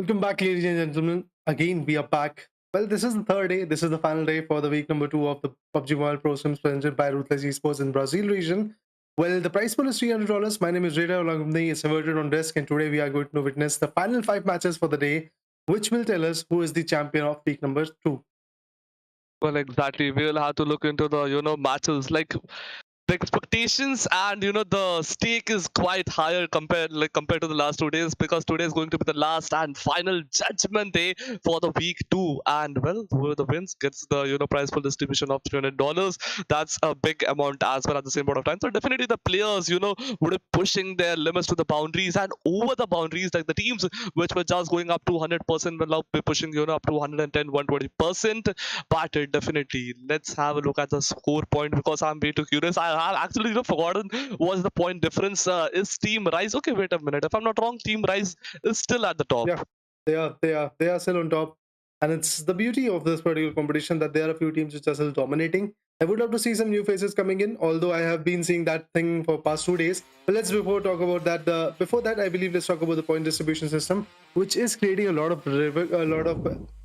Welcome back, ladies and gentlemen. Again, we are back. Well, this is the third day. This is the final day for the week number 2 of the PUBG Mobile Pro Sims presented by Ruthless Esports in Brazil region. Well, the prize pool is $300. My name is Rita. Along with me is Everton on desk, and today we are going to witness the final 5 matches for the day, which will tell us who is the champion of week number 2. Well, exactly. We'll have to look into the matches. Like the expectations and the stake is quite higher compared to the last 2 days, because today is going to be the last and final judgment day for the week 2. And well, whoever the wins gets the prize pool distribution of $300. That's a big amount as well at the same point of time. So definitely the players would be pushing their limits to the boundaries and over the boundaries. Like the teams which were just going up to 100% will now be pushing up to 110 120%. But definitely let's have a look at the score point, because I'm way too curious. I have actually forgotten what's the point difference. Is Team Rise, okay, wait a minute, if I'm not wrong, Team Rise is still at the top. Yeah, they are still on top. And it's the beauty of this particular competition that there are a few teams which are still dominating. I would love to see some new faces coming in, although I have been seeing that thing for past 2 days. But let's talk about that. Before that, I believe let's talk about the point distribution system, which is creating a lot of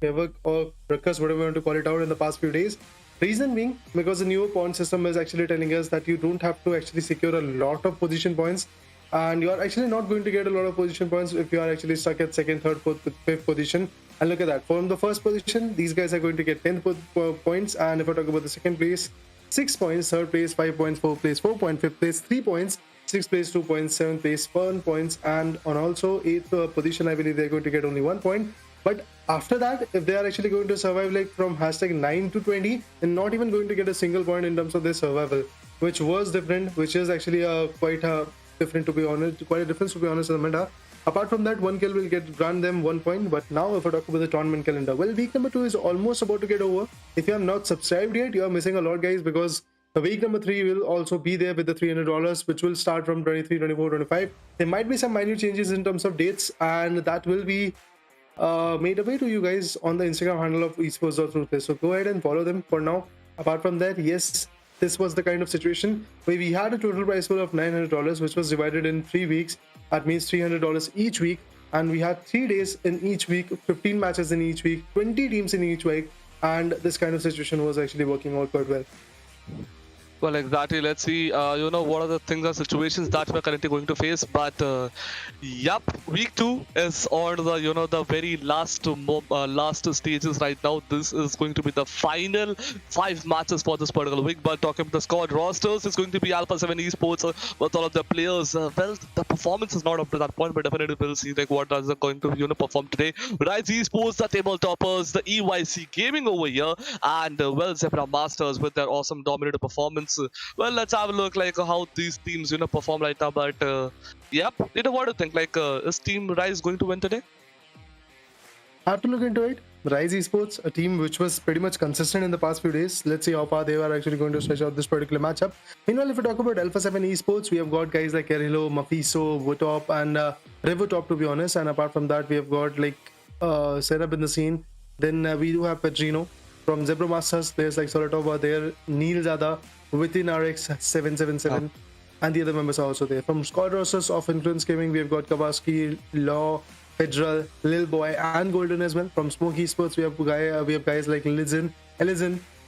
havoc or ruckus, whatever you want to call it out, in the past few days. Reason being, because the newer point system is actually telling us that you don't have to actually secure a lot of position points, and you are actually not going to get a lot of position points if you are actually stuck at second, third, fourth, fifth position. And look at that, from the first position these guys are going to get 10 points, and if I talk about the second place, 6 points, third place 5 points, fourth place 4 points, fifth place 3 points, sixth place 2 points, seventh place 1 points, and on also eighth position I believe they're going to get only 1 point. But after that, if they are actually going to survive like from hashtag 9 to 20, they're not even going to get a single point in terms of their survival, which was different, which is actually quite a different, to be honest, quite a difference to be honest in the meta. Apart from that, 1 kill will grant them 1 point. But now if I talk about the tournament calendar, well, week number 2 is almost about to get over. If you have not subscribed yet, you are missing a lot, guys, because the week number 3 will also be there with the $300, which will start from 23, 24, 25. There might be some minor changes in terms of dates, and that will be made away to you guys on the Instagram handle of esports.ruthless. So go ahead and follow them for now. Apart from that, yes, this was the kind of situation where we had a total prize pool of $900, which was divided in 3 weeks. That means $300 each week, and we had 3 days in each week, 15 matches in each week, 20 teams in each week, and this kind of situation was actually working out quite well. Well, exactly. Let's see, what are the things and situations that we're currently going to face. But, yep, week 2 is on the, the very last stages right now. This is going to be the final 5 matches for this particular week. But talking about the squad rosters, it's going to be Alpha 7 Esports with all of their players. Well, the performance is not up to that point, but definitely we'll see like what are they going to, perform today. Rise Esports, the table toppers, the EYC Gaming over here, and, well, Zebra Masters with their awesome dominator performance. Well, let's have a look like how these teams perform right now. But yep, what do you think? Like, is Team Rise going to win today? I have to look into it. Rise Esports, a team which was pretty much consistent in the past few days. Let's see how far they are actually going to stretch out this particular matchup. Meanwhile, if we talk about Alpha 7 Esports, we have got guys like Erilo, Mafiso, Wotop, and Rivotop, to be honest. And apart from that, we have got like Serap in the scene. Then we do have Pedrino. From Zebra Masters, players like Solotov are there, Neil Zada, within RX 777, and the other members are also there. From squad rosters of Influence Gaming, we have got Kawasaki, Law, Federal, Lil Boy, and Golden as well. From Smoke Esports, we have guys like Ellison,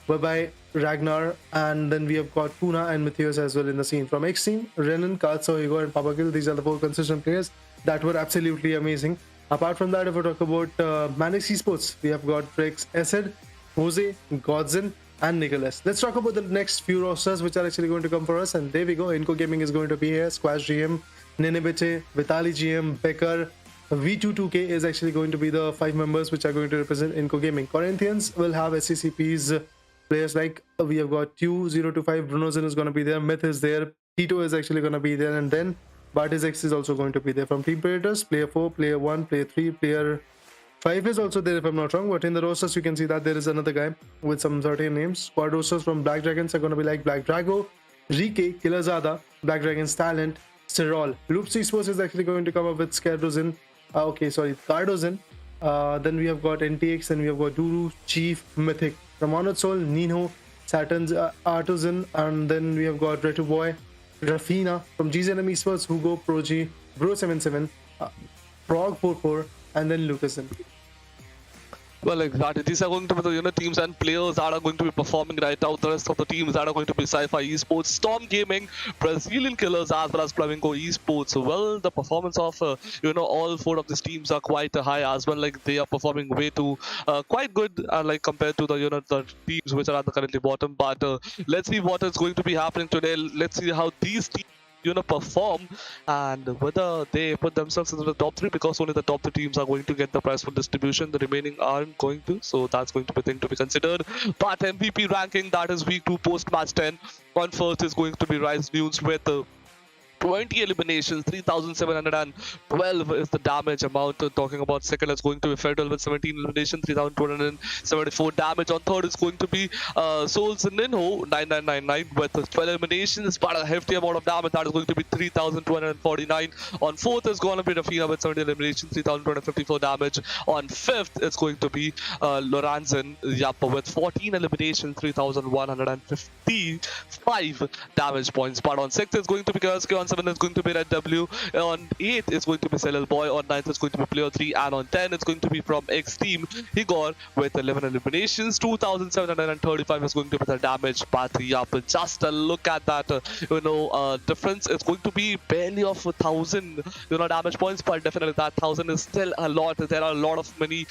Babai, Ragnar, and then we have got Puna and Matthias as well in the scene. From XTEAM, Renan, Katso, Igor, and Pubg, these are the 4 consistent players that were absolutely amazing. Apart from that, if we talk about MANDRAKES Esports, we have got Rex, Acid, Jose, Godzin, and Nicholas. Let's talk about the next few rosters which are actually going to come for us, and there we go. INCO Gaming is going to be here. Squash GM, Nenebeche, Vitali GM, Becker, V22K is actually going to be the 5 members which are going to represent INCO Gaming. Corinthians will have SCCP's players like we have got Q025, Brunozen is going to be there, Myth is there, Tito is actually going to be there, and then Bartizex is also going to be there. From Team Predators, player 4, player 1, player 3, player 5 is also there if I'm not wrong, but in the rosters you can see that there is another guy with some certain names. Squad rosters from Black Dragons are going to be like Black Drago, Rike, Killerzada, Black Dragons Talent, Cyril. Loops Esports is actually going to come up with Cardozin. Then we have got NTX, and we have got Duru, Chief, Mythic. From Honored Soul, Nino, Saturn's Artisan, and then we have got Retu Boy, Rafina. From GZM Esports, Hugo, Proji, Bro77, Prog 44, and then Lucasen. Well, exactly. These are going to be the teams and players that are going to be performing right now. The rest of the teams that are going to be Sci-Fi Esports, Storm Gaming, Brazilian Killers, as well as Flamingo Esports. Well, the performance of all four of these teams are quite high as well. Like they are performing way too quite good, like compared to the teams which are at the currently bottom. But let's see what is going to be happening today. Let's see how these teams perform and whether they put themselves into the top three, because only the top three teams are going to get the prize for distribution. The remaining aren't going to, so that's going to be a thing to be considered. But MVP ranking, that is week 2 post match 10. On first is going to be Rise News with 20 eliminations, 3,712 is the damage amount. Talking about second is going to be Federal with 17 eliminations, 3,274 damage. On third is going to be Souls Ninho, 9999 with 12 eliminations, but a hefty amount of damage. That is going to be 3,249. On fourth is going to be Rafina with 70 eliminations, 3,254 damage. On fifth is going to be Loranzen Yappa with 14 eliminations, 3,155 damage points. But on sixth is going to be Kurski. On 7 is going to be Red W. On 8 is going to be Celal Boy. On 9th is going to be Player 3. And on 10 it's going to be from XTEAM Igor with 11 eliminations. 2,735 is going to be the damage. But yeah, but just look at that difference. It's going to be barely of 1,000 damage points, but definitely that 1,000 is still a lot. There are a lot of many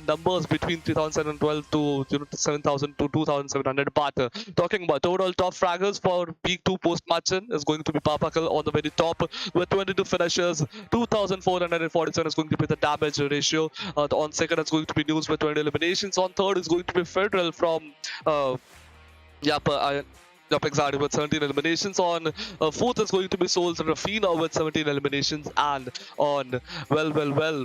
numbers between 3,712 to 7,000 to 2,700. But talking about total top fraggers for week 2 post match is going to be Papakal on the very top with 22 finishers. 2,447 is going to be the damage ratio. On second it's going to be News with 20 eliminations. On third is going to be Federal from Yup, exactly, with 17 eliminations. On fourth is going to be Souls Rafina with 17 eliminations. And on,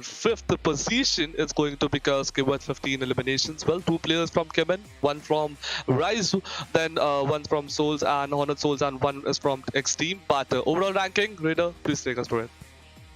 fifth position is going to be Kurski with 15 eliminations. Well, 2 players from CHEMIN, 1 from Rise, then 1 from Souls and Honored Souls, and 1 is from XTEAM. But overall ranking, Raider, please take us through it.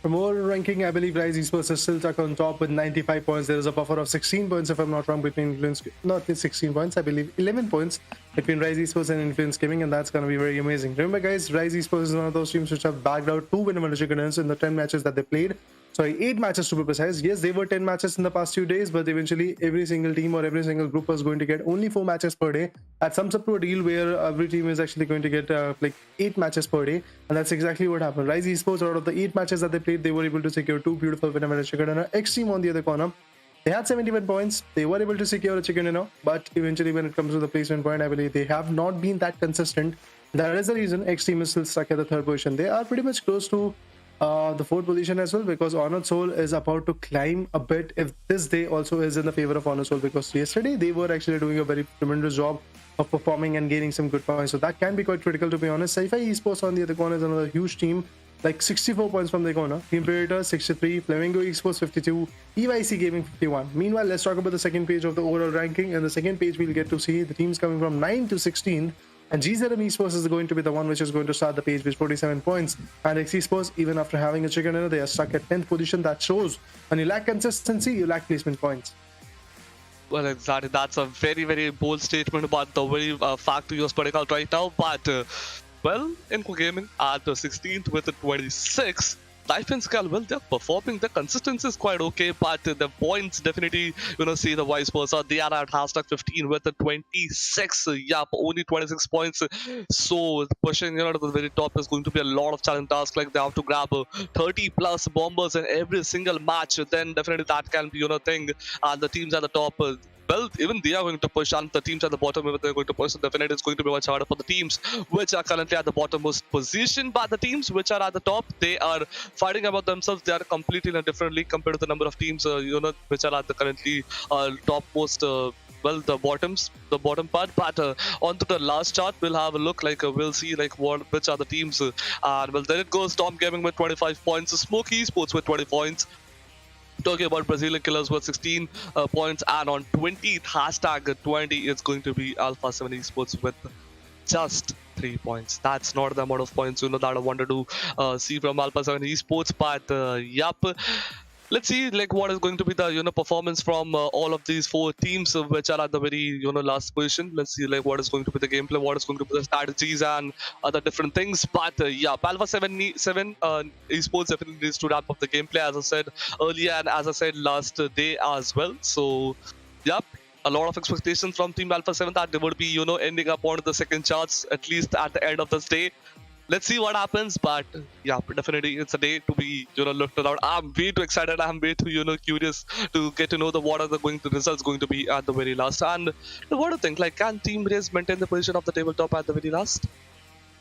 From overall ranking, I believe Rise Esports is still stuck on top with 95 points. There is a buffer of 16 points, if I'm not wrong, between Influence, not 16 points, I believe 11 points between Rise Esports and Influence Gaming, and that's going to be very amazing. Remember, guys, Rise Esports is one of those teams which have bagged out 2 winnable chickens in the 10 matches that they played. Sorry, 8 matches to be precise. Yes, they were 10 matches in the past few days, but eventually every single team or every single group was going to get only 4 matches per day. That sums up to a deal where every team is actually going to get like 8 matches per day, and that's exactly what happened. Rise Esports, out of the 8 matches that they played, they were able to secure 2 beautiful winnable chicken dinner. XTEAM on the other corner, they had 71 points. They were able to secure a chicken dinner, but eventually when it comes to the placement point, I believe they have not been that consistent. That is the reason XTEAM is still stuck at the 3rd position. They are pretty much close to the 4th position as well, because Honored Soul is about to climb a bit if this day also is in the favor of Honored Soul, because yesterday they were actually doing a very tremendous job of performing and gaining some good points, so that can be quite critical, to be honest. Sci-Fi Esports on the other corner is another huge team, like 64 points from the corner. Team Predator 63, Flamingo Esports 52, EYC Gaming 51. Meanwhile, let's talk about the second page of the overall ranking. In the second page, we'll get to see the teams coming from 9 to 16. And GZM Esports is going to be the one which is going to start the page with 47 points. And X Esports, even after having a chicken dinner, they are stuck at 10th position. That shows when you lack consistency, you lack placement points. Well, exactly. That's a very, very bold statement about the very fact you're spelling out right now. But, INCO Gaming at the 16th with the 26. Life and Skull, well, they're performing. The consistency is quite okay, but the points definitely, see the vice versa. They are at hashtag 15 with the 26. Yeah, only 26 points. So pushing, to the very top is going to be a lot of challenge tasks. Like they have to grab 30 plus bombers in every single match. Then definitely that can be, thing. And the teams at the top. Even they are going to push, and the teams at the bottom, if they're going to push, definitely it's going to be much harder for the teams which are currently at the bottommost position. But the teams which are at the top, they are fighting about themselves. They are completely in a different league compared to the number of teams, which are at the currently topmost. The bottom part. But onto the last chart, we'll have a look. We'll see which are the teams. And there it goes. Storm Gaming with 25 points. Smoky Esports with 20 points. Talking about Brazilian Killers with 16 points, and on 20th, hashtag 20, it's going to be Alpha 7 Esports with just 3 points. That's not the amount of points that I wanted to see from Alpha 7 Esports, but yup. let's see like what is going to be the performance from all of these four teams which are at the very last position. Let's see like what is going to be the gameplay, what is going to be the strategies and other different things. But yeah, Palva 7 esports definitely needs to wrap up the gameplay, as I said earlier and as I said last day as well. So yep, a lot of expectations from Team Alpha 7 that they would be ending up on the second charts at least at the end of this day. Let's see what happens, but yeah, definitely it's a day to be looked around. I'm way too excited. I'm way too curious to get to know what are the results going to be at the very last. And what do you think? Like, can Team Race maintain the position of the tabletop at the very last?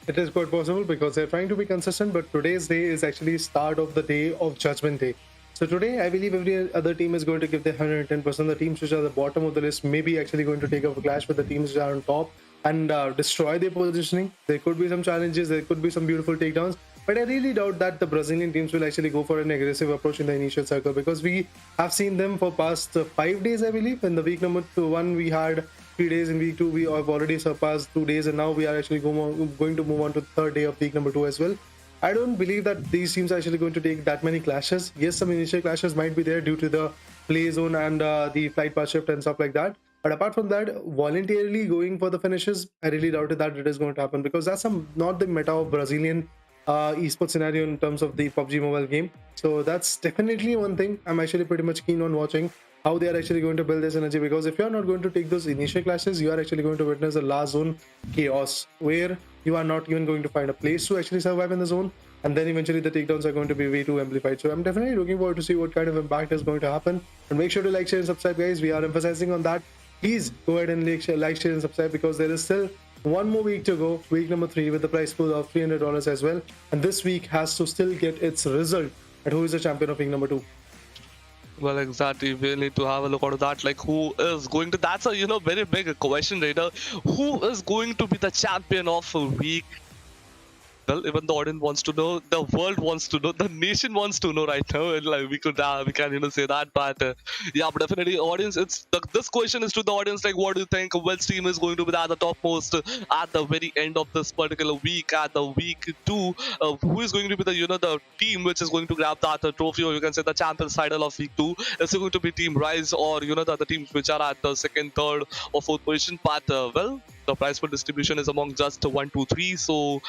It is quite possible because they're trying to be consistent, but today's day is actually start of the day of Judgment Day. So today, I believe every other team is going to give their 110%. The teams which are at the bottom of the list may be actually going to take up a clash with the teams which are on top and destroy their positioning. There could be some challenges, there could be some beautiful takedowns, but I really doubt that the Brazilian teams will actually go for an aggressive approach in the initial circle, because we have seen them for past 5 days, I believe. In the week number 1, we had 3 days. In week 2, we have already surpassed 2 days, and now we are actually going to move on to the third day of week number 2 as well. I don't believe that these teams are actually going to take that many clashes. Yes, some initial clashes might be there due to the play zone and the flight path shift and stuff like that. But apart from that, voluntarily going for the finishes, I really doubted that it is going to happen, because that's not the meta of Brazilian esports scenario in terms of the PUBG mobile game. So that's definitely one thing I'm actually pretty much keen on watching, how they are actually going to build this energy, because if you're not going to take those initial clashes, you are actually going to witness a last zone chaos where you are not even going to find a place to actually survive in the zone, and then eventually the takedowns are going to be way too amplified. So I'm definitely looking forward to see what kind of impact is going to happen. And make sure to like, share and subscribe, guys. We are emphasizing on that. Please go ahead and like, share and subscribe, because there is still one more week to go, week number 3, with the prize pool of $300 as well. And this week has to still get its result at who is the champion of week number 2. Well, exactly. We need to have a look at that. Like, who is going to? That's a very big question, right? Who is going to be the champion of week? Well, even the audience wants to know, the world wants to know, the nation wants to know right now. And like we can say that, but yeah, but definitely audience. This question is to the audience. Like, what do you think? Which team is going to be at the topmost at the very end of this particular week, at the week 2? Who is going to be the the team which is going to grab that trophy, or you can say the champions title of week 2? Is it going to be Team Rise, or the other teams which are at the second, third, or fourth position? But well, the prize pool distribution is among just 1, 2, 3. So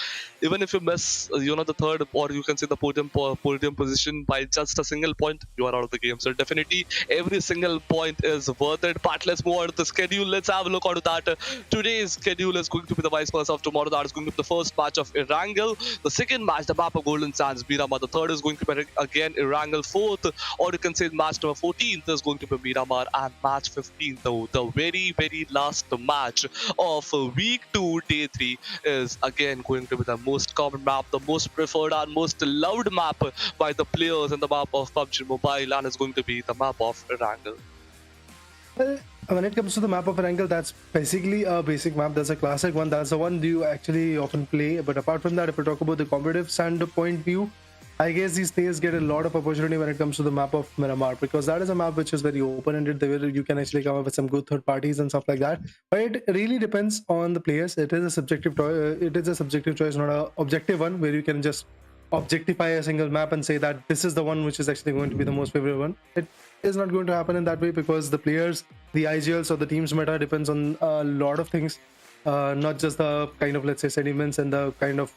even if you miss, the third, or you can say the podium position by just a single point, you are out of the game. So definitely every single point is worth it. But let's move on to the schedule. Let's have a look at that. Today's schedule is going to be the vice versa of tomorrow. That is going to be the first match of ERANGEL. The second match, the map of Golden Sands, Miramar. The third is going to be again ERANGEL. Fourth, or you can say match number 14th is going to be Miramar, and match 15th, though the very last match of week 2, day 3, is again going to be the most common map, the most preferred and most loved map by the players in the map of PUBG Mobile, and it's going to be the map of ERANGEL. Well, when it comes to the map of ERANGEL, that's basically a basic map. That's a classic one. That's the one you actually often play. But apart from that, if we talk about the competitive standpoint view, I guess these players get a lot of opportunity when it comes to the map of Miramar, because that is a map which is very open-ended, where you can actually come up with some good third parties and stuff like that. But it really depends on the players. It is a subjective choice, not an objective one, where you can just objectify a single map and say that this is the one which is actually going to be the most favorite one. It is not going to happen in that way, because the players, the IGLs, or the team's meta depends on a lot of things, not just the kind of, let's say, sentiments and the kind of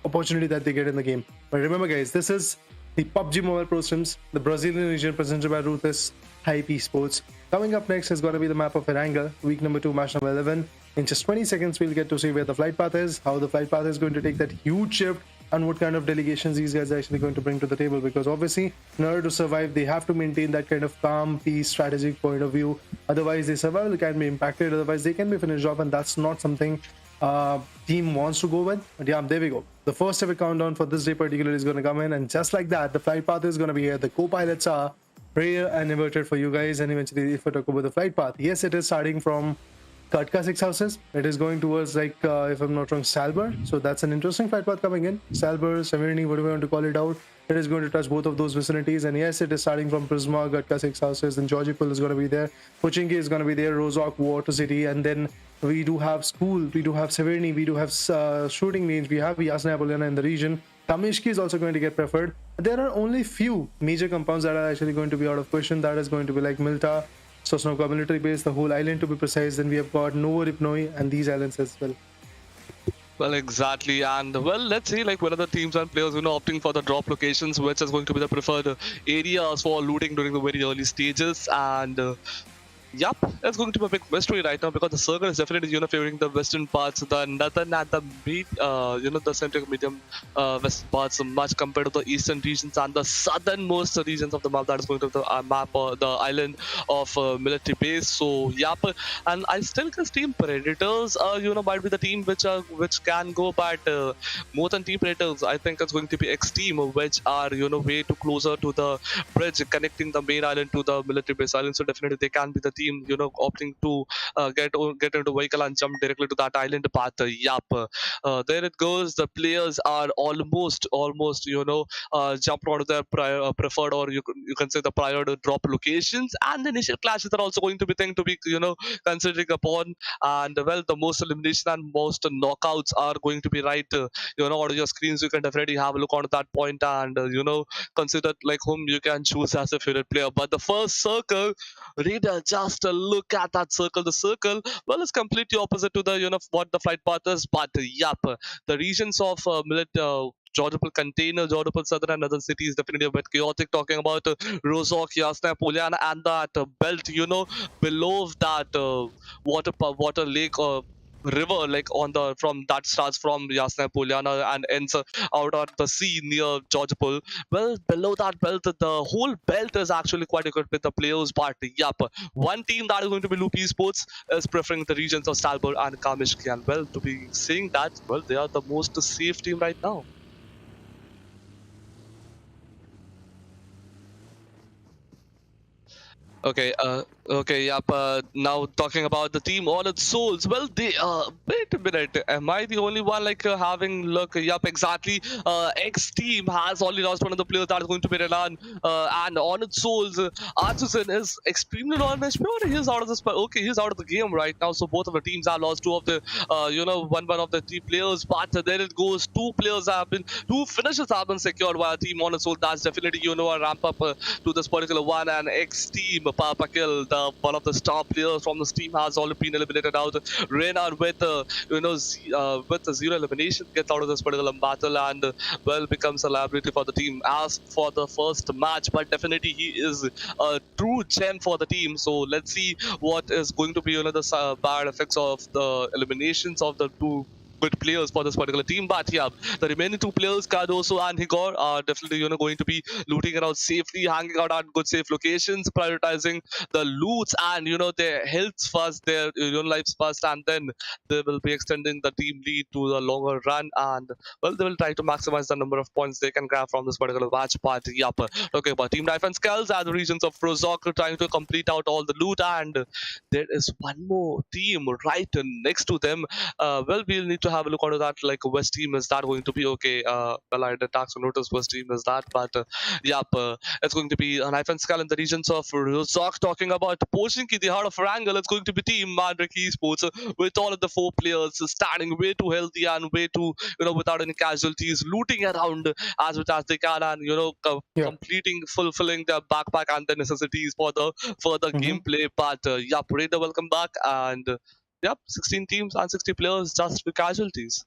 opportunity that they get in the game. But remember, guys, this is the PUBG Mobile Pro Scrims, the Brazilian region, presented by Ruthless Hype Esports. Coming up next is going to be the map of ERANGEL, week number 2, match number 11. In just 20 seconds, we'll get to see where the flight path is, how the flight path is going to take that huge shift, and what kind of delegations these guys are actually going to bring to the table. Because obviously, in order to survive, they have to maintain that kind of calm, peace, strategic point of view. Otherwise, their survival can be impacted. Otherwise, they can be finished off, and that's not something team wants to go with. But yeah, there we go. The first ever countdown for this day particularly is going to come in, and just like that, the flight path is going to be here. The co-pilots are rare and inverted for you guys. And eventually, if we talk about the flight path, yes, it is starting from Katka 6 houses. It is going towards, like, if I'm not wrong, Salber. So that's an interesting flight path coming in. Salber, Severny, whatever you want to call it out. It is going to touch both of those vicinities. And yes, it is starting from Prisma, Katka 6 houses. Then Georgipol is going to be there. Pochinki is going to be there. Rozhok, Water City. And then we do have School. We do have Severny. We do have Shooting Range. We have Yasna Apollina in the region. Tamishki is also going to get preferred. there are only few major compounds that are actually going to be out of question. That is going to be like Milta, Sosnoka military base, the whole island to be precise. Then we have got Novo Ripnoi and these islands as well. Well, exactly, and well, let's see like whether the teams and players opting for the drop locations, which is going to be the preferred areas for looting during the very early stages, and yep, it's going to be a big mystery right now because the circle is definitely favoring the western parts, the northern and the the central medium western parts much compared to the eastern regions and the southernmost regions of the map that is going to the map the island of military base. So yep, and I still guess Team Predators might be the team which can go, but more than Team Predators, I think it's going to be XTEAM, which are way too closer to the bridge connecting the main island to the military base island. So definitely they can be the team opting to get into vehicle and jump directly to that island path. Yup, there it goes. The players are almost jumped out of their prior preferred, or you can say the prior drop locations, and the initial clashes are also going to be thing to be considering upon. And well, the most elimination and most knockouts are going to be right out of your screens. You can definitely have a look on that point and consider like whom you can choose as a favorite player. But the first circle, reader, just look at that circle. The circle, well, is completely opposite to the what the flight path is. But yup, the regions of Georgiapal container, Georgiapal southern and other cities definitely a bit chaotic. Talking about Rozhok, Yasna, Poliana, and that belt, below that water lake. River like on the from that starts from Yasna Poliana and ends out at the sea near Georgiapal. Well, below that belt, the whole belt is actually quite equipped with the players. But yup, one team that is going to be Loop Esports is preferring the regions of Stalbur and Kamishki. And well, to be saying that, well, they are the most safe team right now. Okay, yep. Now talking about the team Honored Souls. Well, they wait a minute. Am I the only one like having look? Yep, exactly. X team has only lost one of the players that is going to be Renan. And Honored Souls, Artisan is extremely low on HP. Or he's out of this. Okay, he's out of the game right now. So both of the teams have lost two of the one of the three players. But there it goes. Two finishes have been secured by Team Honored Souls. That's definitely a ramp up to this particular one. And X team Papakil, the one of the star players from this team, has already been eliminated out. Renar with with a zero elimination gets out of this particular battle and well becomes a liability for the team as for the first match. But definitely he is a true gem for the team. So let's see what is going to be the bad effects of the eliminations of the two good players for this particular team. But yeah, the remaining two players, Cardoso and Higor, are definitely going to be looting around safely, hanging out at good safe locations, prioritizing the loots and their healths first, their lives first, and then they will be extending the team lead to the longer run. And well, they will try to maximize the number of points they can grab from this particular match. But yep, okay, but Team Knife and Skulls are the regions of Rozok trying to complete out all the loot, and there is one more team right next to them. Well, we'll need to have a look onto that. Like West team, is that going to be okay? Well, I did tax notice West team is that, but yep, it's going to be an Knife and Skull in the regions of Rozok. Talking about Poshinki, the heart of Erangel, it's going to be Team Mandrakes Esports with all of the four players standing way too healthy and way too without any casualties, looting around as much as they can, and Yeah. fulfilling their backpack and their necessities for the further gameplay. But yeah, Raider, welcome back, and yep, 16 teams and 60 players just with casualties.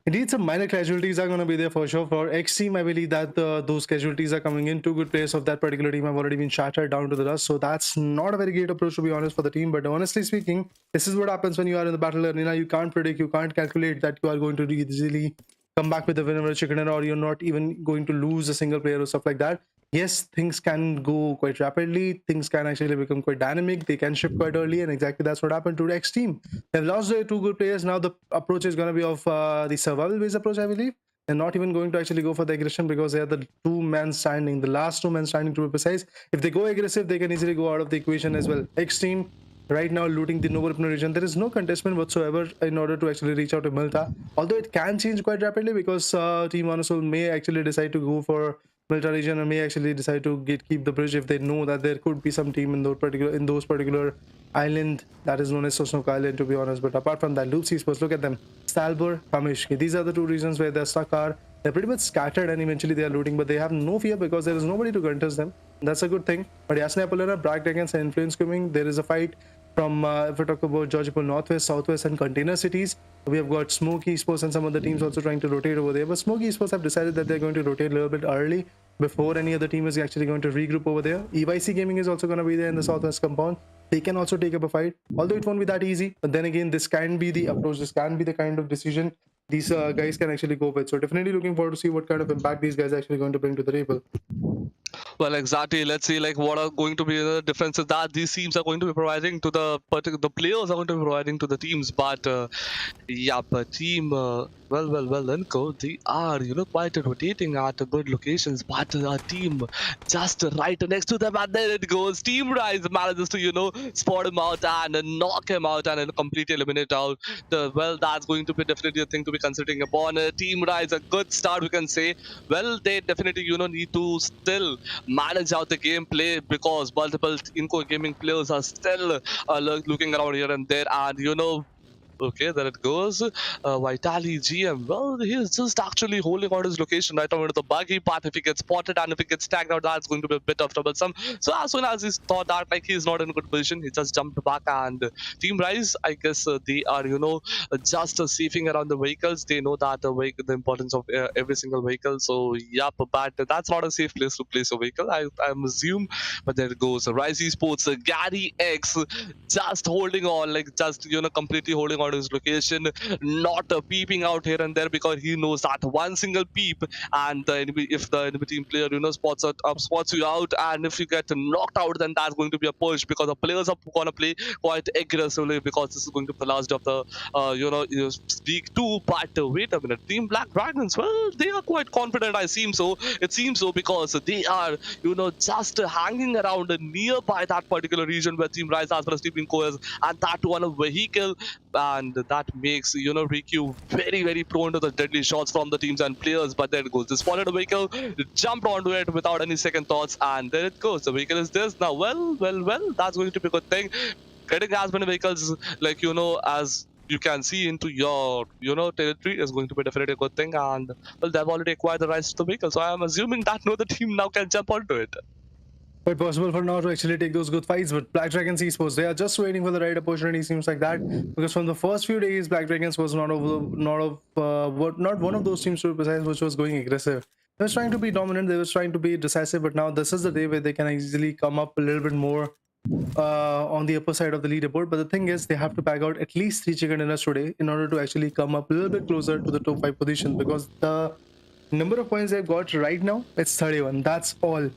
Indeed, some minor casualties are going to be there for sure. For X team, I believe that those casualties are coming in. Two good players of that particular team have already been shattered down to the dust. So that's not a very great approach, to be honest, for the team. But honestly speaking, this is what happens when you are in the battle arena. You can't predict, you can't calculate that you are going to easily come back with a winner or a chicken dinner, or you're not even going to lose a single player or stuff like that. Yes, things can go quite rapidly. Things can actually become quite dynamic. They can shift quite early, and exactly that's what happened to X team. They've lost their two good players. Now the approach is going to be of the survival-based approach, I believe. They're not even going to actually go for the aggression because they are the two-man standing, the last two-man standing to be precise. If they go aggressive, they can easily go out of the equation as well. X team right now looting the Novo Ripno region. There is no contestment whatsoever in order to actually reach out to Milta. Although it can change quite rapidly because Team Monosoul may actually decide to go for Milta region and may actually decide to keep the bridge if they know that there could be some team in those particular island that is known as Sosnoka Island, to be honest. But apart from that, Loop Esports, look at them. Stalbur, Kamishki. These are the two regions where they're stuck are. They're pretty much scattered and eventually they are looting, but they have no fear because there is nobody to contest them. That's a good thing. But Yasna Apolena, Black Dragons and Influence Swimming, there is a fight from, if we talk about Georgipur Northwest, Southwest and Container Cities. We have got Smoke Esports and some other teams also trying to rotate over there. But Smoke Esports have decided that they're going to rotate a little bit early before any other team is actually going to regroup over there. EYC Gaming is also going to be there in the Southwest compound. They can also take up a fight, although it won't be that easy. But then again, this can be the approach, this can be the kind of decision these guys can actually go with. So definitely looking forward to see what kind of impact these guys are actually going to bring to the table. Well, exactly. Let's see, like, what are going to be the differences that these teams are going to be providing to the players are going to be providing to the teams. But yeah, but team, INCO, they are, quite rotating at good locations. But our team just right next to them, and there it goes. Team Rise manages to, spot him out and knock him out and completely eliminate out. That's going to be definitely a thing to be considering upon. Team Rise, a good start, we can say. Well, they definitely, need to still manage out the gameplay because multiple INCO gaming players are still looking around here and there, and okay, there it goes. Vitali GM. Well, he is just actually holding on his location right over the buggy path. If he gets spotted and if he gets tagged out, that's going to be a bit of troublesome. So as soon as he thought that like he's not in a good position, he just jumped back. And Team Rise, I guess they are just safing around the vehicles. They know that the importance of every single vehicle. So yep, but that's not a safe place to place a vehicle, I'm assume. But there it goes. Rise Esports, Gary X, just holding on, like just completely holding on to his location, not peeping out here and there because he knows that one single peep and if the enemy team player spots you out, and if you get knocked out, then that's going to be a push because the players are going to play quite aggressively because this is going to be the last of the League 2. But wait a minute, Team Black Dragons, well, they are quite confident. It seems so because they are just hanging around nearby that particular region where Team Rise as well as Team INCO is, and that one a vehicle, and that makes Riku very, very prone to the deadly shots from the teams and players. But there it goes, they spotted a vehicle, jumped onto it without any second thoughts, and there it goes. The vehicle is this now. Well, that's going to be a good thing. Getting as many vehicles like as you can see into your territory is going to be definitely a good thing. And well, they've already acquired the rights to the vehicle, so I am assuming that the team now can jump onto it. Quite possible for now to actually take those good fights, but Black Dragons Esports, they are just waiting for the right opportunity, seems like that, because from the first few days, Black Dragons was not one of those teams to be precise, which was going aggressive. They were trying to be dominant, they were trying to be decisive, but now this is the day where they can easily come up a little bit more on the upper side of the leaderboard. But the thing is, they have to bag out at least 3 chicken dinners today in order to actually come up a little bit closer to the top 5 position, because the number of points they've got right now, it's 31. That's all.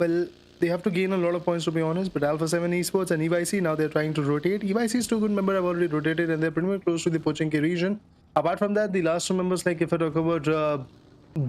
Well, they have to gain a lot of points, to be honest, but Alpha 7 Esports and EYC, now they're trying to rotate. EYC is 2 good members, have already rotated, and they're pretty much close to the Pochinki region. Apart from that, the last 2 members, like if I talk about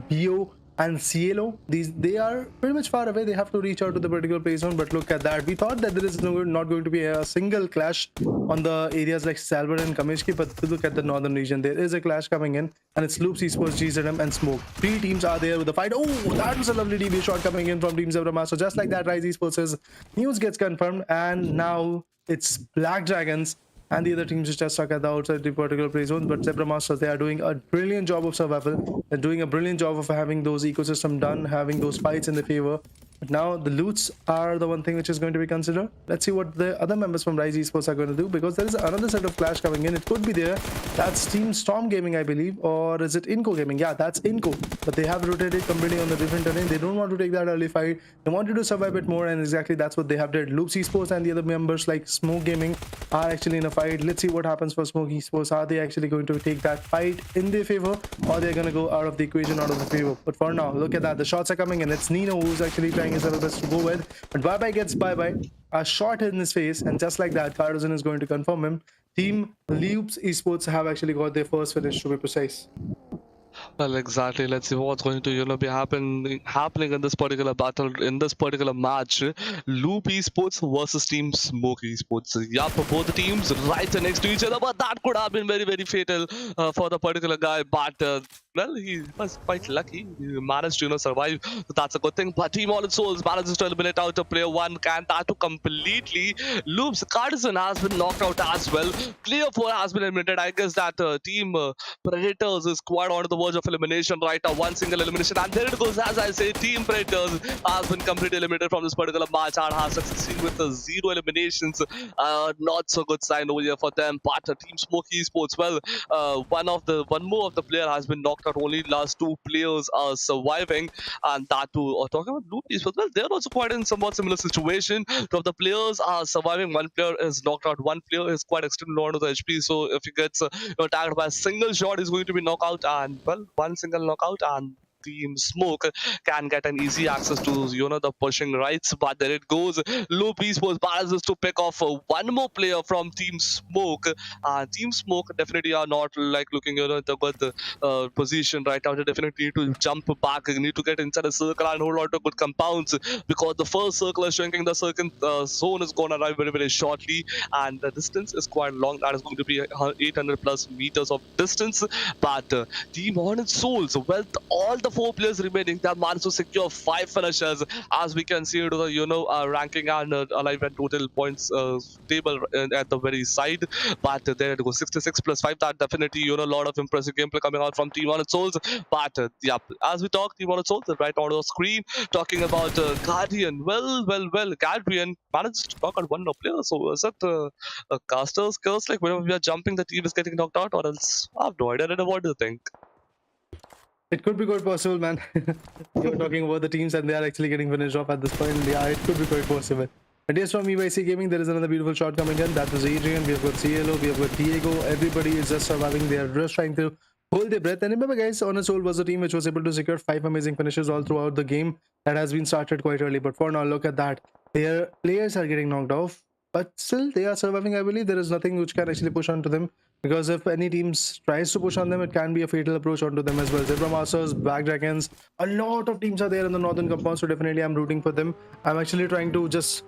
BO and CLO, they are pretty much far away. They have to reach out to the particular play zone, but look at that. We thought that there is not going to be a single clash on the areas like Salvador and Kamishki, but look at the northern region. There is a clash coming in, and it's Loops Esports, GZM, and Smoke. 3 teams are there with the fight. Oh, that was a lovely DB shot coming in from Team Zebra Master. Just like that, Rise Esports' news gets confirmed, and now it's Black Dragons and the other teams which are stuck at the outside the particular play zone. But Zebra Masters, they are doing a brilliant job of survival. They're doing a brilliant job of having those ecosystem done, having those fights in their favor. But now the loots are the one thing which is going to be considered. Let's see what the other members from Rise Esports are going to do, because there is another set of clash coming in. It could be there. That's Team Storm Gaming, I believe, or is it INCO Gaming? Yeah, that's INCO. But they have rotated completely on the different terrain. They don't want to take that early fight. They wanted to survive a bit more, and exactly that's what they have did. Loops Esports and the other members like Smoke Gaming are actually in a fight. Let's see what happens for Smoke Esports. Are they actually going to take that fight in their favor, or they're going to go out of the equation, out of the favor? But for now, look at that. The shots are coming in. It's Nino who's actually trying his level best to go with. But bye-bye gets bye-bye. A shot in his face, and just like that, Cardozen is going to confirm him. Team Loops Esports have actually got their first finish, to be precise. Well, exactly. Let's see what's going to be happening in this particular battle, in this particular match. Loop Esports versus Team Smoke Esports. Yup, both the teams right next to each other, but that could have been very, very fatal for the particular guy. But Well, he was quite lucky. He managed to, survive. So that's a good thing. But Team All Souls manages to eliminate out a player one. Can that to completely loops. Cardisan has been knocked out as well. Player four has been eliminated. I guess that Team Predators is quite on the verge of elimination right now. One single elimination. And there it goes. As I say, Team Predators has been completely eliminated from this particular match and has succeeded with zero eliminations. Not so good sign over here for them. But Team Smoky Esports, well, one more of the player has been knocked out. Only last two players are surviving, and that too. Or talking about blue teams, well, they're also quite in somewhat similar situation. Two of the players are surviving. One player is knocked out. One player is quite extremely low to the HP. So if he gets tagged by a single shot, he's going to be knocked out. And well, one single knockout and Team Smoke can get an easy access to the pushing rights, but there it goes. Loop Esports manages to pick off one more player from Team Smoke. Team Smoke definitely are not like looking at the good position right now. They definitely need to jump back, they need to get inside a circle and hold on to good compounds, because the first circle is shrinking. The second zone is going to arrive very shortly, and the distance is quite long. That is going to be 800 plus meters of distance. But Team Hornet Souls, well, all the four players remaining, they have managed to secure 5 finishers, as we can see to the ranking and alive and total points table at the very side. But there it goes, 66 plus 5. That definitely a lot of impressive gameplay coming out from Team Hornet Souls. But yeah, as we talk, Team Hornet Souls right on the screen talking about Guardian. Well, Guardian managed to knock out one player. So is it a caster's curse? Like whenever we are jumping, the team is getting knocked out, or else I have no idea. What do you think? It could be quite possible, man. You're talking about the teams and they are actually getting finished off at this point. Yeah, it could be quite possible. But yes, from EYC Gaming, there is another beautiful shot coming in. That was Adrian. We have got CLO, we have got Diego. Everybody is just surviving. They are just trying to hold their breath. And remember, guys, Honor Soul was a team which was able to secure 5 amazing finishes all throughout the game. That has been started quite early. But for now, look at that. Their players are getting knocked off. But still, they are surviving. I believe there is nothing which can actually push onto them, because if any teams tries to push on them, it can be a fatal approach onto them as well. Zebra Masters, Black Dragons, a lot of teams are there in the northern compound, so definitely I'm rooting for them. I'm actually trying to just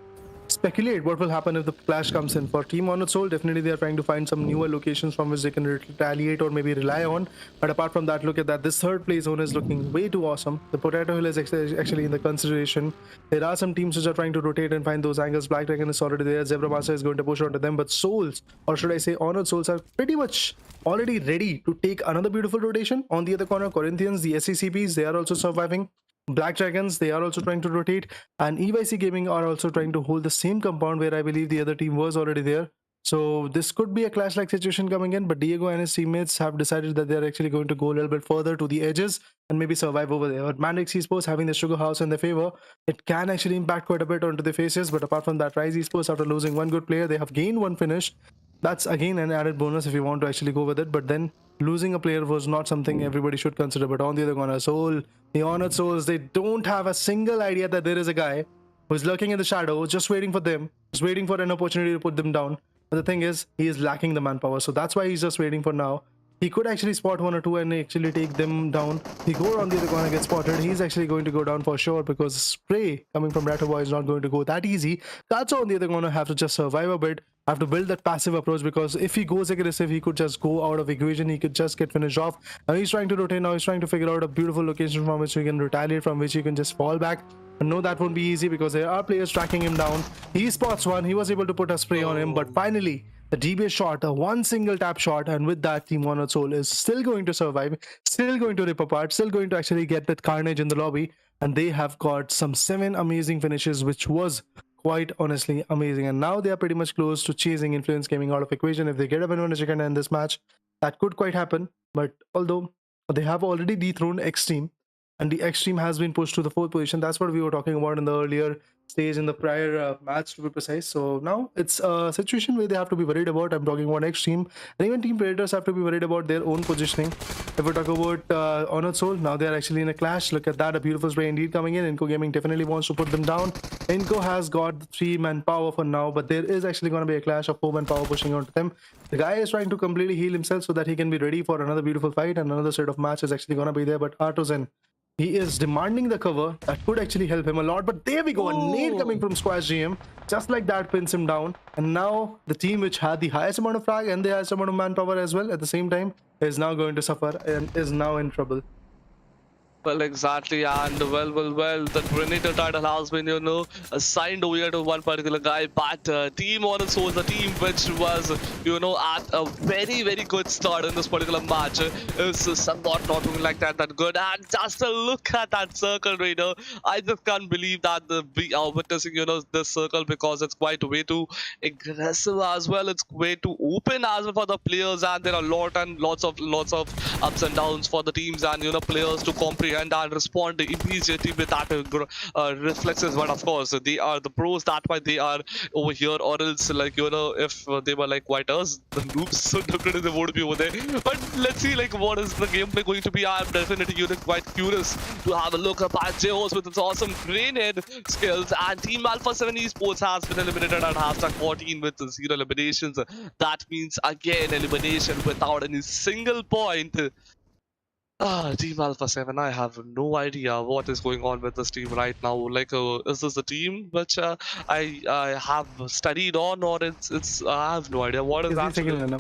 speculate what will happen if the clash comes in. For Team Honored Soul, definitely they are trying to find some newer locations from which they can retaliate or maybe rely on. But apart from that, look at that. This third place zone is looking way too awesome. The Potato Hill is actually in the consideration. There are some teams which are trying to rotate and find those angles. Black Dragon is already there. Zebra Master is going to push onto them. But Souls, or should I say Honored Souls, are pretty much already ready to take another beautiful rotation. On the other corner, Corinthians, the SCCPs, they are also surviving. Black Dragons, they are also trying to rotate, and EYC Gaming are also trying to hold the same compound where I believe the other team was already there. So this could be a clash-like situation coming in, but Diego and his teammates have decided that they're actually going to go a little bit further to the edges and maybe survive over there. But MANDRAKES Esports having the Sugar House in their favor, it can actually impact quite a bit onto their faces. But apart from that, Rise Esports, after losing one good player, they have gained one finish. That's again an added bonus if you want to actually go with it. But then losing a player was not something everybody should consider. But on the other corner, Soul, the Honored Souls, they don't have a single idea that there is a guy who's lurking in the shadow, just waiting for them, just waiting for an opportunity to put them down. But the thing is, he is lacking the manpower, so that's why he's just waiting for now. He could actually spot one or two and actually take them down. He go on the other corner, get spotted. He's actually going to go down for sure, because spray coming from Ratoboy is not going to go that easy. Katsu on the other corner have to just survive a bit, have to build that passive approach, because if he goes aggressive, he could just go out of equation. He could just get finished off. Now he's trying to rotate. Now he's trying to figure out a beautiful location from which he can retaliate, from which he can just fall back. But no, that won't be easy, because there are players tracking him down. He spots one. He was able to put a spray on him, but finally the DBS shot, a one single tap shot, and with that, Team Honored Soul is still going to survive, still going to rip apart, still going to actually get that carnage in the lobby, and they have got some 7 amazing finishes, which was quite honestly amazing. And now they are pretty much close to chasing Influence Gaming out of equation. If they get a win on a chicken in this match, that could quite happen. But although they have already dethroned XTEAM, and the XTEAM has been pushed to the 4th position. That's what we were talking about in the earlier stage, in the prior match, to be precise. So now it's a situation where they have to be worried about. I'm talking about XTEAM, and even Team Predators have to be worried about their own positioning. If we talk about Honored Soul, now they're actually in a clash. Look at that, a beautiful spray indeed coming in. INCO Gaming definitely wants to put them down. INCO has got the 3-man power for now, but there is actually going to be a clash of 4-man power pushing onto them. The guy is trying to completely heal himself so that he can be ready for another beautiful fight, and another set of matches actually going to be there. But Artozen, He is demanding the cover. That could actually help him a lot. But there we go. A nade coming from Squash GM. Just like that pins him down. And now the team which had the highest amount of frag and the highest amount of manpower as well at the same time is now going to suffer and is now in trouble. Well, exactly, and well, the Predator title has been, assigned over here to one particular guy, but Team Honor Souls, the team which was, at a very, very good start in this particular match, is somewhat not looking like that good, and just a look at that circle, Raider. I just can't believe that we are witnessing, this circle, because it's quite way too aggressive as well, it's way too open as well for the players, and there are lots of ups and downs for the teams and, players to comprehend and respond immediately with that reflexes. But of course, they are the pros, that why they are over here, or else, like, if they were like white us, the noobs, so definitely they would be over there. But let's see, like, what is the gameplay going to be. I'm definitely, quite curious to have a look at J-Host with its awesome grenade skills. And Team Alpha 7 Esports has been eliminated at hashtag 14 with 0 eliminations. That means again elimination without any single point. Team Alpha 7, I have no idea what is going on with this team right now. Like, is this the team which I have studied on, or it's I have no idea what is actually.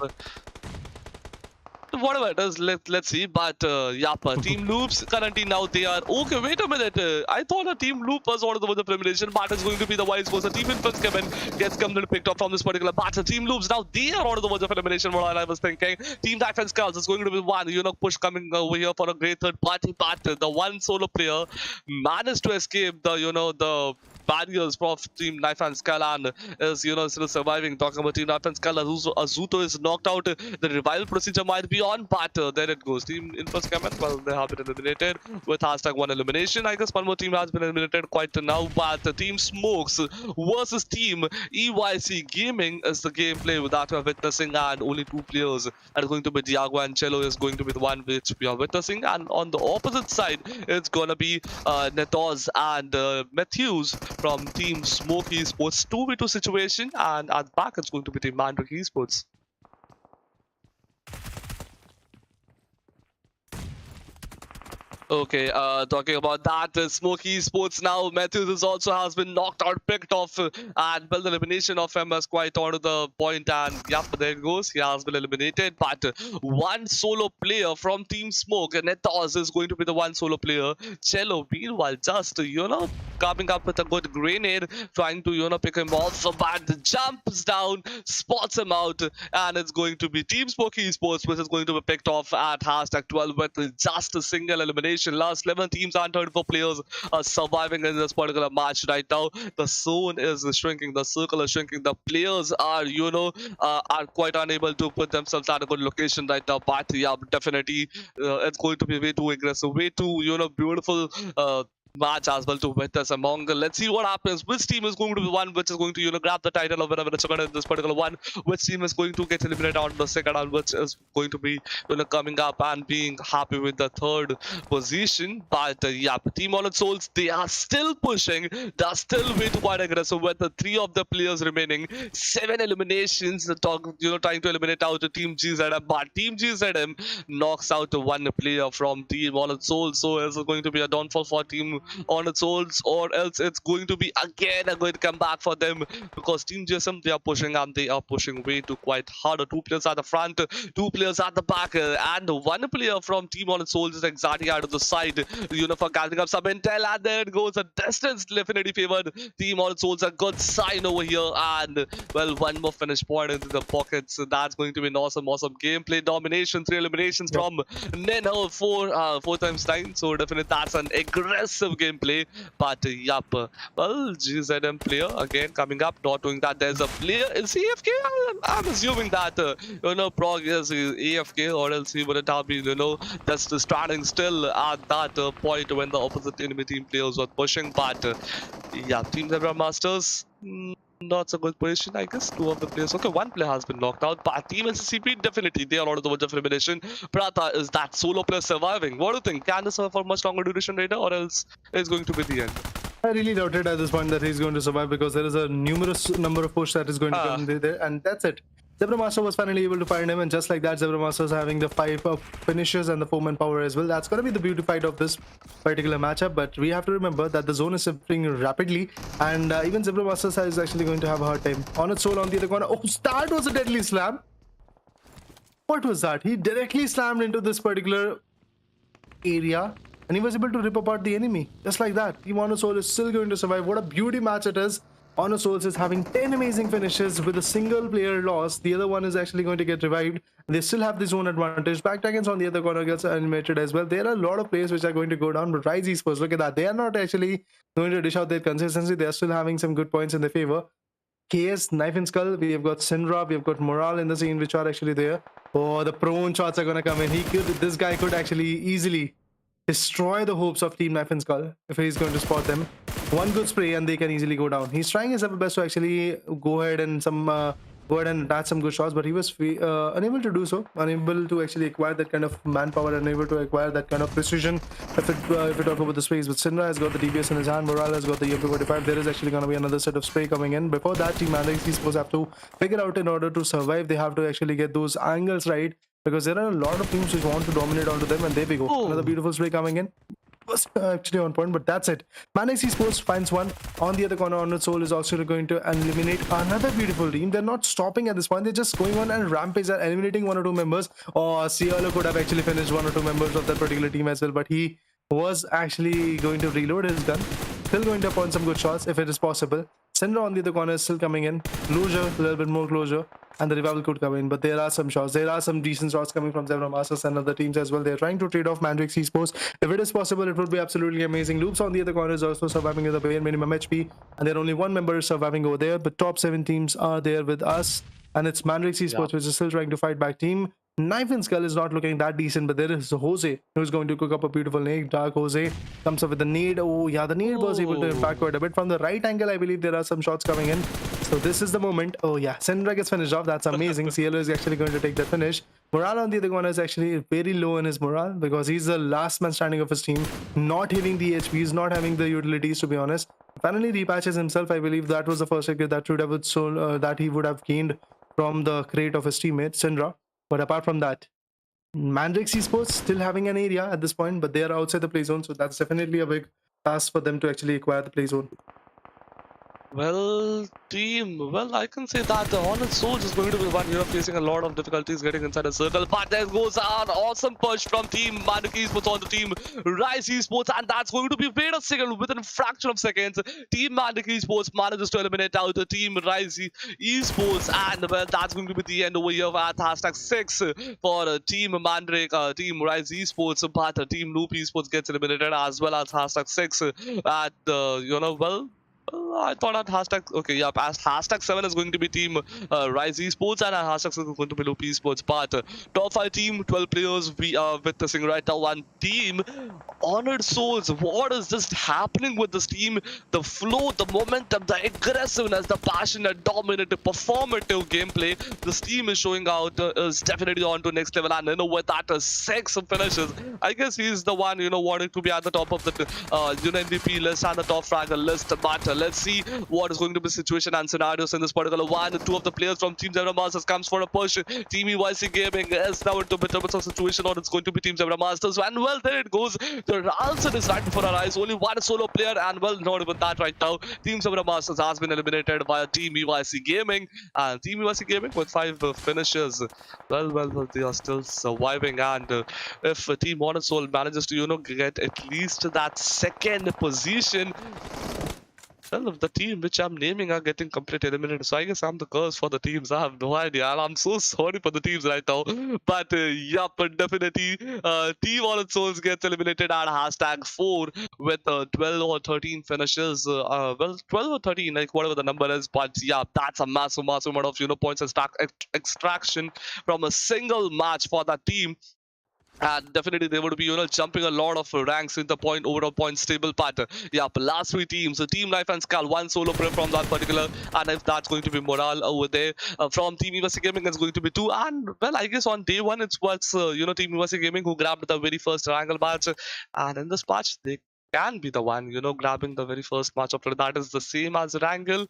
Whatever it is, let's see. But Team Loops currently now they are okay. Wait a minute, I thought a Team Loop was one of the elimination, but it's going to be the vice versa. Team Infants CHEMIN gets picked up from this particular battle. Team Loops now they are on the verge of elimination. What I was thinking, Team Defense Skulls is going to be one push coming over here for a great third party, but the one solo player managed to escape the the barriers for Team Knife and Skull and is still surviving. Talking about Team Knife and Skull, Azuto is knocked out. The revival procedure might be on, but there it goes. Team Infos CHEMIN, well, they have been eliminated with hashtag 1 elimination. I guess one more team has been eliminated quite now, but Team Smokes versus Team EYC Gaming is the gameplay that we are witnessing, and only 2 players are going to be Diago and Cello is going to be the one which we are witnessing, and on the opposite side it's gonna be Netos and Matthews from Team Smoke Esports. 2v2 situation, and at the back it's going to be Team MANDRAKES Esports. Okay, talking about that, Smoky Esports now, Matthews also has been knocked out, picked off, and well, the elimination of him is quite on to the point, and yep, there it goes, he has been eliminated, but one solo player from Team Smoke, Netos is going to be the one solo player. Cello, meanwhile, just, coming up with a good grenade, trying to, pick him off, so bad, jumps down, spots him out, and it's going to be Team Smoky Esports, which is going to be picked off at hashtag 12 with just a single elimination. Last 11 teams and 34 players are surviving in this particular match right now. The zone is shrinking, the circle is shrinking, the players are are quite unable to put themselves at a good location right now. But yeah, definitely it's going to be way too aggressive, way too beautiful match as well to witness among. Let's see what happens. Which team is going to be the one which is going to grab the title of whatever it's going to in this particular one? Which team is going to get eliminated on the second, and which is going to be coming up and being happy with the third position? But yeah, Team Honor Souls, they are still pushing. They are still way too quite aggressive with the 3 of the players remaining. 7 eliminations. Trying to eliminate out the Team GZM, but Team GZM knocks out one player from Team Honor Souls. So it's going to be a downfall for Team Honor Souls, or else it's going to be again a good comeback for them, because Team GSM, they are pushing, and they are pushing way too quite hard. 2 players at the front, 2 players at the back, and 1 player from Team Honor Souls is exactly out of the side, for gathering up some intel, and there it goes. A distance definitely favored Team Honor Souls. A good sign over here, and well, 1 more finish point into the pockets. So that's going to be an awesome gameplay domination. 3 eliminations from Neno, 4 times 9. So definitely that's an aggressive gameplay. But well, GZM player again coming up, not doing that. There's a player, is he AFK? I'm assuming that Prog is AFK, or else he wouldn't have been just standing still at that point when the opposite enemy team players were pushing. But yeah, Team Zebra Masters, not so good position, I guess. 2 of the players. Okay, 1 player has been knocked out, but Team SCP, definitely they are out of the verge of elimination. Prata, is that solo player surviving? What do you think? Can this survive for much longer duration, Raider, or else it's going to be the end? I really doubt it at this point that he's going to survive, because there is a numerous number of push that is going to come there, and that's it. Zebramaster was finally able to find him, and just like that, Zebramaster is having the 5 finishes and the 4-man power as well. That's going to be the beauty fight of this particular matchup, but we have to remember that the zone is shifting rapidly, and even Zebramaster is actually going to have a hard time. On its soul on the other corner. Oh, that was a deadly slam. What was that? He directly slammed into this particular area, and he was able to rip apart the enemy just like that. Team Honor Soul is still going to survive. What a beauty match it is. Honor Souls is having 10 amazing finishes with a single player loss. The other one is actually going to get revived. They still have the zone advantage. Backdragons on the other corner gets animated as well. There are a lot of players which are going to go down, but Rise Esports, look at that. They are not actually going to dish out their consistency. They are still having some good points in their favor. KS, Knife and Skull, we have got Syndra, we have got Morale in the scene, which are actually there. Oh, the prone shots are going to come in. This guy could actually easily destroy the hopes of Team Knife and Skull if he's going to spot them. One good spray and they can easily go down. He's trying his level best to actually go ahead and attach some good shots, but he was unable to do so, unable to actually acquire that kind of manpower, unable to acquire that kind of precision if we talk about the sprays. But Syndra has got the DBS in his hand, Morale has got the UMP45. There is actually going to be another set of spray coming in. Before that, Team MANDRAKES Esports have to figure out, in order to survive, they have to actually get those angles right, because there are a lot of teams which want to dominate onto them, and there we go. Oh. Another beautiful spray coming in. Was actually on point, but that's it. MANDRAKES Esports finds one. On the other corner, Honored Soul is also going to eliminate another beautiful team. They're not stopping at this point. They're just going on and rampage and eliminating 1 or 2 members. Or Cielo could have actually finished 1 or 2 members of that particular team as well, but he was actually going to reload his gun. Still going to upon some good shots if it is possible. Syndra on the other corner is still coming in. Closure, a little bit more closure, and the revival could come in. But there are some shots. There are some decent shots coming from Zebramaster and other teams as well. They're trying to trade off MANDRAKES Esports. If it is possible, it would be absolutely amazing. Loops on the other corner is also surviving with a bare minimum HP, and there only 1 member is surviving over there. The top 7 teams are there with us, and it's MANDRAKES Esports which is still trying to fight back. Team Knife and Skull is not looking that decent, but there is Jose who's going to cook up a beautiful nade. Dark Jose comes up with the nade. Oh yeah, the nade was able to impact quite a bit from the right angle. I believe there are some shots coming in, so this is the moment. Oh yeah, Syndra gets finished off. That's amazing. Cielo is actually going to take that finish. Morale on the other corner is actually very low in his morale, because he's the last man standing of his team, not having the HPs, not having the utilities, to be honest. Finally repatches himself. I believe that was the first ticket that should have that he would have gained from the crate of his teammate Syndra. But apart from that, MANDRAKES Esports still having an area at this point, but they are outside the play zone, so that's definitely a big task for them to actually acquire the play zone. Well, team, well, I can say that the Honored Souls is going to be the one facing a lot of difficulties getting inside a circle. But there goes an awesome push from Team MANDRAKES Esports on the Team Rise Esports, and that's going to be, wait a second, within a fraction of seconds, Team MANDRAKES Esports manages to eliminate out the Team Rise Esports, and well, that's going to be the end over here at #6 for Team Mandrake, Team Rise Esports, but Team Loop Esports gets eliminated as well as #6 at well. I thought at okay, yeah, as #7 is going to be Team Rise Esports, and #6 is going to be Loop Esports. But top 5 team, 12 players, we are witnessing right now one team. Honored Souls, what is just happening with this team? The flow, the momentum, the aggressiveness, the passion, the dominative, performative gameplay this team is showing out is definitely on to next level. And with that 6 finishes, I guess he's the one wanting to be at the top of the MVP list and the top fragger list. But let's see what is going to be the situation and scenarios in this particular one. 2 of the players from Team Zebramaster comes for a push. Team EYC Gaming is now into a bit of a situation, or it's going to be Team Zebramaster. And well, there it goes. The answer is right before our eyes. Only 1 solo player, and well, not even that right now. Team Zebramaster has been eliminated by Team EYC Gaming, and Team EYC Gaming with 5 finishes. Well, they are still surviving. And if Team Honor Soul manages to get at least that 2nd position, well, of the team which I'm naming are getting completely eliminated. So I guess I'm the curse for the teams. I have no idea. And I'm so sorry for the teams right now. But yup, definitely Team Honored Souls gets eliminated at #4 with 12 or 13 finishes. Well, 12 or 13, like whatever the number is. But yeah, that's a massive amount of points extraction from a single match for that team. And definitely they would be jumping a lot of ranks in the overall points table. But yeah, last 3 teams, Team Knife and Skull, 1 solo player from that particular, and if that's going to be Morale over there, from Team EYC Gaming it's going to be 2. And well, I guess on day 1 it's Team EYC Gaming who grabbed the very first Erangel match, and in this match they can be the one grabbing the very first match after that is the same as Erangel.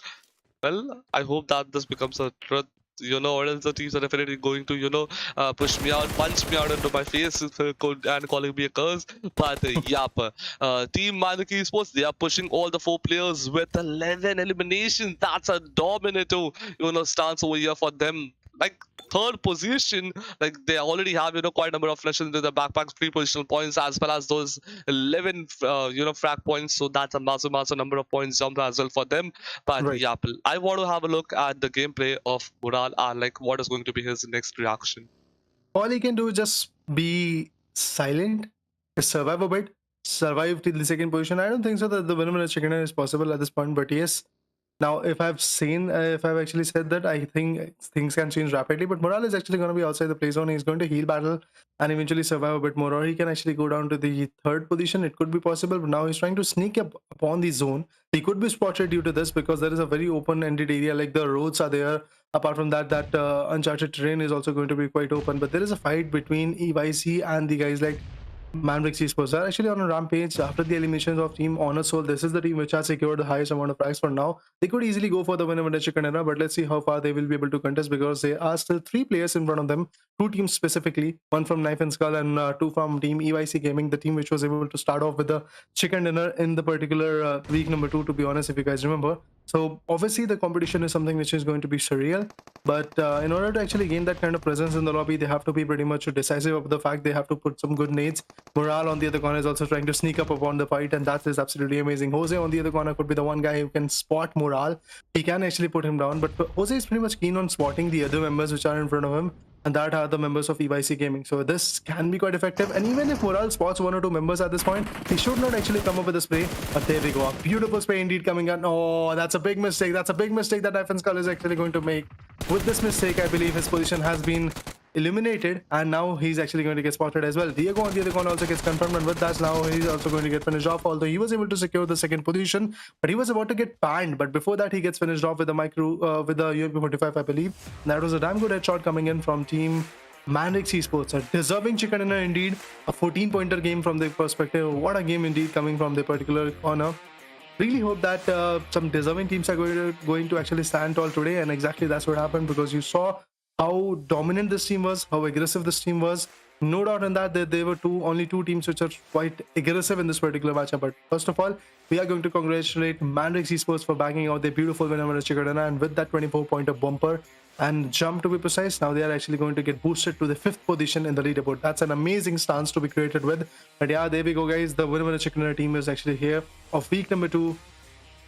Well, I hope that this becomes a truth or else the teams are definitely going to, push me out, punch me out into my face and calling me a curse. But Team Mandrake Esports, they are pushing all the 4 players with 11 eliminations. That's a dominator, stance over here for them. Like third position, like they already have, quite a number of finishes into the backpacks, 3 positional points, as well as those 11, frag points. So that's a massive, massive number of points jump as well for them. But Right. yeah, I want to have a look at the gameplay of Mural and like what is going to be his next reaction. All he can do is just be silent, survive a bit, survive till the second position. I don't think so that the winner chicken is possible at this point, but yes. Now, if I've actually said that, I think things can change rapidly. But Morale is actually going to be outside the play zone. He's going to heal battle and eventually survive a bit more, or he can actually go down to the third position. It could be possible, but now he's trying to sneak up upon the zone. He could be spotted due to this because there is a very open-ended area, like the roads are there. Apart from that, that uncharted terrain is also going to be quite open. But there is a fight between EYC and the guys like MANDRAKES Esports are actually on a rampage after the eliminations of Team Honor Soul. This is the team which has secured the highest amount of frags for now. They could easily go for the winner chicken era, but let's see how far they will be able to contest because there are still 3 players in front of them, 2 teams specifically, one from Knife and Skull and 2 from Team EYC Gaming, the team which was able to start off with the chicken dinner in the particular week number 2, to be honest, if you guys remember. So obviously the competition is something which is going to be surreal, but in order to actually gain that kind of presence in the lobby, they have to be pretty much decisive of the fact they have to put some good nades. Morale on the other corner is also trying to sneak up upon the fight, and that is absolutely amazing. Jose on the other corner could be the one guy who can spot Morale. He can actually put him down, but Jose is pretty much keen on spotting the other members which are in front of him, and that are the members of EYC Gaming. So this can be quite effective, and even if Morale spots 1 or 2 members at this point, he should not actually come up with a spray. But there we go, a beautiful spray indeed coming out. Oh, that's a big mistake. That's a big mistake that Knife and Skull is actually going to make. With this mistake, I believe his position has been eliminated, and now he's actually going to get spotted as well. Diego on the other corner also gets confirmed, and with that, now he's also going to get finished off, although he was able to secure the second position, but he was about to get banned. But before that, he gets finished off with the with the UMP45, I believe. And that was a damn good headshot coming in from Team MANDRAKES Esports. A deserving chicken dinner indeed. A 14-pointer game from their perspective. What a game indeed coming from the particular corner. Really hope that some deserving teams are going to actually stand tall today, and exactly that's what happened, because you saw how dominant this team was, how aggressive this team was. No doubt in that there were only two teams which are quite aggressive in this particular matchup. But first of all, we are going to congratulate MANDRAKES Esports for backing out their beautiful winner Chickadana, and with that 24-pointer bumper and jump, to be precise, now they are actually going to get boosted to the 5th position in the leaderboard. That's an amazing stance to be created with. But yeah, there we go, guys. The winner Chickadana team is actually here of week number 2,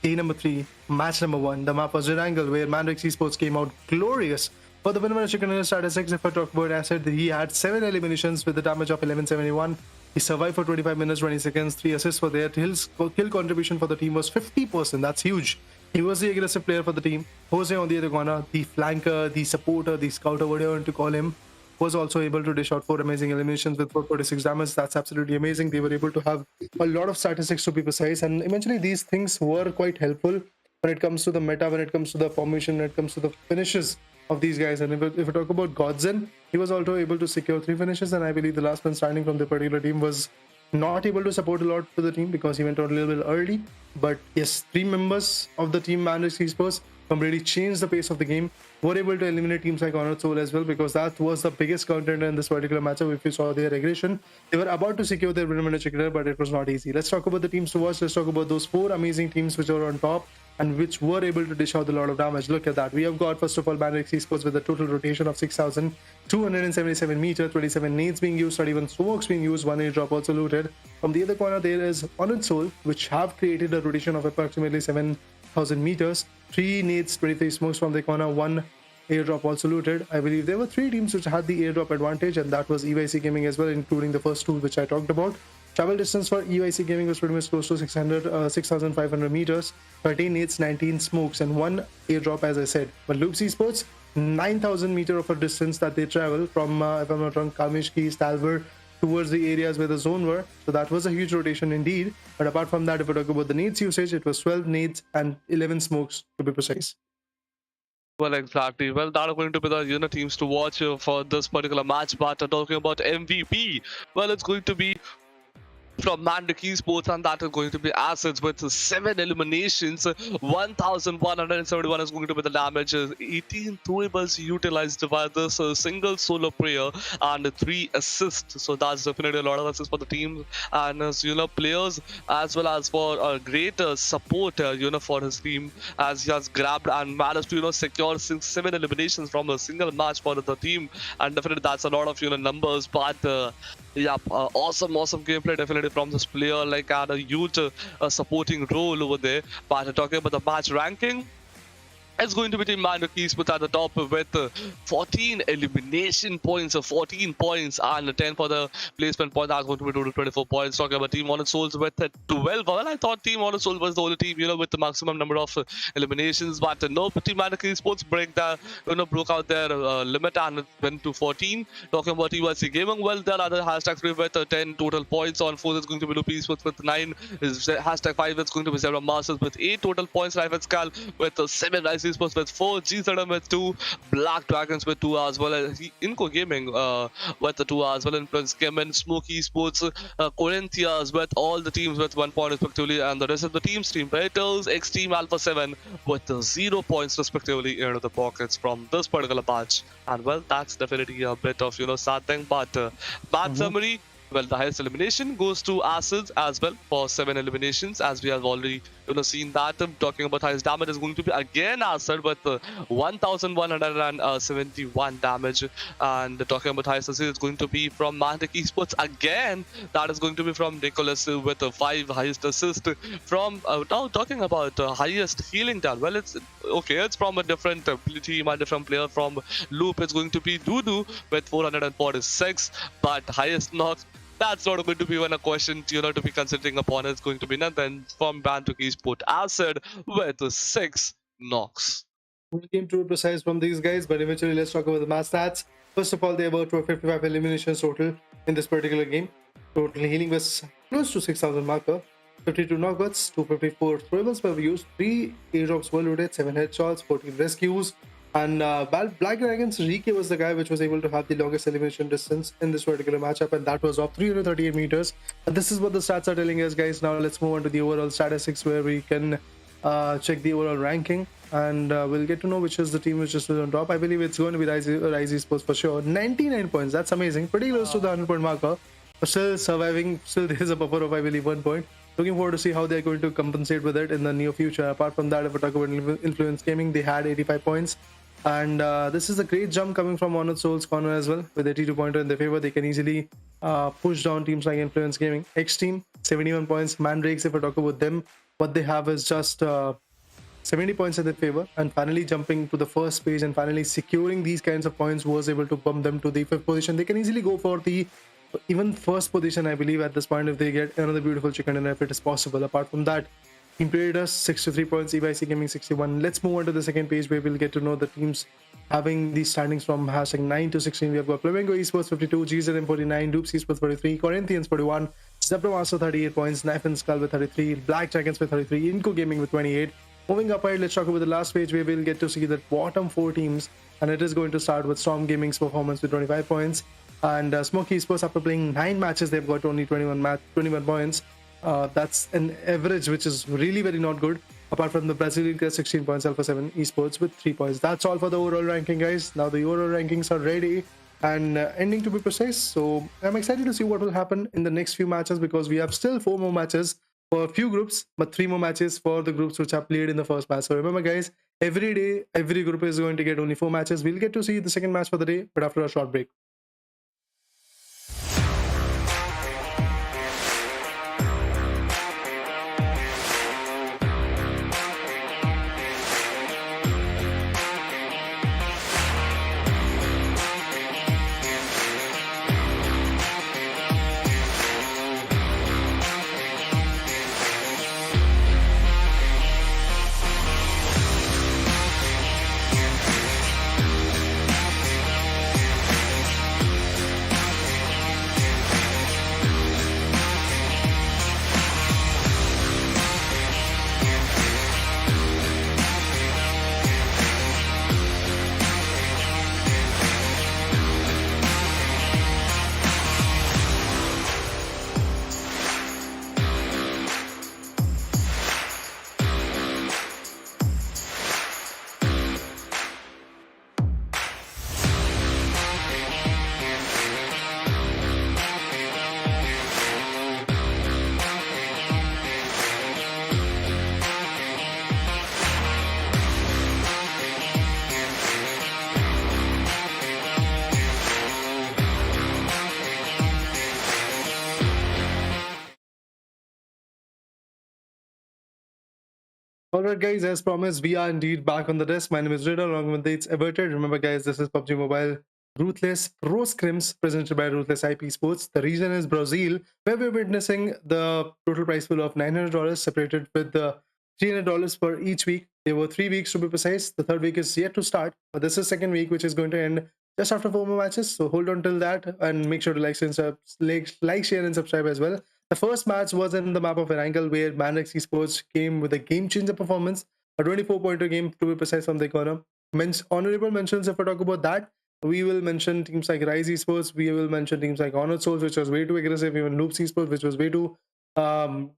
day number 3, match number 1. The map was ERANGEL, where MANDRAKES Esports came out glorious. For the winner chicken dinner statistics, if I talk about Acid, he had 7 eliminations with the damage of 1171. He survived for 25 minutes 20 seconds, 3 assists for there. His kill contribution for the team was 50%. That's huge. He was the aggressive player for the team. Jose on the other corner, the flanker, the supporter, the scouter, whatever you want to call him, was also able to dish out 4 amazing eliminations with 446 damage. That's absolutely amazing. They were able to have a lot of statistics, to be precise, and eventually these things were quite helpful when it comes to the meta, when it comes to the formation, when it comes to the finishes of these guys. And if we talk about Godzin, he was also able to secure 3 finishes, and I believe the last man standing from the particular team was not able to support a lot to the team because he went out a little bit early. But yes, 3 members of the team MANDRAKES Esports completely changed the pace of the game, were able to eliminate teams like Honor Soul as well, because that was the biggest contender in this particular matchup. If you saw their aggression, they were about to secure their winner chicken, but it was not easy. Let's talk about the teams to watch. Let's talk about those 4 amazing teams which are on top and which were able to dish out a lot of damage. Look at that. We have got, first of all, MANDRAKES Esports with a total rotation of 6,277 meters, 27 nades being used, 31 smokes being used, 1 airdrop also looted. From the other corner, there is Honor Soul, which have created a rotation of approximately 7,000 meters, 3 nades, 23 smokes from the corner, 1 airdrop also looted. I believe there were 3 teams which had the airdrop advantage, and that was EYC Gaming as well, including the first 2 which I talked about. Travel distance for EYC Gaming was pretty much close to 6,500 meters, 13 nades, 19 smokes, and 1 airdrop, as I said. But Loops Esports, 9,000 meter of a distance that they travel from, if I'm not wrong, Kamishki, Stalver, towards the areas where the zone were. So that was a huge rotation indeed. But apart from that, if we talk about the nades usage, it was 12 nades and 11 smokes, to be precise. Well, exactly. Well, that are going to be the teams to watch for this particular match. But talking about MVP, well, it's going to be from MANDRAKES Esports, and that is going to be assets with 7 eliminations. 1,171 is going to be the damage. 18 throwables utilized by this single solo player and 3 assists. So that's definitely a lot of assists for the team and players, as well as for a great support for his team, as he has grabbed and managed to secure 7 eliminations from a single match for the team. And definitely that's a lot of numbers, but yeah, awesome gameplay definitely from this player, like, had a huge supporting role over there. But talking about the match ranking, it's going to be Team MANDRAKES at the top with 14 elimination points, 14 points, and 10 for the placement point. That's going to be total 24 points. Talking about Team Honor Souls with 12. Well, I thought Team Honor Souls was the only team, with the maximum number of eliminations, but no, Team MANDRAKES broke out their limit and went to 14. Talking about EYC Gaming, well, there are other hashtags with 10 total points. On 4 is going to be Lupis with 9. Hashtag 5 is going to be Zero Masters with 8 total points. Life at Scal with 7. Esports with 4, GZM with 2, Black Dragons with 2, as well as INCO Gaming with 2, as well as CHEMIN, Smoke Esports, Corinthians with all the teams with 1 point respectively, and the rest of the teams, Team Predators, XTEAM, Alpha 7 with 0 points respectively into the pockets from this particular batch. And well, that's definitely a bit of sad thing, but bad summary. Well, the highest elimination goes to Acids as well for 7 eliminations, as we have already seen that. Talking about highest damage is going to be again Acid with 1,171 damage, and talking about highest assist is going to be from MANDRAKES Esports again. That is going to be from Nicholas with 5 highest assist. From now talking about highest healing done, well, it's okay. It's from a different team, a different player. From Loop, it's going to be Dudu with 446, but highest knocks, that's not going to be a question to be considering upon. It's going to be nothing from MANDRAKES Esports Acid with 6 knocks. Game to be precise from these guys, but eventually let's talk about the match stats. First of all, they about 55 eliminations total in this particular game. Total healing was close to 6,000 marker. 52 knockouts, 254 throwables were used, 3 airdrops were looted, 7 headshots, 14 rescues. And Black Dragons, Rike was the guy which was able to have the longest elimination distance in this particular matchup, and that was of 338 meters. And this is what the stats are telling us, guys. Now let's move on to the overall statistics, where we can check the overall ranking, and we'll get to know which is the team which is still on top. I believe it's going to be Rise Esports for sure. 99 points, that's amazing. Pretty close to the 100-point marker, but still surviving. Still there is a buffer of, I believe, 1 point. Looking forward to see how they're going to compensate with it in the near future. Apart from that, if we talk about Influence Gaming, they had 85 points. And this is a great jump coming from Honored Souls corner as well. With 82 pointer in their favor, they can easily push down teams like Influence Gaming. XTEAM, 71 points. Mandrakes, if I talk about them, what they have is just 70 points in their favor. And finally jumping to the first page and finally securing these kinds of points was able to bump them to the 5th position. They can easily go for the even first position, I believe, at this point, if they get another beautiful chicken dinner, if it is possible. Apart from that, Team Predators 63 points, EYC Gaming 61. Let's move on to the second page, where we'll get to know the teams having these standings from hashtag 9 to 16. We have got Flamingo Esports 52, GZM 49, Dupes Esports 43, Corinthians 41, Zebra 38 points, Knife and Skull with 33, Black Dragons with 33, INCO Gaming with 28. Moving up ahead, let's talk about the last page, where we'll get to see the bottom 4 teams, and it is going to start with Storm Gaming's performance with 25 points. And Smoke Esports, after playing 9 matches, they've got only 21 points. That's an average which is really very not good. Apart from the Brazilian gets 16 points, Alpha 7 Esports with 3 points. That's all for the overall ranking, guys. Now the overall rankings are ready and ending, to be precise. So I'm excited to see what will happen in the next few matches, because we have still 4 more matches for a few groups, but 3 more matches for the groups which are played in the first match. So remember, guys, every day, every group is going to get only 4 matches. We'll get to see the second match for the day, but after a short break. Alright guys, as promised, we are indeed back on the desk. My name is Riddle, along with it's Everted. Remember guys, this is Pubg Mobile Ruthless Pro Scrims presented by Ruthless IP Esports. The region is Brazil, where we're witnessing the total prize pool of $900 separated with the $300 per each week. There were 3 weeks to be precise. The third week is yet to start, but this is second week, which is going to end just after 4 more matches. So hold on till that and make sure to like, share, and subscribe as well. The first match was in the map of ERANGEL, where MANDRAKES Esports came with a game-changer performance, a 24-pointer game to be precise from the corner. Honorable mentions, if I talk about that, we will mention teams like Rise Esports, we will mention teams like Honored Souls, which was way too aggressive, even Loops Esports, which was way too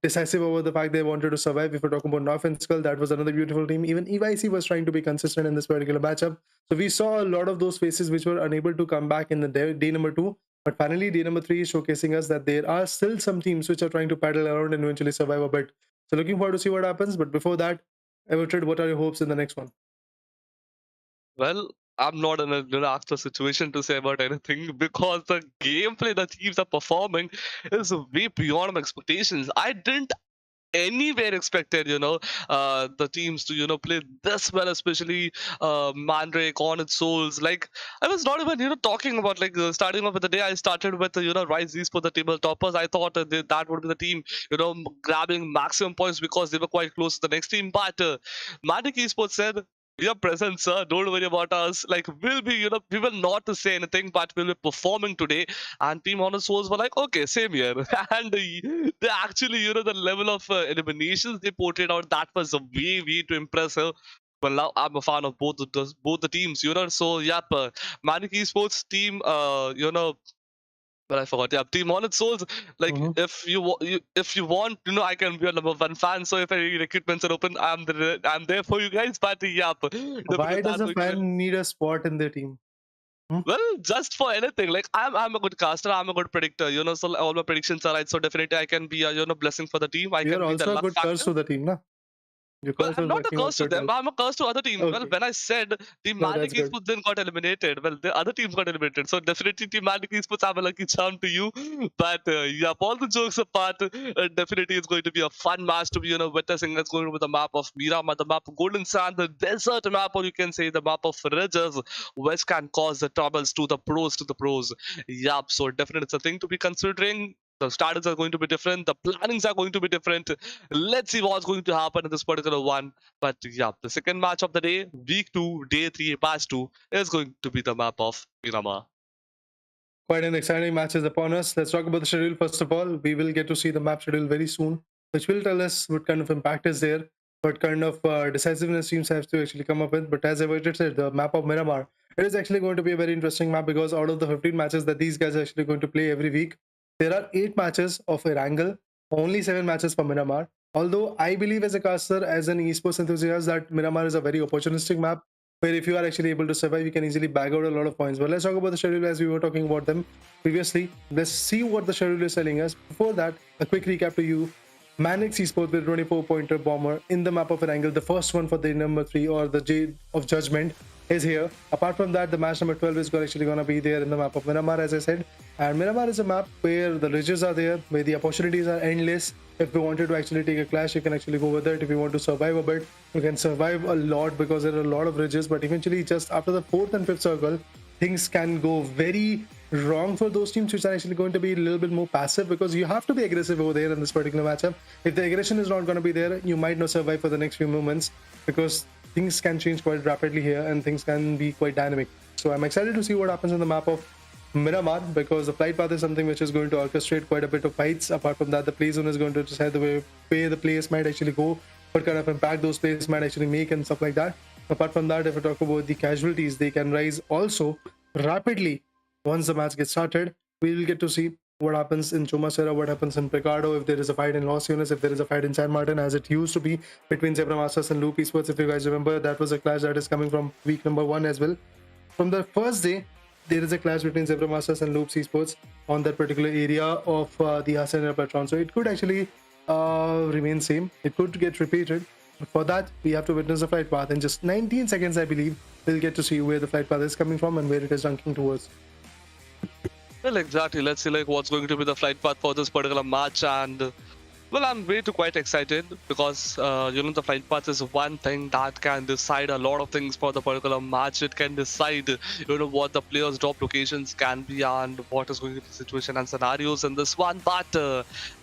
decisive over the fact they wanted to survive. If we're talking about North and Skull, that was another beautiful team. Even EYC was trying to be consistent in this particular matchup. So we saw a lot of those faces which were unable to come back in the day number 2. But finally, day number 3 is showcasing us that there are still some teams which are trying to paddle around and eventually survive a bit. So looking forward to see what happens. But before that, Everted, what are your hopes in the next one? Well, I'm not in a disaster situation to say about anything because the gameplay the teams are performing is way beyond my expectations. I didn't anywhere expected, the teams to, play this well, especially Mandrake, on its souls. Like, I was not even, talking about like starting off with the day I started with, Rise Esports, the table toppers. I thought that would be the team, grabbing maximum points because they were quite close to the next team. But Mandrake Esports said, we are present, sir. Don't worry about us. Like, we'll be, we will not to say anything, but we'll be performing today. And Team Honor Souls were like, okay, same here. And they actually, the level of eliminations they portrayed out, that was way too impressive. Well, now I'm a fan of both the teams, So, yep, Manic Esports team, but I forgot. Yeah, Team Honor Souls. Like, if if you want, I can be your number 1 fan. So if any recruitments are open, I'm there for you guys. But yeah, Why does a fan need a spot in their team? Well, just for anything. Like, I'm a good caster. I'm a good predictor. So all my predictions are right. So definitely, I can be a blessing for the team. I You're can be the also a luck good curse factor. to the team, na? Your Well, curse I'm is not a working out curse to quite them. well. I'm a curse to other teams. Okay. Well, when I said Team No, Magic that's good. Esports then got eliminated, well, the other teams got eliminated. So definitely Team Magic Esports have a lucky charm to you. But yeah, all the jokes apart, definitely it's going to be a fun match to be, witnessing. That's going to be the map of Miramar, the map of Golden Sand, the desert map, or you can say the map of Ridges, which can cause the troubles to the pros. Yup, so definitely it's a thing to be considering. The starters are going to be different. The plannings are going to be different. Let's see what's going to happen in this particular one. But yeah, the second match of the day, week 2, day 3, patch 2, is going to be the map of Miramar. Quite an exciting match is upon us. Let's talk about the schedule first of all. We will get to see the map schedule very soon, which will tell us what kind of impact is there, what kind of decisiveness teams have to actually come up with. But as I said, the map of Miramar, it is actually going to be a very interesting map because out of the 15 matches that these guys are actually going to play every week, there are 8 matches of ERANGEL, only 7 matches for Miramar. Although I believe as a caster, as an esports enthusiast, that Miramar is a very opportunistic map where if you are actually able to survive, you can easily bag out a lot of points. But let's talk about the schedule as we were talking about them previously. Let's see what the schedule is telling us. Before that, a quick recap to you. Manix Esports with 24-pointer bomber in the map of ERANGEL. The first one for the number 3 or the Jade of Judgment is here. Apart from that, the match number 12 is actually going to be there in the map of Miramar, as I said. And Miramar is a map where the ridges are there, where the opportunities are endless. If you wanted to actually take a clash, you can actually go with it. If you want to survive a bit, you can survive a lot because there are a lot of ridges. But eventually, just after the 4th and 5th circle, things can go very wrong for those teams which are actually going to be a little bit more passive, because you have to be aggressive over there in this particular matchup. If the aggression is not going to be there, you might not survive for the next few moments, because things can change quite rapidly here and things can be quite dynamic. So I'm excited to see what happens in the map of Miramar, because the flight path is something which is going to orchestrate quite a bit of fights. Apart from that, the play zone is going to decide the way the players might actually go, what kind of impact those players might actually make and stuff like that. Apart from that, if we talk about the casualties, they can rise also rapidly once the match gets started. We will get to see what happens in Chumacera, what happens in Picado, if there is a fight in Los Unis, if there is a fight in San Martin, as it used to be between Zebra Masters and Loop Esports. If you guys remember, that was a clash that is coming from week number 1 as well. From the first day, there is a clash between Zebra Masters and Loop Esports on that particular area of the Hassan Patron. So it could actually remain same. It could get repeated. But for that, we have to witness the flight path. In just 19 seconds, I believe, we'll get to see where the flight path is coming from and where it is dunking towards. Well, exactly. Let's see like what's going to be the flight path for this particular match. And Well, I'm way too quite excited because the flight path is one thing that can decide a lot of things for the particular match. It can decide what the players' drop locations can be and what is going to be the situation and scenarios in this one. But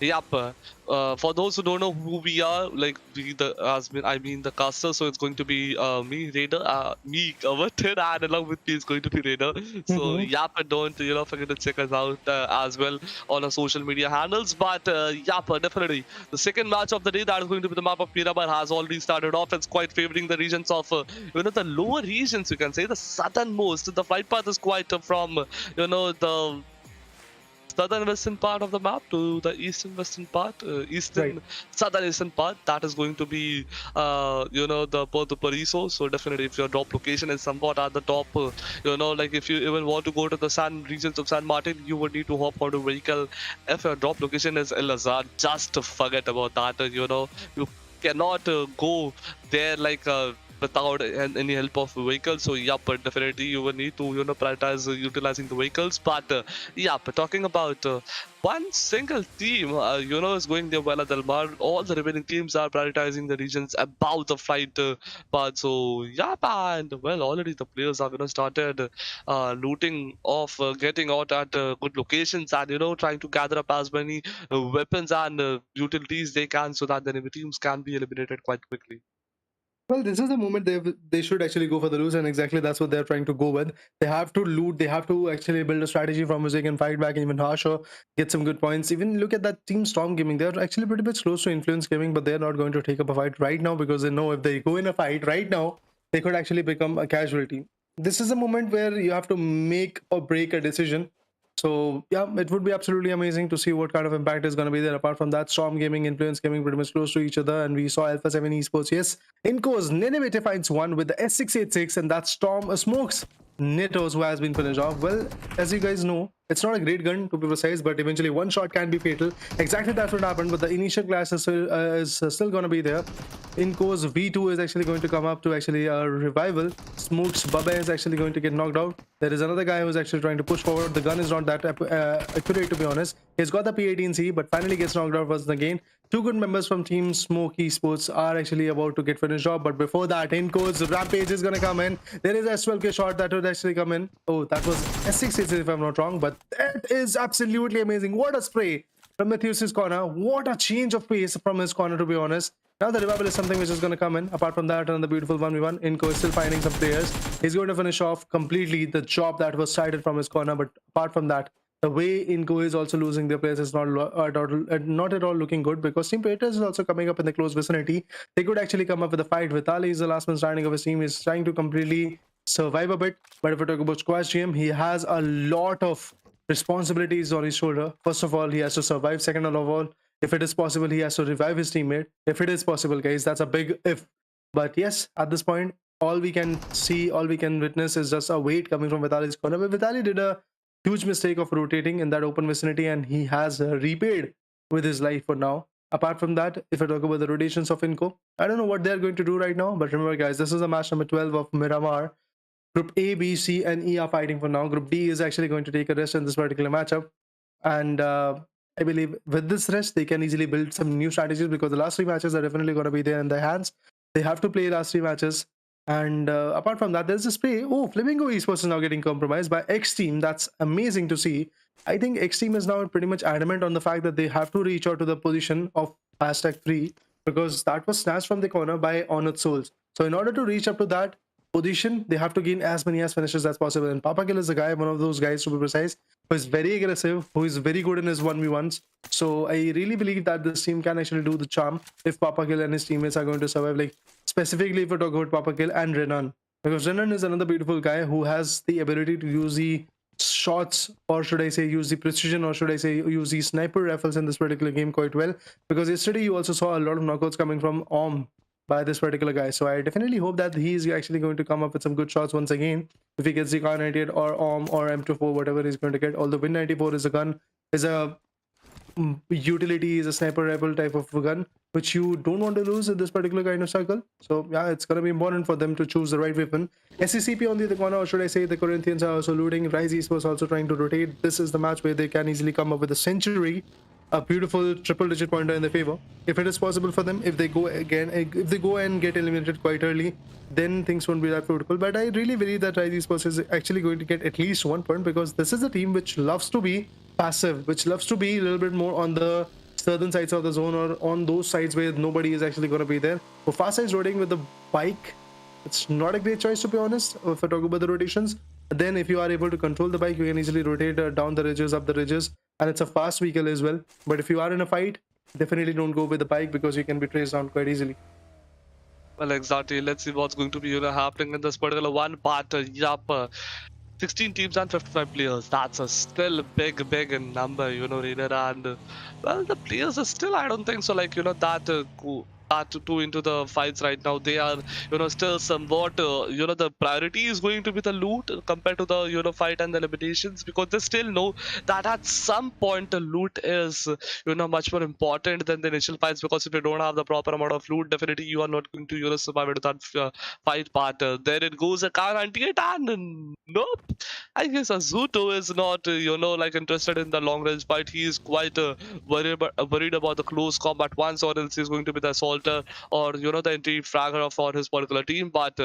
yep, for those who don't know who we are, like I mean the caster, so it's going to be me Raider, me Converted, and along with me is going to be Raider. So Mm-hmm. yep, don't forget to check us out as well on our social media handles. But yep, definitely the second match of the day, that is going to be the map of Miramar, has already started off. It's quite favoring the regions of the lower regions, you can say the southernmost. The flight path is quite from the southern western part of the map to the eastern western part, Right. eastern southern eastern part. That is going to be the Puerto Pariso. So definitely, if your drop location is somewhat at the top, like if you even want to go to the San regions of San Martin, you would need to hop on a vehicle. If your drop location is El Azhar, just forget about that. You cannot go there like without any help of vehicles. So yeah, but definitely you will need to prioritize utilizing the vehicles. But yeah, but talking about one single team, is going there well at Del Mar. All the remaining teams are prioritizing the regions above the flight path. So yeah, and well, already the players are started looting off, getting out at good locations, and trying to gather up as many weapons and utilities they can, so that the enemy teams can be eliminated quite quickly. Well, this is the moment they should actually go for the lose, and exactly that's what they're trying to go with. They have to loot, they have to actually build a strategy from which they can fight back even harsher, get some good points. Even look at that team Storm Gaming, they're actually pretty much close to Influence Gaming, but they're not going to take up a fight right now because they know if they go in a fight right now, they could actually become a casualty. This is a moment where you have to make or break a decision. So yeah, it would be absolutely amazing to see what kind of impact is going to be there. Apart from that, Storm Gaming, Influence Gaming, pretty much close to each other, and we saw Alpha 7 Esports. Yes, INCO's Nineveh finds one with the S686, and that Storm smokes Nitos, who has been finished off. Well, as you guys know, it's not a great gun to be precise, but eventually one shot can be fatal. Exactly that's what happened, but the initial clash is still going to be there. INCO's V2 is actually going to come up to actually a revival. Smokes Bubba is actually going to get knocked out. There is another guy who's actually trying to push forward. The gun is not that accurate, to be honest. He's got the P18C, but finally gets knocked out once again. Two good members from Team Smoke Esports are actually about to get finished off, but before that, INCO's Rampage is going to come in. There is a S12K shot that would actually come in. Oh, that was S6 if I'm not wrong, but that is absolutely amazing. What a spray from Matthews's corner. What a change of pace from his corner, to be honest. Now the revival is something which is going to come in. Apart from that, another beautiful 1v1. INCO is still finding some players. He's going to finish off completely the job that was started from his corner. But apart from that, the way INCO is also losing their players is not at all looking good, because Team Patriots is also coming up in the close vicinity. They could actually come up with a fight. Vitali is the last man standing of his team. He's trying to completely survive a bit. But if we talk about Squash GM, he has a lot of responsibilities on his shoulder. First of all, he has to survive. Second of all, if it is possible, he has to revive his teammate. If it is possible, guys, that's a big if. But yes, at this point, all we can see, all we can witness is just a weight coming from Vitali's corner. But Vitali did a huge mistake of rotating in that open vicinity, and he has repaid with his life for now. Apart from that, if I talk about the rotations of INCO, I don't know what they're going to do right now. But remember, guys, this is a match number 12 of Miramar. Group A, B, C, and E are fighting for now. Group D is actually going to take a rest in this particular matchup. And I believe with this rest, they can easily build some new strategies, because the last three matches are definitely going to be there in their hands. They have to play last three matches. And apart from that, there's this play. Oh, Flamingo Esports is now getting compromised by XTEAM. That's amazing to see. I think XTEAM is now pretty much adamant on the fact that they have to reach out to the position of #3, because that was snatched from the corner by Honored Souls. So in order to reach up to that position, they have to gain as many as finishes as possible. And Pubg is the guy, one of those guys to be precise, who is very aggressive, who is very good in his 1v1s. So I really believe that this team can actually do the charm if Pubg and his teammates are going to survive. Like specifically if we talk about Pubg and Renan, because Renan is another beautiful guy who has the ability to use the shots, or should I say use the precision, or should I say use the sniper rifles in this particular game quite well. Because yesterday you also saw a lot of knockouts coming from by this particular guy. So I definitely hope that he's actually going to come up with some good shots once again if he gets the Kar 98 or or M24, whatever he's going to get. Although Win 94 is a gun, is a utility, is a sniper rifle type of gun, which you don't want to lose in this particular kind of circle. So yeah, it's going to be important for them to choose the right weapon. SCCP on the other corner, or should I say the Corinthians are also looting. Rise Esports also trying to rotate. This is the match where they can easily come up with a century. a beautiful triple-digit pointer in their favor. If it is possible for them, if they go and get eliminated quite early, then things won't be that fruitful. But I really believe that Rise Esports is actually going to get at least 1 point, because this is a team which loves to be passive, which loves to be a little bit more on the southern sides of the zone, or on those sides where nobody is actually going to be there. For fast sides rotating with the bike, it's not a great choice, to be honest, if I talk about the rotations. Then if you are able to control the bike, you can easily rotate down the ridges, up the ridges, and it's a fast vehicle as well. But if you are in a fight, definitely don't go with the bike, because you can be traced down quite easily. Well, exactly. Let's see what's going to be happening in this particular one part. 16 teams and 55 players. That's a still big number, Reader. And well, the players are still, I don't think so. Like that too into the fights right now. They are, still somewhat, the priority is going to be the loot compared to the, fight and the eliminations, because they still know that at some point the loot is, much more important than the initial fights. Because if you don't have the proper amount of loot, definitely you are not going to, survive into that fight part. There it goes, a car hunting it, and nope. I guess Azuto is not, like interested in the long range fight. He is quite worried about the close combat ones, or else he's going to be the assaulter, or the entry fragger for his particular team. But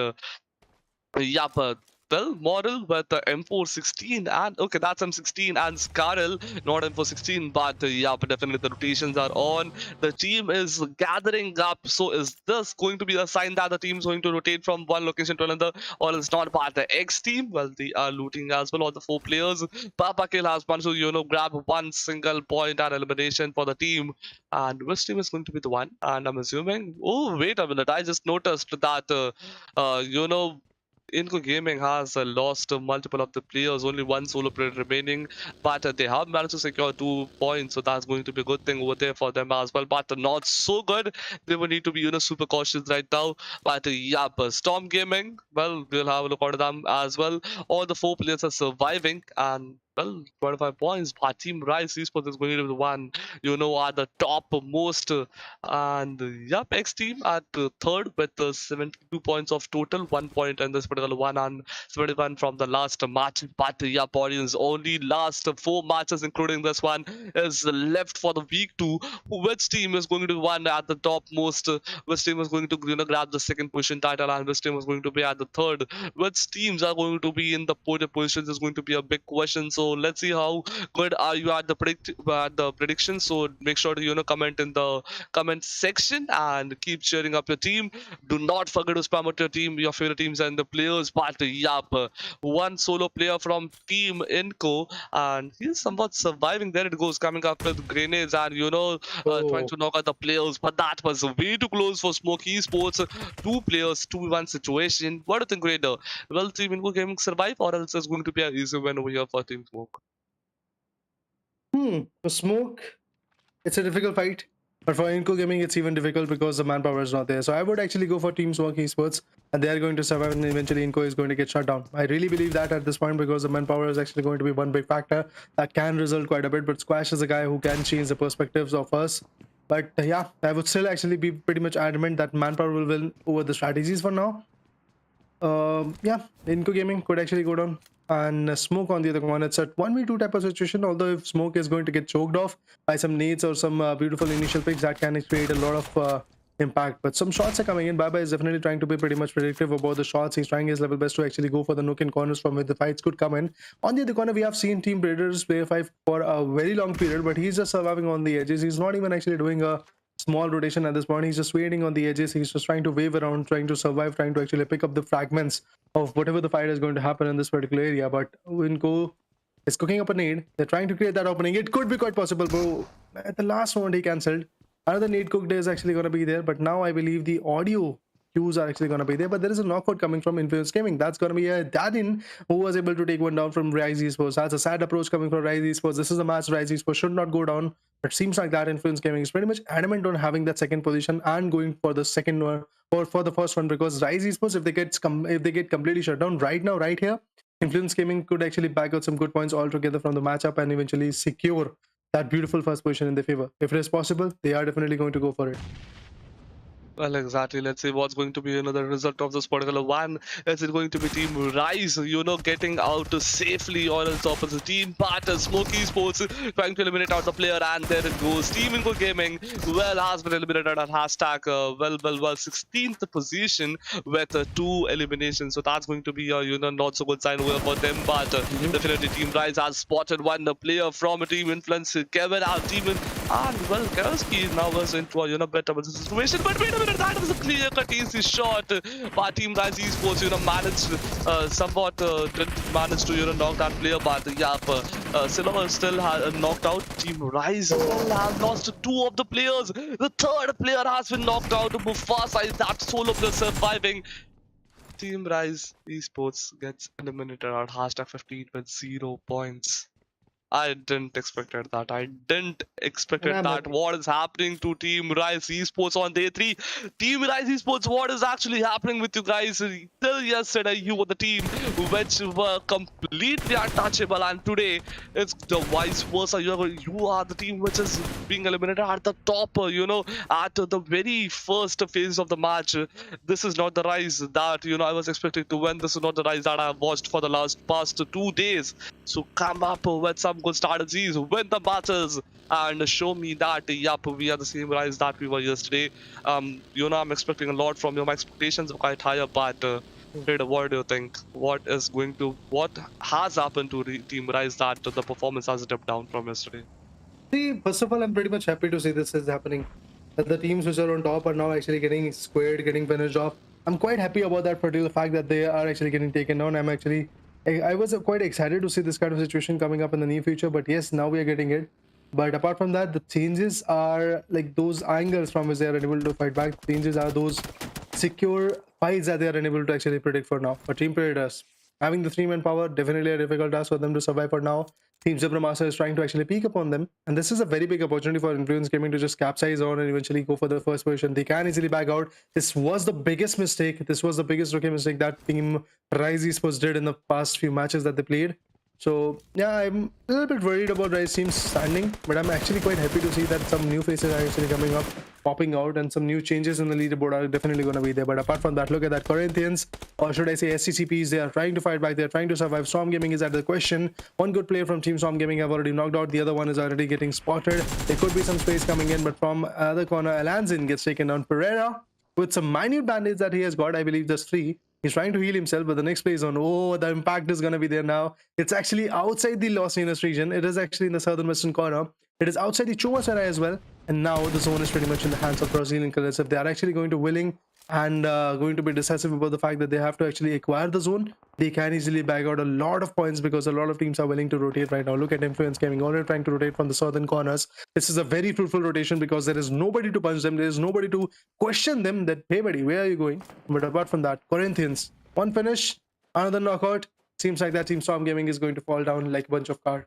yeah, but well, model with the M416, and okay, that's M16 and Scarl, not M416, but yeah, but definitely the rotations are on. The team is gathering up. So is this going to be a sign that the team is going to rotate from one location to another, or is not part of the X team? Well, they are looting as well. All the 4 players. Papa Kill has managed to grab one single point and elimination for the team. And which team is going to be the one? And I'm assuming. Oh, wait a minute! I just noticed that INCO Gaming has lost multiple of the players, only one solo player remaining, but they have managed to secure 2 points, so that's going to be a good thing over there for them as well. But not so good. They will need to be super cautious right now. But yeah, but Storm Gaming, well, we'll have a look at them as well. All the 4 players are surviving, and well, 25 points. But Team Rise Esports is going to be the one, at the top most. And yep, X team at third with 72 points of total, 1 point in this particular one, and 71 from the last match. But yep, audience, only last 4 matches, including this one, is left for the week 2. Which team is going to be one at the top most? Which team is going to grab the second position title, and which team is going to be at the third? Which teams are going to be in the podium positions is going to be a big question. So let's see how good are you at the prediction. So make sure to comment in the comment section and keep cheering up your team. Do not forget to spam out your team, your favorite teams and the players. But yup, one solo player from Team INCO, and he's somewhat surviving. There it goes, coming up with grenades and trying Oh. to knock out the players. But that was way too close for Smoke Esports. 2 players, 2-1 situation. What do you think, Raider? Will Team INCO Gaming survive, or else it's going to be an easy win over here for Team Smoke? For Smoke, it's a difficult fight. But for Inco Gaming, it's even difficult because the manpower is not there. So I would actually go for Team Smoke Esports, and they are going to survive, and eventually Inco is going to get shut down. I really believe that at this point, because the manpower is actually going to be one big factor that can result quite a bit. But Squash is a guy who can change the perspectives of us. But yeah, I would still actually be pretty much adamant that manpower will win over the strategies for now. Yeah, Inco Gaming could actually go down, and Smoke on the other one. It's a 1v2 type of situation. Although if Smoke is going to get choked off by some nades or some beautiful initial picks, that can create a lot of impact. But some shots are coming in. Baba is definitely trying to be pretty much predictive about the shots. He's trying his level best to actually go for the nook and corners from where the fights could come in. On the other corner, we have seen Team Predators play a fight for a very long period, but he's just surviving on the edges. He's not even actually doing a small rotation at this point. He's just waiting on the edges. He's just trying to wave around, trying to survive, trying to actually pick up the fragments of whatever the fight is going to happen in this particular area. But Winco is cooking up a nade. They're trying to create that opening. It could be quite possible, bro. At the last moment, he cancelled. Another nade cooked is actually going to be there, but now I believe the audio cues are actually going to be there. But there is a knockout coming from Influence Gaming. That's going to be a Dadin who was able to take one down from Rise Esports. That's a sad approach coming from Rise Esports. This is a match Rise Esports should not go down. But seems like that Influence Gaming is pretty much adamant on having that second position and going for the second one or for the first one, because Rise Esports, if they get completely shut down right now, right here, Influence Gaming could actually back out some good points altogether from the matchup and eventually secure that beautiful first position in their favor. If it is possible, they are definitely going to go for it. Well, exactly. Let's see what's going to be the result of this particular one. Is it going to be Team Rise, getting out safely, or else opposite team? But Smoky Sports trying to eliminate out the player, and there it goes. Team INCO Gaming, well, has been eliminated at hashtag, 16th position with 2 eliminations. So that's going to be a, not so good sign over for them. But definitely Team Rise has spotted one player from a Team Influence, Kevin, our team, and well, Karowski now was into a, better situation. But wait a minute, that was a clear-cut easy shot. But Team Rise Esports, managed somewhat, didn't manage to, knock that player. But yeah, Silver still knocked out. Team Rise has lost 2 of the players. The 3rd player has been knocked out. Mufasa is that solo player surviving. Team Rise Esports gets eliminated at hashtag 15 with 0 points. I didn't expect that. I didn't expect And I'm that. happy. What is happening to Team Rise Esports on day 3? Team Rise Esports, what is actually happening with you guys? Till yesterday, you were the team which were completely untouchable, and today it's the vice versa. You are the team which is being eliminated at the top. At the very first phase of the match. This is not the Rise that I was expecting to win. This is not the Rise that I have watched for the past 2 days. So come up with some good strategies, win the battles, and show me that yup, we are the same Rise that we were yesterday. I'm expecting a lot from you. My expectations are quite higher, but Trader, what do you think? What has happened to Team Rise that the performance has dipped down from yesterday? See, first of all, I'm pretty much happy to see this is happening. That the teams which are on top are now actually getting squared, getting finished off. I'm quite happy about that particular fact that they are actually getting taken down. I was quite excited to see this kind of situation coming up in the near future. But yes, now we are getting it. But apart from that, the changes are like those angles from which they are unable to fight back. Changes are those secure fights that they are unable to actually predict for now. For Team Predators, having the 3-man power, definitely a difficult task for them to survive for now. Team Supremaster is trying to actually peek upon them, and this is a very big opportunity for Influence Gaming to just capsize on and eventually go for the first position. They can easily back out. This was the biggest mistake. This was the biggest rookie mistake that Team Rise Esports did in the past few matches that they played. So yeah, I'm a little bit worried about Rise team's standing, but I'm actually quite happy to see that some new faces are actually coming up, popping out, and some new changes in the leaderboard are definitely going to be there. But apart from that, look at that, Corinthians, or should I say SCCPs, they are trying to fight back, they're trying to survive. Storm Gaming is at the question. One good player from Team Storm Gaming have already knocked out, the other one is already getting spotted. There could be some space coming in, but from other corner, Alanzin gets taken down. Pereira, with some minute bandage that he has got, I believe just 3. He's trying to heal himself, but the next play zone, oh, the impact is going to be there now. It's actually outside the Los Angeles region. It is actually in the southern western corner. It is outside the Chumas area as well. And now the zone is pretty much in the hands of Brazilian colors. If they are actually going to willing and going to be decisive about the fact that they have to actually acquire the zone, they can easily bag out a lot of points because a lot of teams are willing to rotate right now. Look at Influence Gaming already trying to rotate from the southern corners. This is a very fruitful rotation because there is nobody to punch them. There is nobody to question them that, hey buddy, where are you going? But apart from that, Corinthians, one finish, another knockout. Seems like that Team Storm Gaming is going to fall down like a bunch of cards.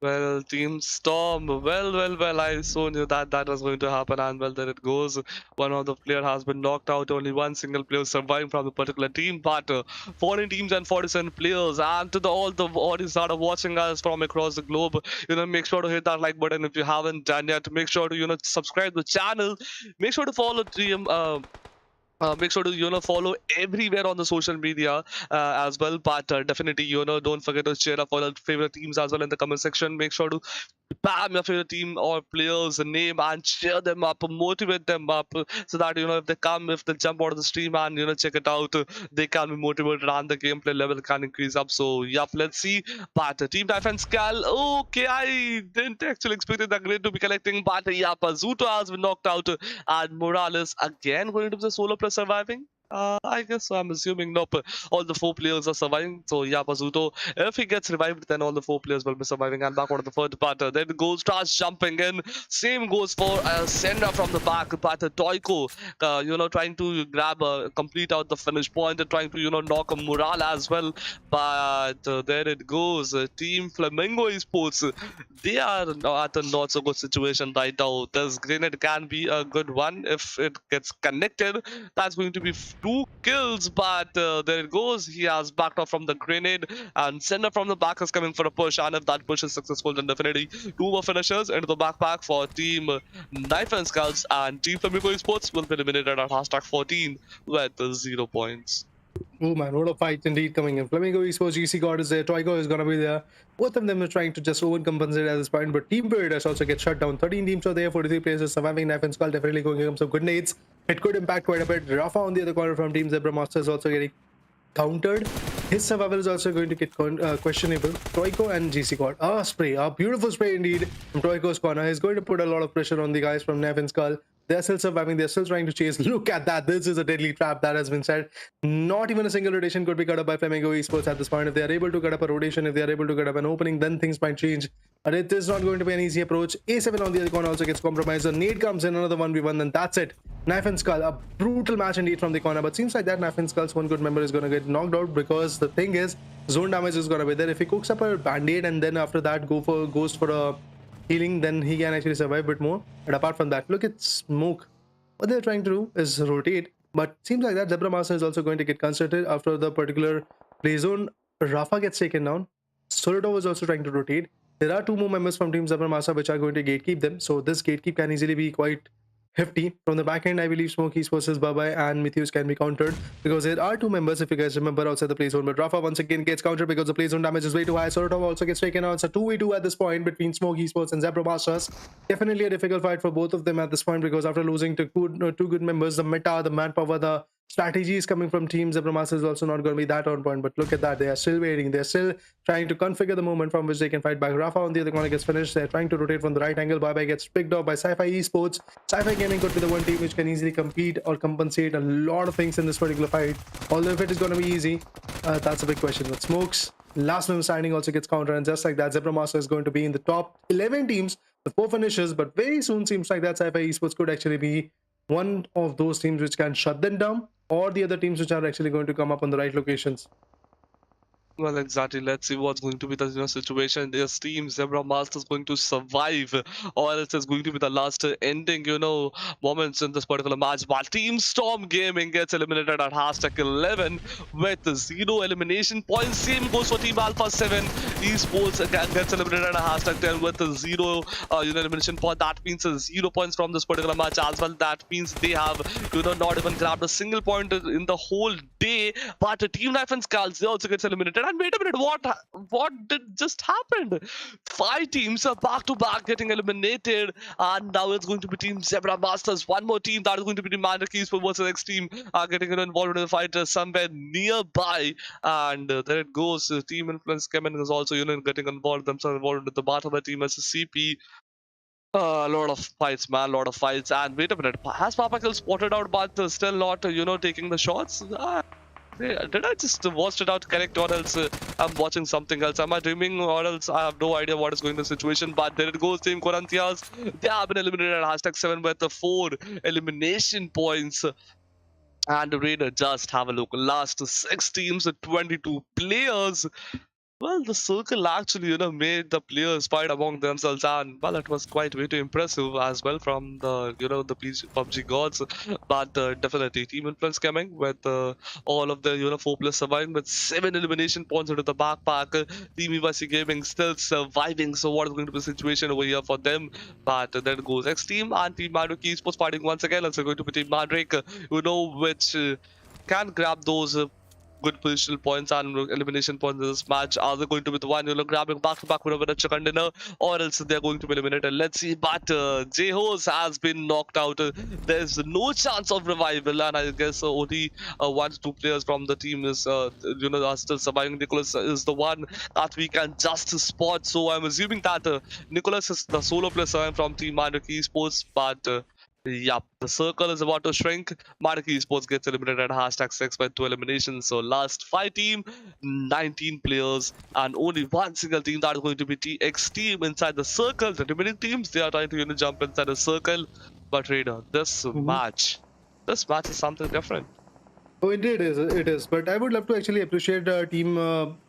Well, Team Storm, well, I so knew that was going to happen, and well, there it goes. One of the player has been knocked out, only one single player surviving from the particular team, but 14 teams and 47 players, and to all the audience that are watching us from across the globe, make sure to hit that like button if you haven't done yet. Make sure to, subscribe to the channel. Make sure to follow Team, make sure to follow everywhere on the social media as well, but definitely don't forget to share up all your favorite teams as well in the comment section. Make sure to spam your favorite team or players name and cheer them up, motivate them up, so that if they jump out of the stream and check it out, they can be motivated and the gameplay level can increase up. So yep, let's see. But Team Defense Cal, okay, I didn't actually expect that great to be collecting, but yep, Zuto has been knocked out, and Morales again going to be the solo player surviving. I guess so. I'm assuming nope. All the 4 players are surviving. So yeah, Pazuto, if he gets revived, then all the 4 players will be surviving. And back out of the third part, then goes starts jumping in. Same goes for Senda from the back, but Toiko, trying to grab complete out the finish point, trying to knock a Mural as well. But there it goes. Team Flamingo Esports, they are at a not so good situation right now. This grenade can be a good one if it gets connected. That's going to be 2 kills, but there it goes. He has backed off from the grenade, and Sender from the back is coming for a push. And if that push is successful, then definitely 2 more finishers into the backpack for Team Knife and Skulls, and Team Flamingo Esports will be eliminated at hashtag 14 with 0 points. Oh man, what a fight indeed coming in. Flamingo Esports, GC God is there, Toigo is gonna be there. Both of them are trying to just overcompensate at this point, but Team Paradise also gets shut down. 13 teams are there, 43 players are surviving. Knife and Skull definitely going to give some good nades. It could impact quite a bit. Rafa on the other corner from Team Zebra Master is also getting countered. His survival is also going to get questionable. Toiko and GC God. Spray. A beautiful spray indeed from Toiko's corner. He's going to put a lot of pressure on the guys from Knife and Skull. They're still surviving. They're still trying to chase. Look at that. This is a deadly trap that has been set. Not even a single rotation could be cut up by Flamingo Esports at this point. If they are able to cut up a rotation, if they are able to cut up an opening, then things might change. But it is not going to be an easy approach. A7 on the other corner also gets compromised. A nade comes in, another 1v1, then that's it. Knife and Skull, a brutal match indeed from the corner. But seems like that Knife and Skull's one good member is going to get knocked out, because the thing is, zone damage is going to be there. If he cooks up a band-aid and then after that goes for a healing, then he can actually survive a bit more. But apart from that, look at Smoke. What they're trying to do is rotate, but seems like that Zebra Master is also going to get concentrated after the particular play zone. Rafa gets taken down. Sorotov is also trying to rotate. There are 2 more members from Team Zebra Master which are going to gatekeep them, so this gatekeep can easily be quite hefty. From the back end, I believe Smokies versus Babai and Mythius can be countered, because there are 2 members, if you guys remember, outside the play zone. But Rafa once again gets countered because the play zone damage is way too high. Sorotov also gets taken out. It's a 2v2 at this point between Smoky Esports and Zebra Masters. Definitely a difficult fight for both of them at this point, because after losing to 2 good members, the meta, the manpower, the strategies coming from Team Zebra Masters is also not going to be that on point. But look at that, they are still waiting. They're still trying to configure the moment from which they can fight back. Rafa on the other corner gets finished. They're trying to rotate from the right angle. Bye-bye gets picked up by Sci-Fi Esports. Sci-Fi Gaming could be the one team which can easily compete or compensate a lot of things in this particular fight. Although if it is going to be easy, that's a big question. But Smokes, last minute signing also gets countered, and just like that, Zebra Master is going to be in the top 11 teams with 4 finishes. But very soon seems like that Sci-Fi Esports could actually be one of those teams which can shut them down, or the other teams which are actually going to come up on the right locations. Well, exactly. Let's see what's going to be the situation. This team Zebra Master is going to survive, or else it's going to be the last ending, moments in this particular match. But Team Storm Gaming gets eliminated at hashtag 11 with 0 elimination points. Same goes for Team Alpha 7. Esports again gets eliminated at hashtag 10 with 0 elimination point. That means 0 points from this particular match as well. That means they have not even grabbed a single point in the whole day. But Team Knife and Skulls, they also gets eliminated. And wait a minute, what did just happen? 5 teams are back to back getting eliminated, and now it's going to be Team Zebra Masters. One more team, that is going to be the MANDRAKES versus XTEAM, are getting involved in the fight somewhere nearby. And there it goes. Team Influence CHEMIN is also getting involved themselves involved with the Bartha team as a CP. A lot of fights, man, a lot of fights. And wait a minute, has Papakill spotted out, but still not, taking the shots? Did I just watch it out correct, or else I'm watching something else? Am I dreaming, or else I have no idea what is going to the situation? But there it goes, Team Corinthians. They have been eliminated at hashtag 7 with the 4 elimination points. And Raider, just have a look. Last 6 teams, 22 players. Well, the circle actually, made the players fight among themselves, and well, it was quite way too impressive as well from the, the PUBG gods. But definitely, Team Influence coming with all of the, 4 players surviving with 7 elimination points into the backpack. Team EYC Gaming still surviving. So what is going to be the situation over here for them? But then goes XTEAM and Team Mandrake Esports fighting once again. It's going to be Team Mandrake, which can grab those. Good positional points and elimination points in this match. Are they going to be the one grabbing back to back with a chicken dinner, or else they're going to be eliminated? Let's see. But J-Hose has been knocked out. There's no chance of revival, and I guess only 1 to 2 players from the team is are still surviving. Nicholas is the one that we can just spot. So I'm assuming that Nicholas is the solo player from Team Mandrake Esports, but yep, the circle is about to shrink. Mandrake Esports gets eliminated at hashtag 6 by 2 eliminations. So last 5 team, 19 players, and only 1 single team that is going to be XTEAM inside the circle. The remaining teams, they are trying to jump inside the circle. But Raider, this match is something different. Oh, indeed it is. But I would love to actually appreciate a team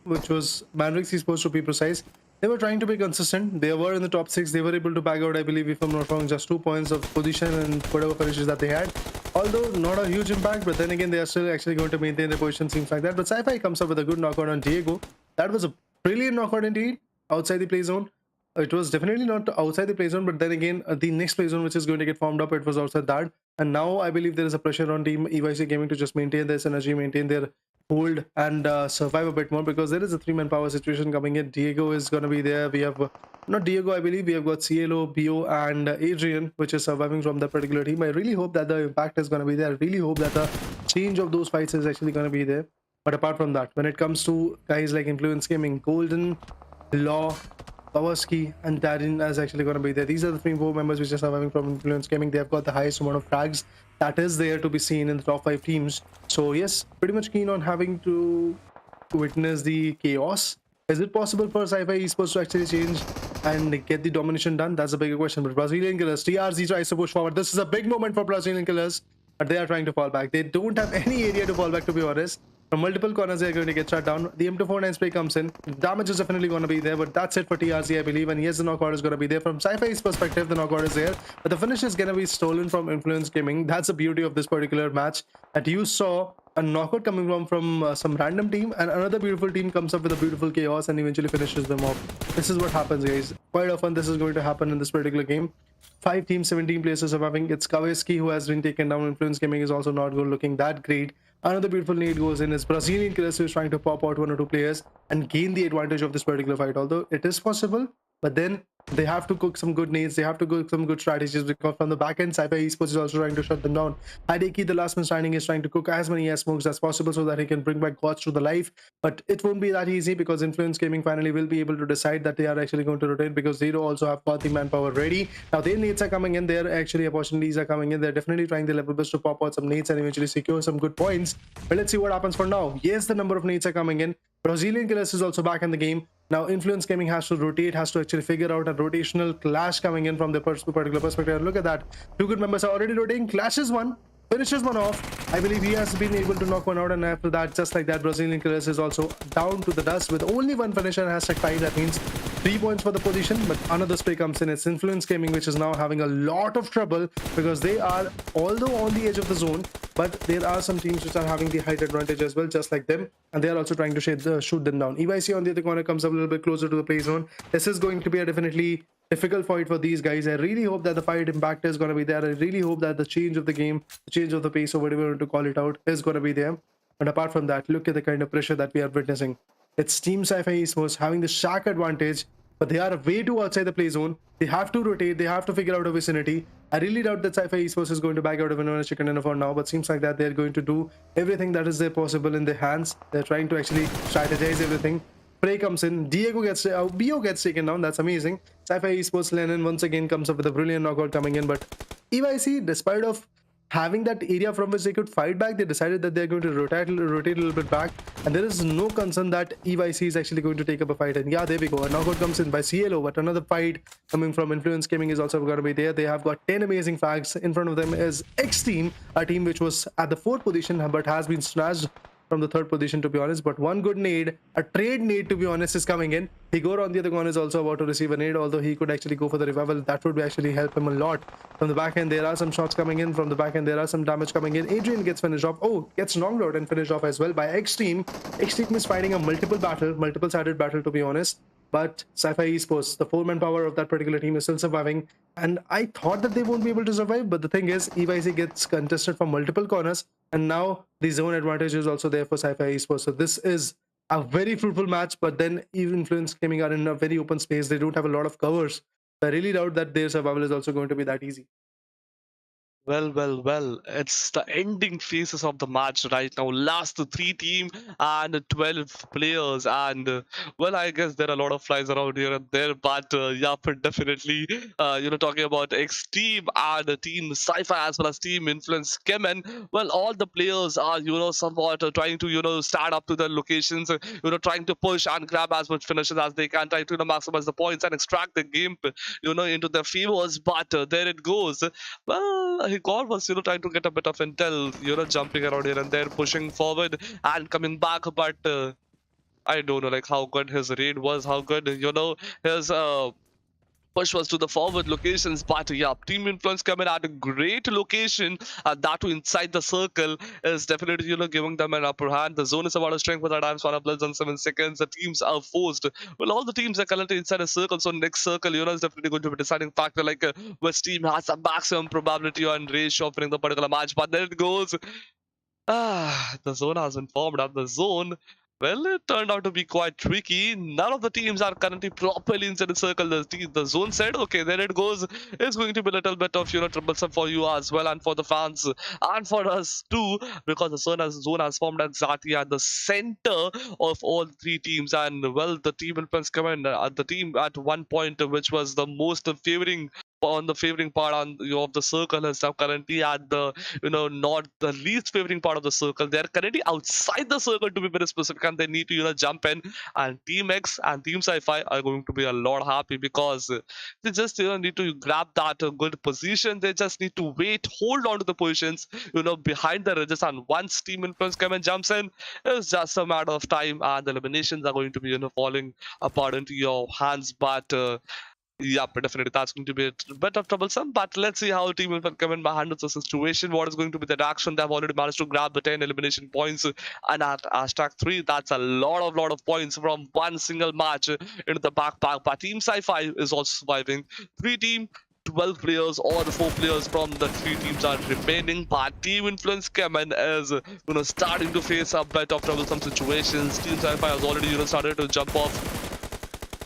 which was Mandrake Esports, to be precise. They were trying to be consistent. They were in the top 6. They were able to bag out, I believe, if I'm not wrong, just 2 points of position and whatever finishes that they had. Although not a huge impact, but then again, they are still actually going to maintain their position, seems like that. But Sci-Fi comes up with a good knockout on Diego. That was a brilliant knockout indeed, outside the play zone. It was definitely not outside the play zone, but then again, the next play zone which is going to get formed up, it was outside that. And now I believe there is a pressure on Team EYC Gaming to just maintain their synergy, maintain their hold, and survive a bit more, because there is a 3-man power situation coming in. Diego is going to be there. We have not Diego, I believe we have got CLO, BO, and Adrian, which is surviving from that particular team. I really hope that the impact is going to be there. I really hope that the change of those fights is actually going to be there. But apart from that, when it comes to guys like Influence Gaming, Golden, Law, Kowalski, and Darren is actually going to be there. These are the 3-4 members which are surviving from Influence Gaming. They have got the highest amount of frags that is there to be seen in the top 5 teams. So yes, pretty much keen on having to witness the chaos. Is it possible for Sci-Fi Esports to actually change and get the domination done? That's a bigger question. But Brazilian Killers, TRZ tries to push forward. This is a big moment for Brazilian Killers, but they are trying to fall back. They don't have any area to fall back, to be honest. From multiple corners, they're going to get shut down. The M249 spray comes in. The damage is definitely going to be there, but that's it for TRZ, I believe. And yes, the knockout is going to be there. From Sci-Fi's perspective, the knockout is there, but the finish is going to be stolen from Influence Gaming. That's the beauty of this particular match, that you saw a knockout coming from some random team, and another beautiful team comes up with a beautiful chaos and eventually finishes them off. This is what happens, guys. Quite often this is going to happen in this particular game. 5 teams, 17 players are surviving. It's Kowalski who has been taken down. Influence Gaming is also not good, looking that great. Another beautiful nade goes in. Is Brazilian Killers who is trying to pop out 1 or 2 players and gain the advantage of this particular fight. Although it is possible, but then they have to cook some good nades. They have to cook some good strategies, because from the back end, Sci-Fi Esports is also trying to shut them down. Hideki, the last man standing, is trying to cook as many air smokes as possible so that he can bring back gods to the life. But it won't be that easy, because Influence Gaming finally will be able to decide that they are actually going to rotate, because Zero also have got the manpower ready. Now their nades are coming in. Their actually opportunities are coming in. They're definitely trying their level best to pop out some nades and eventually secure some good points. But let's see what happens for now. Yes, the number of nades are coming in. Brazilian Killers is also back in the game. Now Influence Gaming has to rotate, has to actually figure out a rotational clash coming in from the particular perspective. And look at that. 2 good members are already rotating. Clashes one, finishes one off. I believe he has been able to knock one out, and after that, just like that, Brazilian Killers is also down to the dust with only 1 finisher. Hashtag tie. That means 3 points for the position, but another spray comes in. It's Influence Gaming, which is now having a lot of trouble, because they are, although on the edge of the zone, but there are some teams which are having the height advantage as well, just like them, and they are also trying to shoot them down. EYC on the other corner comes up a little bit closer to the play zone. This is going to be a definitely difficult fight for these guys. I really hope that the fight impact is going to be there. I really hope that the change of the game, the change of the pace, or whatever you want to call it out, is going to be there. And apart from that, look at the kind of pressure that we are witnessing. It's Team Sci-Fi Esports having the Shack advantage, but they are way too outside the play zone. They have to rotate. They have to figure out a vicinity. I really doubt that Sci-Fi Esports is going to back out of a chicken dinner for now, but seems like that they're going to do everything that is there possible in their hands. They're trying to actually strategize everything. Prey comes in. Diego gets BO gets taken down. That's amazing. Sci-Fi Esports Lennon once again comes up with a brilliant knockout coming in, but EYC, despite of having that area from which they could fight back, they decided that they're going to rotate a little bit back, and there is no concern that EYC is actually going to take up a fight. And yeah, there we go. A knockout comes in by CLO, but another fight coming from Influence Gaming is also going to be there. They have got 10 amazing frags. In front of them is XTEAM, a team which was at the 4th position but has been snatched from the 3rd position, to be honest. But one good nade, a trade nade, to be honest, is coming in. Igor on the other corner is also about to receive a nade, although he could actually go for the revival. That would actually help him a lot. From the back end, there are some shots coming in. From the back end, there are some damage coming in. Adrian gets finished off. Oh, gets knocked out and finished off as well by XTEAM. XTEAM is fighting a multiple-sided battle, to be honest. But Sci-Fi Esports, the 4-man power of that particular team, is still surviving. And I thought that they won't be able to survive, but the thing is, EYC gets contested from multiple corners, and now the zone advantage is also there for Sci-Fi Esports. So this is a very fruitful match, but then even Influence Gaming are in a very open space. They don't have a lot of covers. I really doubt that their survival is also going to be that easy. Well. It's the ending phases of the match right now. Last 3 team and 12 players, and well, I guess there are a lot of flies around here and there, but yeah, but definitely, talking about XTEAM and Team Sci-Fi as well as Team Influence CHEMIN. Well, all the players are somewhat trying to stand up to their locations, trying to push and grab as much finishes as they can, try to maximize the points and extract the game, into their favors. But there it goes. Well, God was, trying to get a bit of intel, jumping around here and there, pushing forward and coming back. But I don't know, like, how good his raid was, how good, his push was to the forward locations, but yeah, team influence coming at a great location, that too inside the circle is definitely giving them an upper hand. The zone is about to strength with a times 1 less than 7 seconds. The teams are forced. Well, all the teams are currently inside a circle, so next circle is definitely going to be deciding factor. Like which team has the maximum probability on ratio of winning the particular match. But there it goes. The zone has been formed, and the zone, well, it turned out to be quite tricky. None of the teams are currently properly inside the circle. The zone said, okay, there it goes. It's going to be a little bit of troublesome for you as well, and for the fans, and for us too, because the zone has formed exactly at the center of all three teams. And well, the team influence command at the team at one point, which was the most favoring on the favoring part on of the circle, is now currently at the not the least favoring part of the circle. They're currently outside the circle, to be very specific, and they need to jump in. And Team X and Team Sci-Fi are going to be a lot happy, because they just need to grab that good position. They just need to wait, hold on to the positions behind the ridges, and once Team Influence come and jumps in, it's just a matter of time, and the eliminations are going to be falling apart into your hands. But yeah, but definitely that's going to be a bit of troublesome. But let's see how Team Infant come and handles the situation. What is going to be the action? They've already managed to grab the 10 elimination points, and at #3, that's a lot of points from one single match into the backpack. But Team Sci-Fi is also surviving. 3 team, 12 players, or the 4 players from the 3 teams are remaining. But Team Influence CHEMIN is starting to face a bit of troublesome situations. Team Sci-Fi has already started to jump off.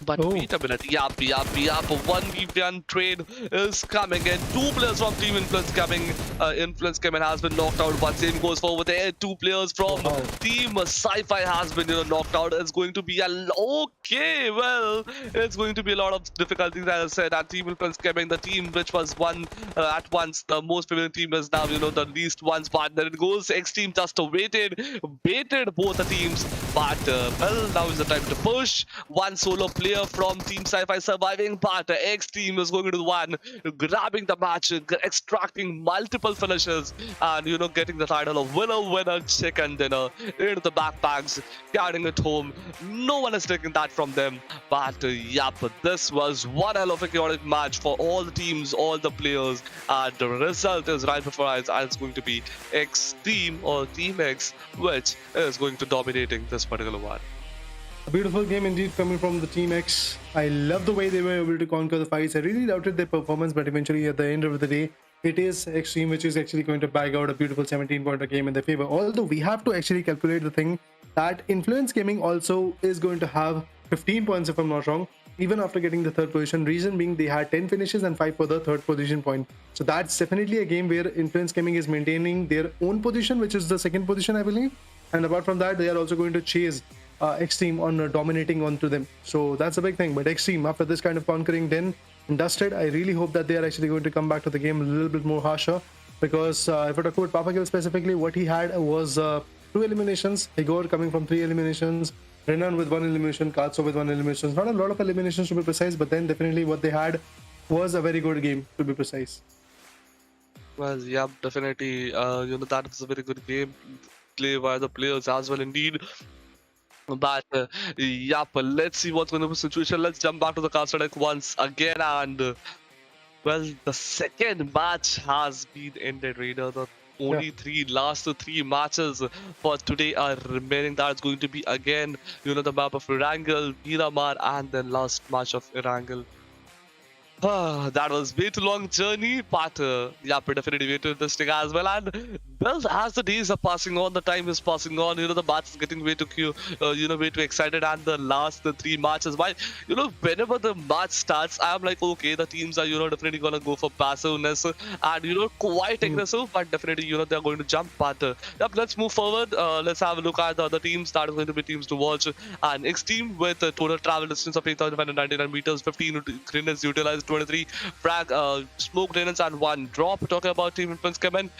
But wait a minute, yup. 1v1 trade is coming in. 2 players from Team Influence coming. Influence coming has been knocked out, but same goes for over there. 2 players from Team Sci-Fi has been knocked out. It's going to be okay. Well, it's going to be a lot of difficulties, as I said. At Team Influence coming, the team which was one at once the most favorite team is now the least one's partner. It goes XTEAM just baited both the teams, but well, now is the time to push. One solo player from Team Sci-Fi surviving, but XTEAM is going to the one, grabbing the match, extracting multiple finishes, and getting the title of winner chicken dinner into the backpacks, carrying it home. No one is taking that from them. But yep, this was one hell of a chaotic match for all the teams, all the players, and the result is right before us, and it's going to be XTEAM or Team X, which is going to dominating this particular one. A beautiful game indeed coming from the Team X. I love the way they were able to conquer the fights. I really doubted their performance, but eventually at the end of the day, it is XTEAM which is actually going to bag out a beautiful 17-pointer game in their favor. Although we have to actually calculate the thing that Influence Gaming also is going to have 15 points if I'm not wrong, even after getting the 3rd position. Reason being they had 10 finishes and 5 for the 3rd position point. So that's definitely a game where Influence Gaming is maintaining their own position, which is the 2nd position, I believe. And apart from that, they are also going to chase XTEAM on dominating onto them. So that's a big thing. But XTEAM, after this kind of conquering done and dusted, I really hope that they are actually going to come back to the game a little bit more harsher, because if I talk about Pubg specifically, what he had was 2 eliminations, Igor coming from 3 eliminations, Renan with 1 elimination, Katso with 1 elimination. Not a lot of eliminations to be precise, but then definitely what they had was a very good game to be precise. Well, yeah, definitely. That was a very good game play by the players as well, indeed. But yep, let's see what's going to be the situation. Let's jump back to the caster deck once again, and well, the 2nd match has been ended, Raider. The only last 3 matches for today are remaining. That's going to be again, the map of ERANGEL, MIRAMAR, and then last match of ERANGEL. That was way too long journey, but yeah, definitely way too interesting as well. And well, as the days are passing on, the time is passing on. The match is getting way too way too excited. And the last 3 matches, why whenever the match starts, I'm like, okay, the teams are definitely gonna go for passiveness and quite aggressive, but definitely they're going to jump. But yep, let's move forward. Let's have a look at the other teams. That is going to be teams to watch. And XTEAM with a total travel distance of 8,599 meters, 15 grenades utilized, 23 frag, smoke grenades, and 1 drop. Talking about Team Influence CHEMIN,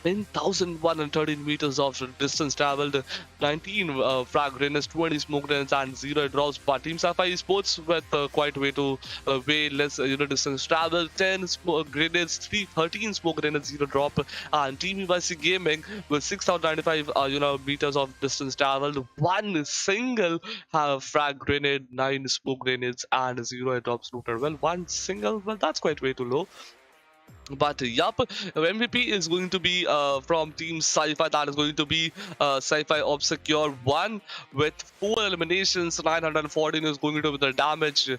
10,113 meters of distance traveled, 19 frag grenades, 20 smoke grenades, and 0 drops. But Team Sapphire Esports with quite way less distance traveled, 10 smoke grenades, 13 smoke grenades, 0 drop. And Team UIC Gaming with 6,095 meters of distance traveled, one single frag grenade, 9 smoke grenades, and 0 drops looted. Well, one single, well, that's quite way too low. But yup, MVP is going to be from Team Sci-Fi. That is going to be Sci-Fi Obscure 1 with 4 eliminations. 914 is going to be the damage,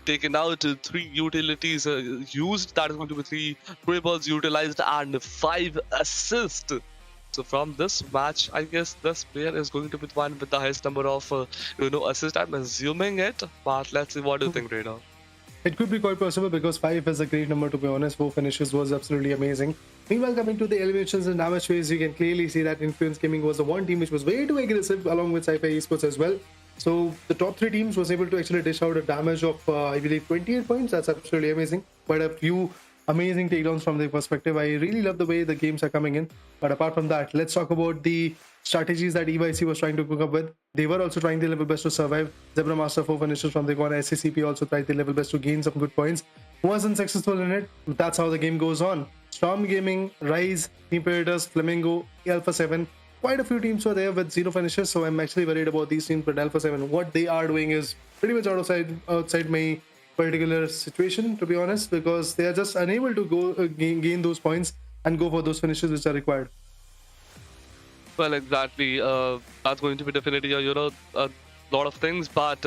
taken out. 3 utilities used. That is going to be 3 triples utilized and 5 assists. So from this match, I guess this player is going to be the one with the highest number of assists. I'm assuming it, but let's see. What do you think, Radar? It could be quite possible because 5 is a great number, to be honest. 4 finishes was absolutely amazing. Meanwhile, coming to the eliminations and damage phase, you can clearly see that Influence Gaming was the one team which was way too aggressive, along with Sci-Fi Esports as well. So the top 3 teams was able to actually dish out a damage of, I believe, 28 points. That's absolutely amazing. Quite a few amazing takedowns from their perspective. I really love the way the games are coming in. But apart from that, let's talk about the strategies that EYC was trying to cook up with. They were also trying their level best to survive. Zebra Master 4 finishes from the corner. SCCP also tried their level best to gain some good points. Wasn't successful in it. That's how the game goes on. Storm Gaming, Rise, Team Predators, Flamingo, Alpha 7. Quite a few teams were there with 0 finishes, so I'm actually worried about these teams. But Alpha 7, what they are doing is pretty much outside my particular situation, to be honest, because they are just unable to go gain those points and go for those finishes which are required. Well, exactly. That's going to be definitely a lot of things, but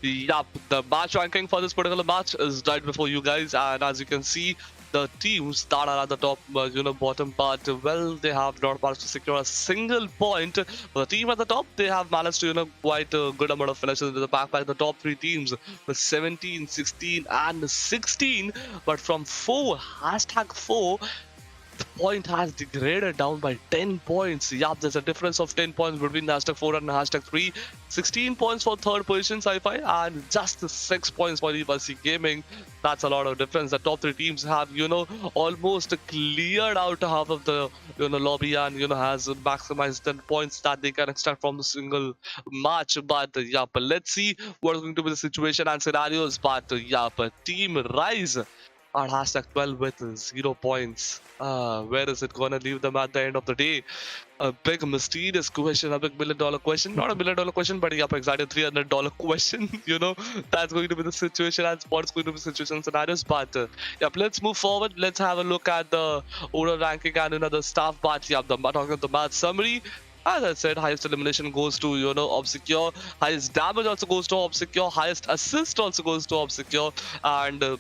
yeah, the match ranking for this particular match is right before you guys, and as you can see, the teams that are at the top, bottom part, well, they have not managed to secure a single point. For the team at the top, they have managed to, quite a good amount of finishes into the backpack. The top 3 teams with 17, 16, and 16, but from 4, #4, the point has degraded down by 10 points. Yeah, there's a difference of 10 points between #4 and #3. 16 points for third position Sci-Fi and just 6 points for EVC Gaming. That's a lot of difference. The top 3 teams have, almost cleared out half of the, lobby and, has maximized the points that they can extract from the single match. But yeah, but let's see what is going to be the situation and scenarios. But yeah, but Team Rise at #12 with 0 points. Where is it gonna leave them at the end of the day? A big mysterious question, a big $1 million question. Not a $1 million question, but yeah, exactly $300 question. That's going to be the situation and what's going to be the situation scenarios. But yeah, let's move forward. Let's have a look at the overall ranking and another stuff. But yeah, talking about the match summary. As I said, highest elimination goes to, Obscure. Highest damage also goes to Obscure. Highest assist also goes to Obscure. And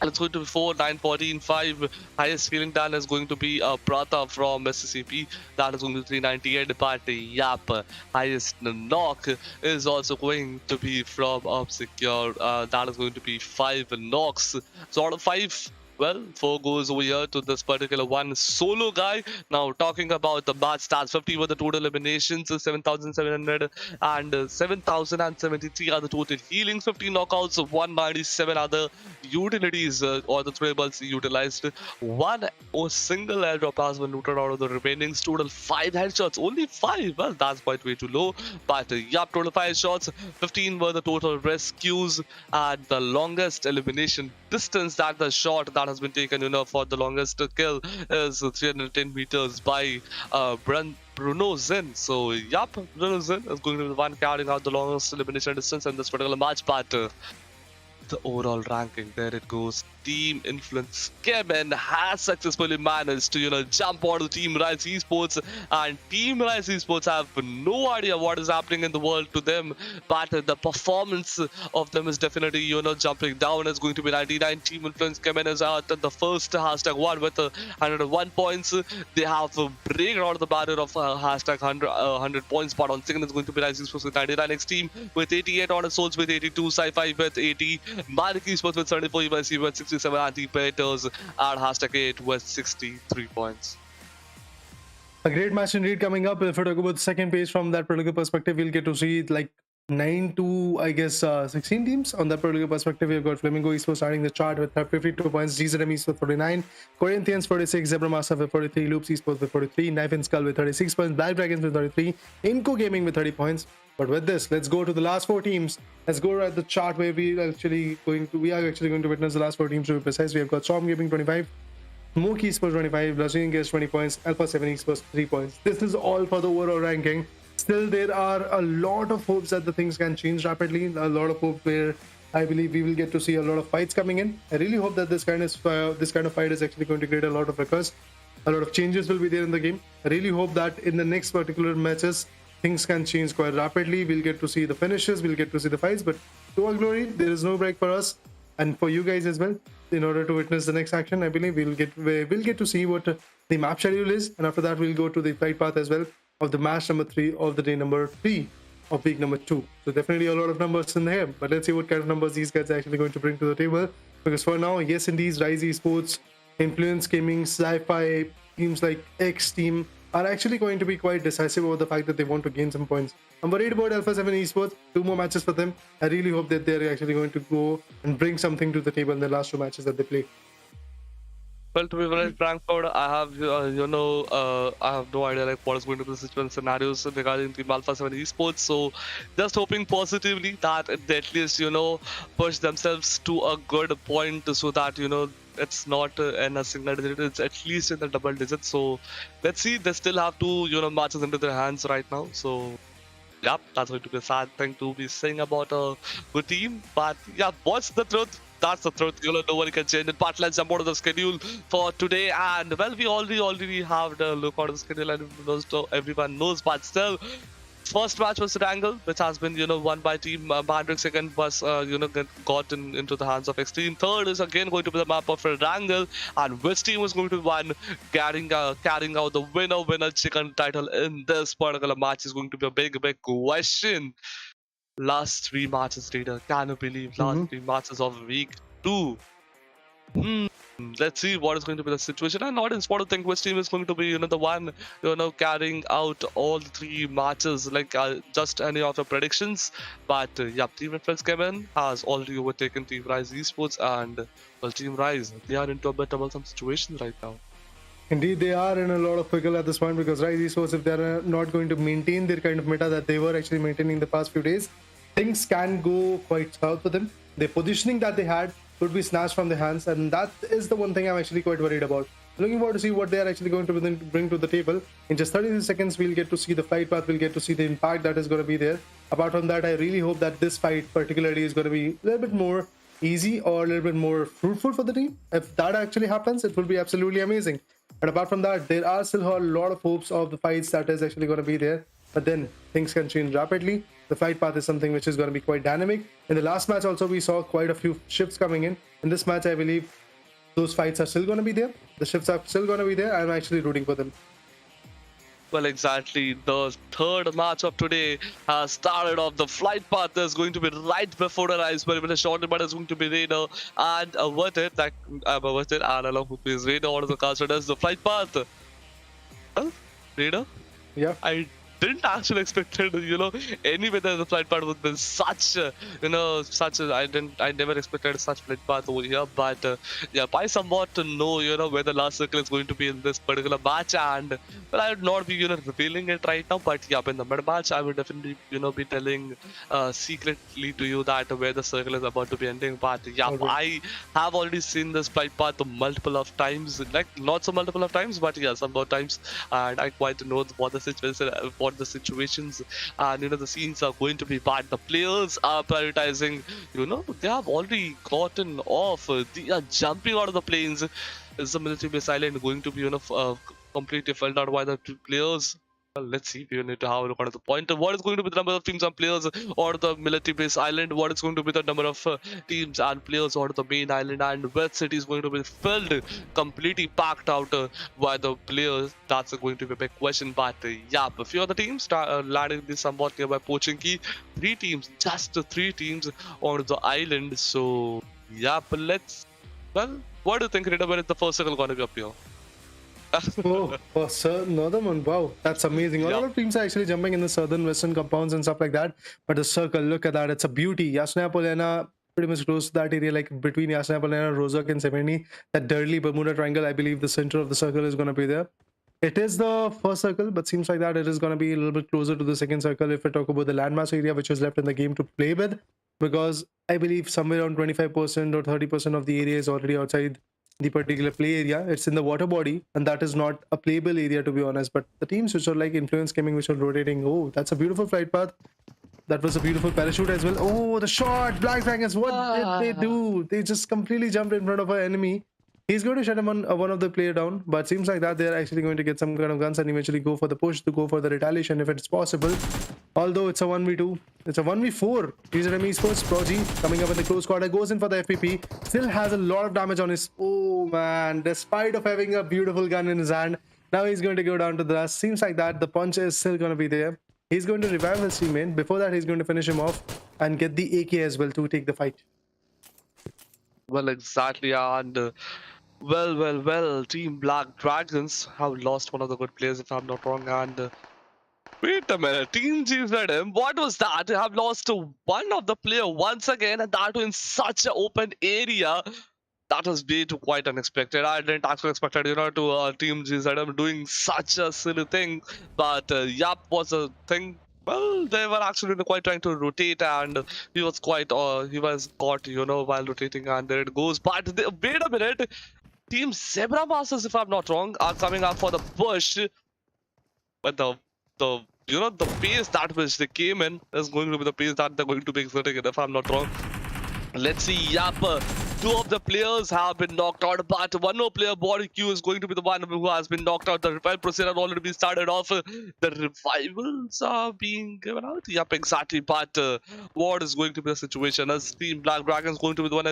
it's going to be 4, 9, 14, 5. Highest healing done is going to be Prata from SCCP. That is going to be 398. But yep, highest knock is also going to be from Obscure. That is going to be 5 knocks. So out of 5, well, 4 goes over here to this particular one solo guy. Now, talking about the match stats, 50 were the total eliminations, 7,700 and 7,073 are the total healings, 50 knockouts, 197 other utilities or the throwables utilized. One or single airdrop has been looted out of the remaining total 5 headshots. Only 5. Well, that's quite way too low. But yup, total 5 shots, 15 were the total rescues, and the longest elimination distance that the shot that has been taken, for the longest kill is 310 meters by Bruno Zin. So, yup, Bruno Zin is going to be the one carrying out the longest elimination distance in this particular match. But the overall ranking, there it goes. Team Influence CHEMIN has successfully managed to, jump out of Team Rise Esports, and Team Rise Esports have no idea what is happening in the world to them, but the performance of them is definitely, jumping down. It's going to be 99. Team Influence CHEMIN is at the first #1 with 101 points. They have break out of the barrier of #100 points, but on second is going to be Rise Esports with 99. XTEAM with 88, Honor Souls with 82, Sci-Fi with 80, MANDRAKES with 74, EYC with 67, Anti-Predators at #8 with 63 points. A great match indeed coming up. If we talk about the second page from that particular perspective, we'll get to see like 9 to, I guess, 16 teams. On that particular perspective, we've got Flamingo Esports starting the chart with 52 points, GZM Esports 49, Corinthians 46, Zebra Master with 43, Loops Esports with 43, Knife and Skull with 36 points, Black Dragons with 33, INCO Gaming with 30 points. But with this, let's go to the last 4 teams. Let's go at the chart where we are actually going to witness the last 4 teams to be precise. We have got Storm Gaming 25, Smoke Esports 25, Brazilian Gears 20 points, Alpha 7 Esports 3 points. This is all for the overall ranking. Still, there are a lot of hopes that the things can change rapidly. A lot of hope where I believe we will get to see a lot of fights coming in. I really hope that this kind of fight is actually going to create a lot of records. A lot of changes will be there in the game. I really hope that in the next particular matches, things can change quite rapidly. We'll get to see the finishes, we'll get to see the fights, but to our glory, there is no break for us and for you guys as well. In order to witness the next action, I believe we'll get to see what the map schedule is, and after that we'll go to the flight path as well of the match number 3 of the day number 3 of week number 2. So definitely a lot of numbers in there, but let's see what kind of numbers these guys are actually going to bring to the table. Because for now, yes, indeed, Rise Esports, Influence Gaming, Sci-Fi, teams like XTEAM are actually going to be quite decisive over the fact that they want to gain some points. I'm worried about Alpha 7 Esports. 2 more matches for them. I really hope that they're actually going to go and bring something to the table in the last 2 matches that they play. Well, to be very frank, I have I have no idea like what is going to be the situation scenarios regarding Team Alpha 7 Esports. So, just hoping positively that they at least push themselves to a good point so that it's not in a single digit, it's at least in the double digits. So, let's see. They still have 2 matches into their hands right now. So. Yep, that's going to be a sad thing to be saying about a good team. But yeah, what's the truth? That's the truth. Nobody can change it. But let's jump out of the schedule for today. And well, we already have the look out of the schedule, and everyone knows. But still, first match was ERANGEL, which has been won by Team MANDRAKES. Second was gotten into the hands of XTEAM. Third is again going to be the map of ERANGEL, and which team is going to win, carrying out the winner chicken title in this particular match is going to be a big question. Last 3 matches later, can you believe last 3 matches of week 2? Let's see what is going to be the situation. And not in sport, I think which team is going to be the one carrying out all the 3 matches, like just any of the predictions. But yeah, Team Ruthless CHEMIN has already overtaken Team Rise Esports, and well, Team Rise, they are into a bit of some situations right now. Indeed, they are in a lot of pickle at this point, because Rise Esports, if they're not going to maintain their kind of meta that they were actually maintaining the past few days, things can go quite south for them. The positioning that they had could be snatched from their hands, and that is the one thing I'm actually quite worried about. Looking forward to see what they are actually going to bring to the table. In just 30 seconds, we'll get to see the flight path, we'll get to see the impact that is going to be there. Apart from that, I really hope that this fight particularly is going to be a little bit more easy or a little bit more fruitful for the team. If that actually happens, it will be absolutely amazing. But apart from that, there are still a lot of hopes of the fights that is actually going to be there. But then things can change rapidly. The flight path is something which is going to be quite dynamic. In the last match also, we saw quite a few shifts coming in. In this match, I believe those fights are still going to be there. The shifts are still going to be there. I'm actually rooting for them. Well, exactly. The third match of today has started off. The flight path is going to be right before our eyes, but with a short but it's going to be Raider and with it, and along with this Raider out of the cast, does the flight path. Well, Raider? Yeah. I didn't actually expect it, anyway that the flight path would be such I never expected such flight path over here. But yeah, by somewhat to know where the last circle is going to be in this particular match, and well, I would not be revealing it right now, but yeah, in the mid match I would definitely be telling secretly to you that where the circle is about to be ending. But yeah, I have already seen this flight path multiple of times, like not so multiple of times, but yeah, some more times, and I quite know what the situation, what the situations and the scenes are going to be. But the players are prioritizing, they have already gotten off, they are jumping out of the planes. Is the military base island going to be completely filled out by the players? Well, let's see. We need to have a look at the point. What is going to be the number of teams and players or the military base island? What is going to be the number of teams and players or the main island? And which city is going to be filled, completely packed out by the players? That's going to be a big question. But yeah, a few other teams landing this somewhat nearby Pochinki. 3 teams, just 3 teams on the island. So yeah, but let's. Well, what do you think, Rita, when is the first circle going to be up here? Oh, for northern one. Wow, that's amazing. A lot Yep. of teams are actually jumping in the southern western compounds and stuff like that. But the circle, look at that. It's a beauty. Yasnaya Polena, pretty much close to that area, like between Yasnaya Polena, Rozak, and Semeni. That dirty Bermuda Triangle, I believe the center of the circle is going to be there. It is the first circle, but seems like that it is going to be a little bit closer to the second circle if we talk about the landmass area which is left in the game to play with. Because I believe somewhere around 25% or 30% of the area is already outside the particular play area. It's in the water body, and that is not a playable area to be honest. But the teams which are like influence gaming, which are rotating, oh, that's a beautiful flight path. That was a beautiful parachute as well. Oh, the shot! Black Dragons, what did they do? They just completely jumped in front of our enemy. He's going to shut him on one of the player down, but seems like that they're actually going to get some kind of guns and eventually go for the push to go for the retaliation if it's possible. Although it's a 1v2, it's a 1v4. GZM Esports, Pubg coming up in the close quarter, goes in for the FPP, still has a lot of damage on his. Oh man, despite of having a beautiful gun in his hand, now he's going to go down to the dust. Seems like that the punch is still going to be there. He's going to revive his teammate. Before that, he's going to finish him off and get the AK as well to take the fight. Well, exactly, and well, Team Black Dragons have lost one of the good players, if I'm not wrong. And wait a minute, Team GZM, what was that? They have lost to one of the player once again, and that in such an open area. That was way too quite unexpected. I didn't actually expect it, to Team GZM doing such a silly thing. But Yap was a thing. Well, they were actually quite trying to rotate, and he was he was caught, while rotating, and there it goes. But wait a minute, Team Zebra Masters, if I'm not wrong, are coming up for the push. But the pace that which they came in is going to be the pace that they're going to be exerting it, if I'm not wrong. Let's see. Yep. Two of the players have been knocked out, but one more player, Body Q, is going to be the one who has been knocked out. The revival procedure has already been started off. The revivals are being given out. Yep, exactly. But what is going to be the situation? Is Team Black Dragons going to be the one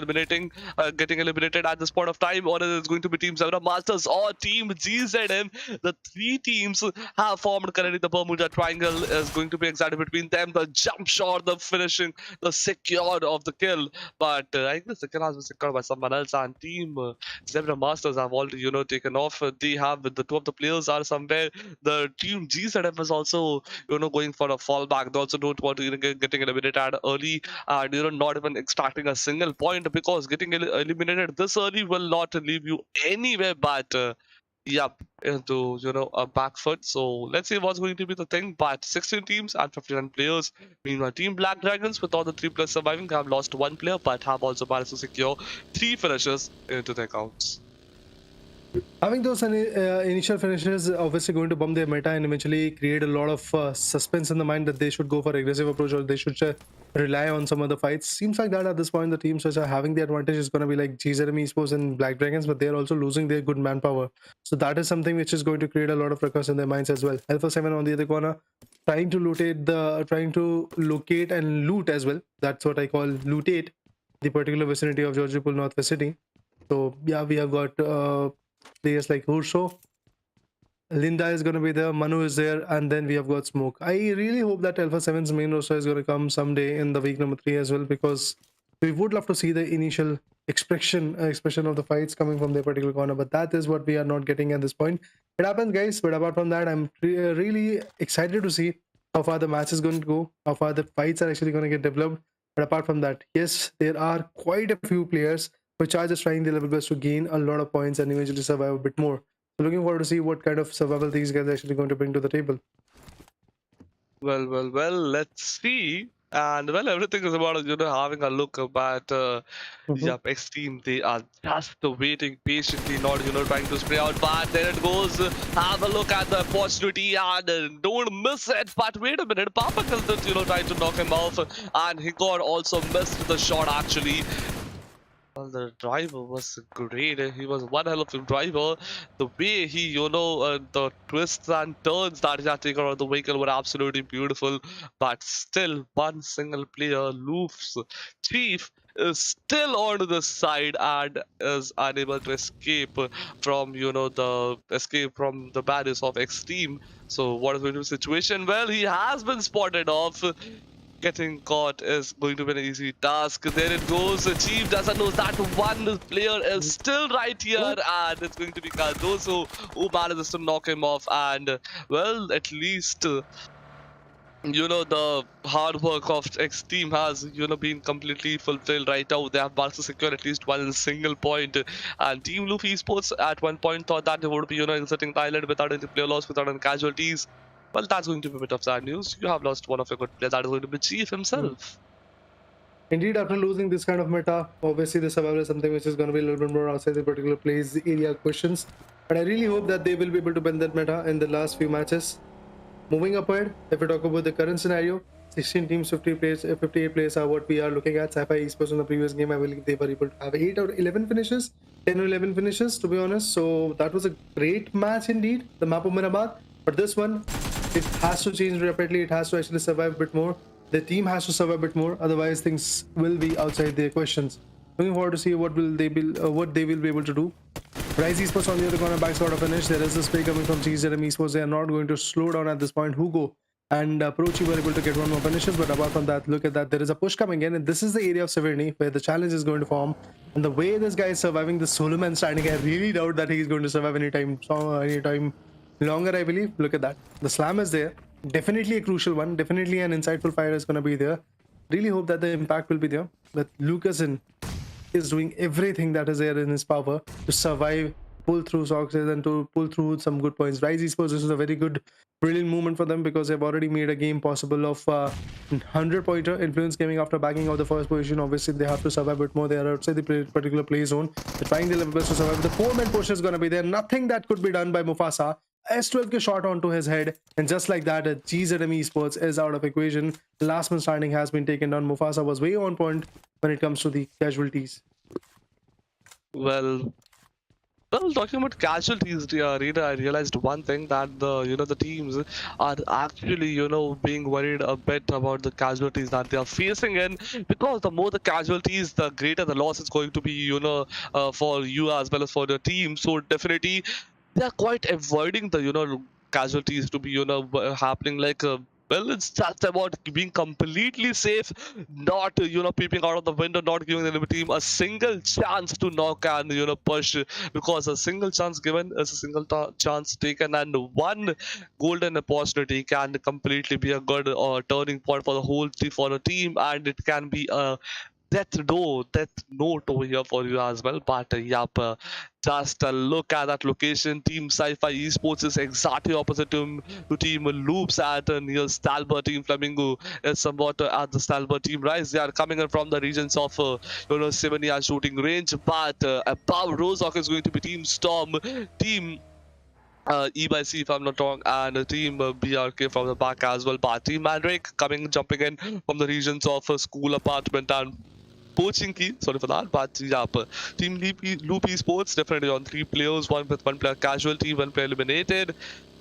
getting eliminated at this point of time, or is it going to be Team Zebra Masters or Team GZM? The three teams have formed currently. The Bermuda Triangle is going to be exactly between them. The jump shot, the finishing, the secure of the kill. But I guess the kill has been secured by someone else, and Team Zebra Masters have already, taken off. They have the two of the players are somewhere. The Team GZM is also, going for a fallback. They also don't want to getting eliminated early, and not even extracting a single point, because getting eliminated this early will not leave you anywhere but. Yep, into a back foot. So let's see what's going to be the thing. But 16 teams and 59 players. Meanwhile, Team Black Dragons, with all the 3 players surviving, have lost 1 player, but have also managed to secure 3 finishes into their accounts. Having those initial finishes obviously going to bump their meta and eventually create a lot of suspense in the mind that they should go for aggressive approach or they should rely on some other fights. Seems like that at this point the teams which are having the advantage is going to be like GZM Esports and Black Dragons, but they're also losing their good manpower. So that is something which is going to create a lot of ruckus in their minds as well. Alpha 7 on the other corner trying to locate and loot as well. That's what I call lootate the particular vicinity of Georgipol Northwest City. So yeah, we have got players like Urso. Linda is going to be there, Manu is there, and then we have got Smoke. I really hope that Alpha 7's main roster is going to come someday in the week number 3 as well, because we would love to see the initial expression of the fights coming from their particular corner, but that is what we are not getting at this point. It happens, guys, but apart from that, I'm really excited to see how far the match is going to go, how far the fights are actually going to get developed. But apart from that, yes, there are quite a few players which are just trying their level best to gain a lot of points and eventually survive a bit more. So looking forward to see what kind of survival these guys are actually going to bring to the table. Well, let's see. And well, everything is about having a look. But yep, XTEAM, they are just waiting patiently, not trying to spray out. But there it goes. Have a look at the opportunity and don't miss it. But wait a minute, Papa did trying to knock him off, and he got also missed the shot actually. Well, the driver was great. He was one hell of a driver. The way he, the twists and turns that he had taken on the vehicle were absolutely beautiful. But still, one single player, Loof's Chief, is still on the side and is unable to escape from, the barriers of XTEAM. So what is going to be the situation? Well, he has been spotted off. getting caught is going to be an easy task. There it goes. Chief doesn't know that one player is still right here, and it's going to be Cardoso who manages to knock him off. And well, at least the hard work of XTEAM has been completely fulfilled right now. They have managed to secure at least one single point, and Team Loop Esports at one point thought that they would be exiting the island without any player loss, without any casualties. Well, that's going to be a bit of sad news. You have lost one of your good players. That is going to be Chief himself. Indeed, after losing this kind of meta, obviously the survival is something which is going to be a little bit more outside the particular plays area questions. But I really hope that they will be able to bend that meta in the last few matches. Moving up ahead, if we talk about the current scenario, 16 teams, 50 players, 58 players are what we are looking at. Sci-Fi Esports in the previous game, I believe they were able to have 8 or 11 finishes, 10 or 11 finishes, to be honest. So that was a great match indeed, the map of Miramar. But this one, it has to change rapidly. It has to actually survive a bit more. The team has to survive a bit more. Otherwise, things will be outside their questions. Looking forward to see what they will be able to do. Rise Esports on the other corner, back sort of finish. There is a spray coming from CHEMIN Esports. They are not going to slow down at this point. Hugo and Prochi were able to get one more finishes, but apart from that, look at that. There is a push coming in, and this is the area of severity where the challenge is going to form. And the way this guy is surviving the solo man standing, I really doubt that he's going to survive anytime longer, I believe. Look at that. The slam is there. Definitely a crucial one. Definitely an insightful fire is going to be there. Really hope that the impact will be there. But Lucasen is doing everything that is there in his power to survive, pull through Soxes, and to pull through some good points. Rise Esports, this is a very good, brilliant movement for them because they've already made a game possible of 100-pointer. Influence Gaming, after backing out the first position, obviously they have to survive a bit more. They are outside the particular play zone. They're trying their level best to survive. The 4-man push is going to be there. Nothing that could be done by Mufasa. S12 ke shot onto his head, and just like that, GZM Esports is out of equation. The last man standing has been taken down. Mufasa was way on point when it comes to the casualties. Well, talking about casualties, Rita, I realized one thing, that the teams are actually being worried a bit about the casualties that they are facing in, because the more the casualties, the greater the loss is going to be for you as well as for the team. So definitely they are quite avoiding the casualties to be happening, like well, it's just about being completely safe, not peeping out of the window, not giving the enemy team a single chance to knock and push, because a single chance given is a single chance taken, and one golden opportunity can completely be a good turning point for the whole for the team, and it can be a death note over here for you as well. But yep, just look at that location. Team Sci-Fi Esports is exactly opposite to Team Loops at near Stalbert. Team Flamingo is somewhat at the Stalbert. Team Rise, they are coming in from the regions of 70 shooting range, but above Rozok is going to be Team Storm, Team E by C, if I'm not wrong, and Team BRK from the back as well. But Team Mandrake jumping in from the regions of school, apartment, and poaching key. Sorry for that, but yeah, Team Loop Esports definitely on 3 players, one with 1 player casualty, 1 player eliminated.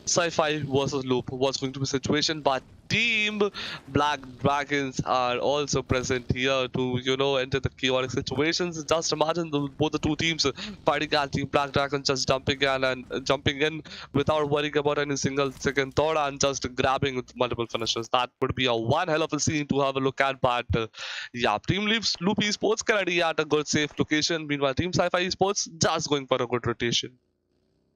Sci-Fi versus Loop was going to be a situation, but Team Black Dragons are also present here to enter the chaotic situations. Just imagine both the two teams fighting at Team Black Dragons, just jumping in without worrying about any single second thought, and just grabbing with multiple finishes. That would be a one hell of a scene to have a look at. But yeah, Team Loop Esports currently at a good safe location. Meanwhile, Team Sci-Fi Esports just going for a good rotation.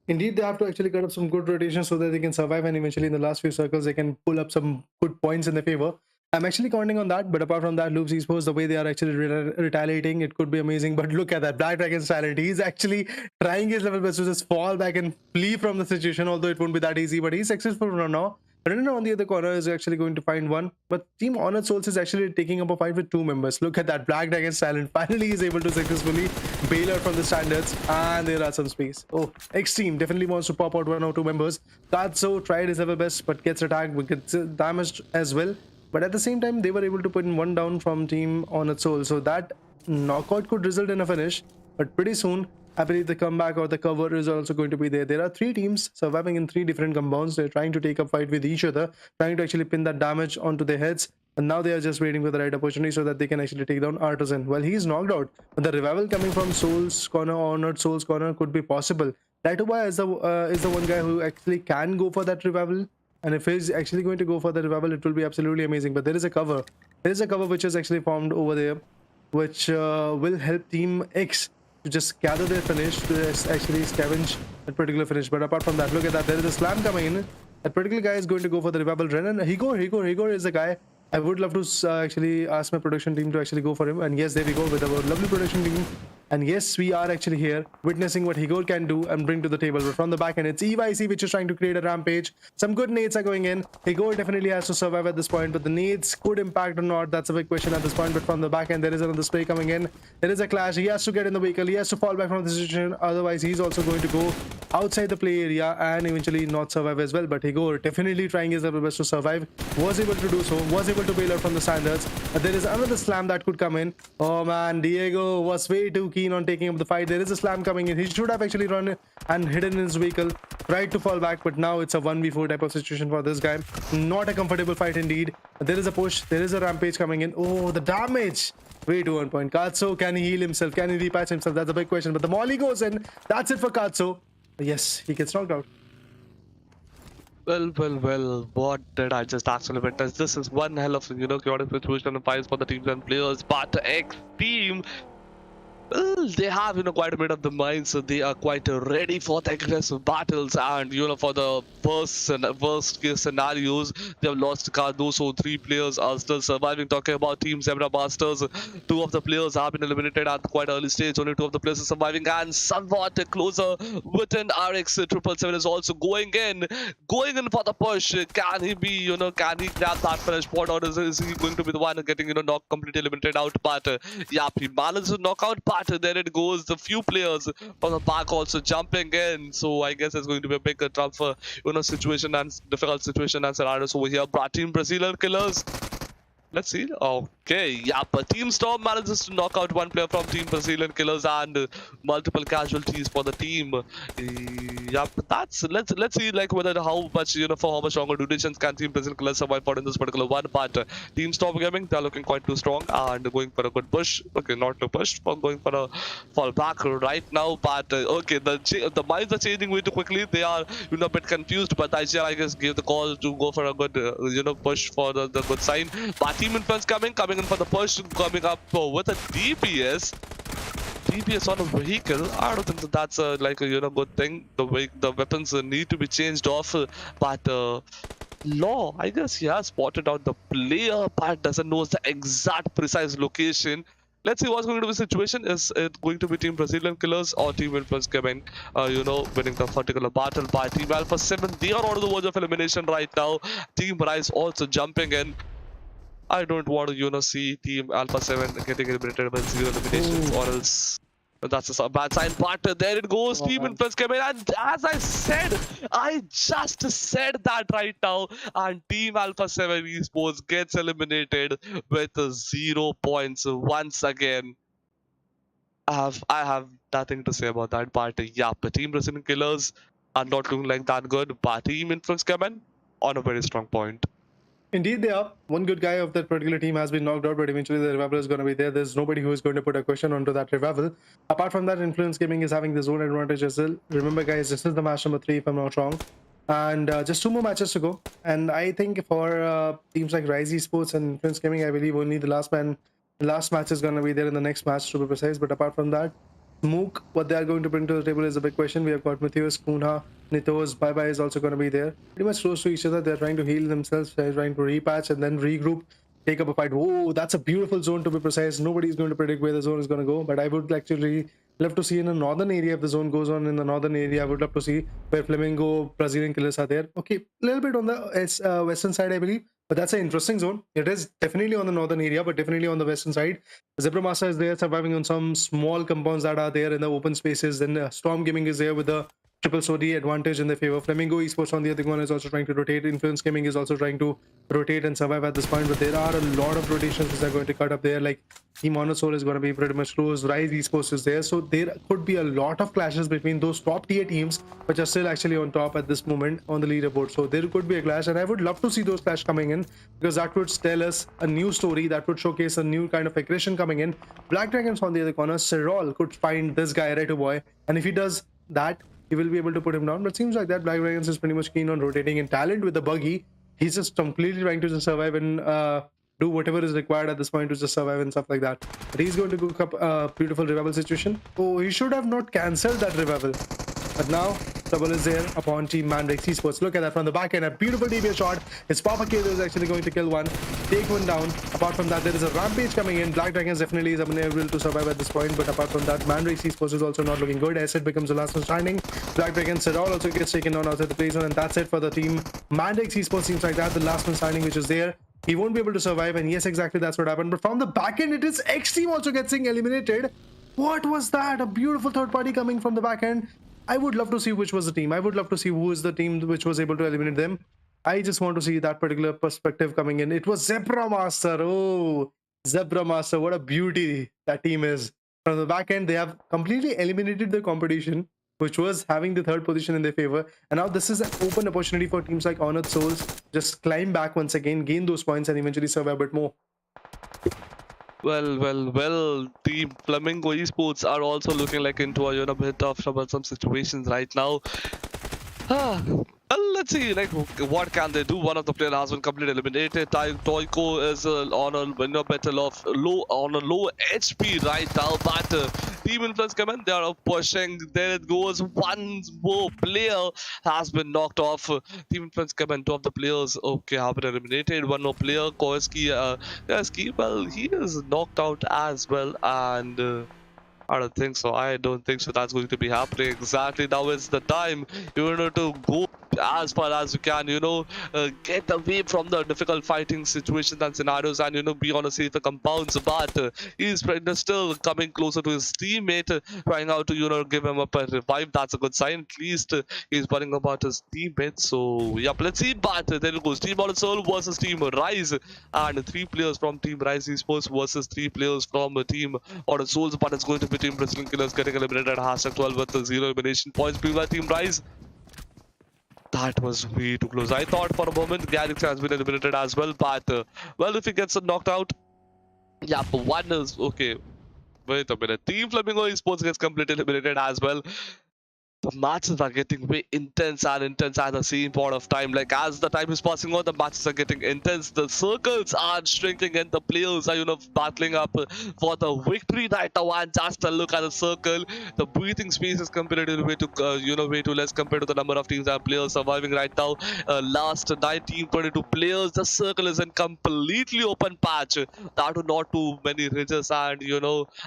Indeed, they have to actually cut up some good rotation so that they can survive, and eventually in the last few circles they can pull up some good points in their favor. I'm actually counting on that, but apart from that, Loops Esports, the way they are actually retaliating, it could be amazing. But look at that, Black Dragon's talent. He's actually trying his level best to just fall back and flee from the situation, although it won't be that easy, but he's successful now. Renner on the other corner is actually going to find one, but Team Honored Souls is actually taking up a fight with 2 members. Look at that, Black Dragon's talent. Finally, he's able to successfully bail out from the standards, and there are some space. Oh, XTEAM definitely wants to pop out 1 or 2 members. Tatso tried his level best, but gets attacked, but gets damaged as well. But at the same time, they were able to put in 1 down from Team Honored Soul, so that knockout could result in a finish. But pretty soon, I believe the comeback or the cover is also going to be there. There are 3 teams surviving in 3 different compounds. They're trying to take a fight with each other, trying to actually pin that damage onto their heads. And now they are just waiting for the right opportunity so that they can actually take down Artisan. Well, he's knocked out, but the revival coming from Soul's corner or not Soul's corner could be possible. Daituba is the one guy who actually can go for that revival. And if he's actually going to go for the revival, it will be absolutely amazing. But there is a cover. There is a cover which is actually formed over there, which will help Team X to just gather their finish, to actually scavenge that particular finish. But apart from that, look at that. There is a slam coming in. That particular guy is going to go for the revival run. And Higor is the guy. I would love to actually ask my production team to actually go for him. And yes, there we go with our lovely production team. And yes, we are actually here witnessing what Higor can do and bring to the table. But from the back end, it's EYC which is trying to create a rampage. Some good nades are going in. Higor definitely has to survive at this point, but the nades could impact or not. That's a big question at this point. But from the back end, there is another spray coming in. There is a clash. He has to get in the vehicle. He has to fall back from the situation. Otherwise, he's also going to go outside the play area and eventually not survive as well. But Higor definitely trying his level best to survive. Was able to do so. Was able to bail out from the standards. But there is another slam that could come in. Oh man, Diego was way too keen on taking up the fight. There is a slam coming in. He should have actually run and hidden in his vehicle, tried to fall back, but now it's a 1v4 type of situation for this guy. Not a comfortable fight indeed. There is a push. There is a rampage coming in. Oh, the damage. Way too on point. Katso, can he heal himself? Can he repatch himself? That's a big question. But the molly goes in. That's it for Katso. Yes, he gets knocked out. Well, what did I just actually witness? This is one hell of, chaotic situation and fights for the teams and players. But XTEAM, well, they have, quite a bit of the mind, so they are quite ready for the aggressive battles and, for the worst case scenarios. They have lost Cardoso, 3 players are still surviving. Talking about Team Zebra Masters, 2 of the players have been eliminated at quite early stage. Only 2 of the players are surviving, and somewhat closer within RX 777 is also going in for the push. Can he be, can he grab that finish spot, or is he going to be the one getting, knocked completely eliminated out? But yeah, he managed to knock out. But there it goes, the few players from the back also jumping in. So I guess it's going to be a big tough situation and difficult situation and scenarios over here. But Team Brazilian Killers, let's see. Okay, yeah, but Team Storm manages to knock out 1 player from Team Brazilian Killers and multiple casualties for the team. Yeah, but that's let's see like whether how much for how much longer durations can Team Brazilian Killers survive for in this particular one. But Team Storm Gaming, they're looking quite too strong and going for a good push. Okay, not to push, but going for a fall back right now. But okay, the minds are changing way too quickly. They are a bit confused. But IGR, I guess, gave the call to go for a good push for the good sign. But Team Influence coming in for the push, coming up with a DPS. DPS on a vehicle. I don't think that's like a good thing. The weapons need to be changed off. But Law, I guess he has spotted out the player, but doesn't know the exact precise location. Let's see what's going to be the situation. Is it going to be Team Brazilian Killers or Team Influence Gaming, winning the particular battle? By Team Alpha 7, they are on the verge of elimination right now. Team Rise also jumping in. I don't want to, see Team Alpha 7 getting eliminated with 0 eliminations, or else that's a bad sign. But there it goes, Team Influence came in, and as I just said that right now, and Team Alpha 7 Esports gets eliminated with 0 points once again. I have nothing to say about that. But yeah, the Team Resident Killers are not looking like that good, but Team Influence came in on a very strong point. Indeed, they are. One good guy of that particular team has been knocked out, but eventually the revival is going to be there. There's nobody who is going to put a question onto that revival. Apart from that, Influence Gaming is having the zone advantage as well. Remember, guys, this is the match number 3, if I'm not wrong. And just 2 more matches to go. And I think for teams like Rise Esports and Influence Gaming, I believe only the last match is going to be there in the next match, to be precise. But apart from that, Smoke, what they are going to bring to the table is a big question. We have got Matthias, Kunha, Nitos, Bye is also going to be there. Pretty much close to each other. They're trying to heal themselves, they're trying to repatch and then regroup, take up a fight. Whoa, that's a beautiful zone, to be precise. Nobody's going to predict where the zone is going to go, but I would actually love to see in the northern area. If the zone goes on in the northern area, I would love to see where Flamingo, Brazilian Killers are there. Okay, a little bit on the western side, I believe. But that's an interesting zone. It is definitely on the northern area, but definitely on the western side. Zebra Master is there, surviving on some small compounds that are there in the open spaces. Then Storm Gaming is there with the triple SOD advantage in their favor. Flamingo Esports on the other one is also trying to rotate. Influence Gaming is also trying to rotate and survive at this point. But there are a lot of rotations which are going to cut up there. Like Team Monosaur is going to be pretty much close. Rise Esports is there. So there could be a lot of clashes between those top tier teams, which are still actually on top at this moment on the leaderboard. So there could be a clash, and I would love to see those clash coming in, because that would tell us a new story, that would showcase a new kind of aggression coming in. Black Dragons on the other corner, Cyril could find this guy right away, and if he does that, he will be able to put him down. But seems like that Black Dragons is pretty much keen on rotating in talent with the buggy. He's just completely trying to just survive in do whatever is required at this point to just survive and stuff like that. But he's going to cook up a beautiful revival situation. Oh, he should have not cancelled that revival. But now, trouble is there upon Team MANDRAKES Esports. Look at that from the back end. A beautiful DBS shot. His Pubg is actually going to kill one. Take one down. Apart from that, there is a rampage coming in. Black Dragons definitely is unable to survive at this point. But apart from that, MANDRAKES Esports is also not looking good. Asset becomes the last one standing. Black Dragons Sedol also gets taken down outside the play zone. And that's it for the team. MANDRAKES Esports seems like that. The last one standing, which is there. He won't be able to survive. And yes, exactly that's what happened. But from the back end, it is XTEAM also getting eliminated. What was that? A beautiful third party coming from the back end. I would love to see which was the team. I would love to see who is the team which was able to eliminate them. I just want to see that particular perspective coming in. It was ZebraMaster. Oh, ZebraMaster. What a beauty that team is. From the back end, they have completely eliminated the competition, which was having the third position in their favor. And now this is an open opportunity for teams like Honored Souls. Just climb back once again, gain those points, and eventually survive a bit more. Well, Team Flamingo Esports are also looking like into a bit of troublesome situations right now. Well, let's see, like, what can they do? One of the players has been completely eliminated. Toiko is on a battle of low HP right now, but Team Influence CHEMIN, they are pushing. There it goes. One more player has been knocked off. Team Influence CHEMIN, two of the players, okay, have been eliminated. One more player, Koeski, well, he is knocked out as well, and I don't think so. I don't think so. That's going to be happening. Exactly now is the time. You know, to go as far as you can. Get away from the difficult fighting situations and scenarios, and be on a safer compounds. But he's still coming closer to his teammate, trying out to give him up a revive. That's a good sign. At least he's worrying about his teammate. So yep, let's see. But there it goes. Team Honored Soul versus Team Rise, and 3 players from Team Rise Esports versus 3 players from Team Honored Souls. But it's going to be Team Bristol Killers getting eliminated at #12 with the 0 elimination points. People Team Rise. That was way too close. I thought for a moment Galaxy has been eliminated as well, but well, if he gets knocked out, yeah, but one is okay. Wait a minute. Team Flamingo Esports gets completely eliminated as well. The matches are getting way intense at the same point of time. Like, as the time is passing on, the matches are getting intense. The circles are shrinking and the players are battling up for the victory right now. And just a look at the circle, the breathing space is comparatively way too less compared to the number of teams and players surviving right now. Last 19 22 players, the circle is in completely open patch. That are not too many ridges and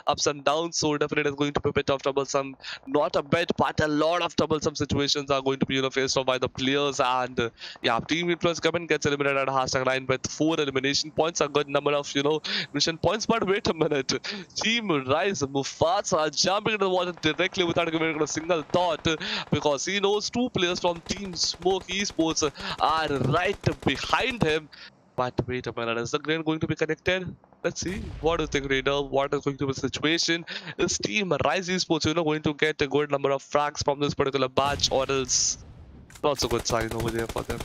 ups and downs, so definitely it's going to be a bit of troublesome. Not a bit, but a lot of troublesome situations are going to be faced off by the players. And yeah, Team Influence CHEMIN gets eliminated at #9 with 4 elimination points, a good number of mission points. But wait a minute, Team Rise Mufasa are jumping into the water directly without giving it a single thought, because he knows 2 players from Team Smoke Esports are right behind him. But wait a minute, is the grenade going to be connected? Let's see. What do you think, Raider? What is going to be the situation? Is Team Rise Esports, going to get a good number of frags from this particular batch, or else not so good sign over there for them?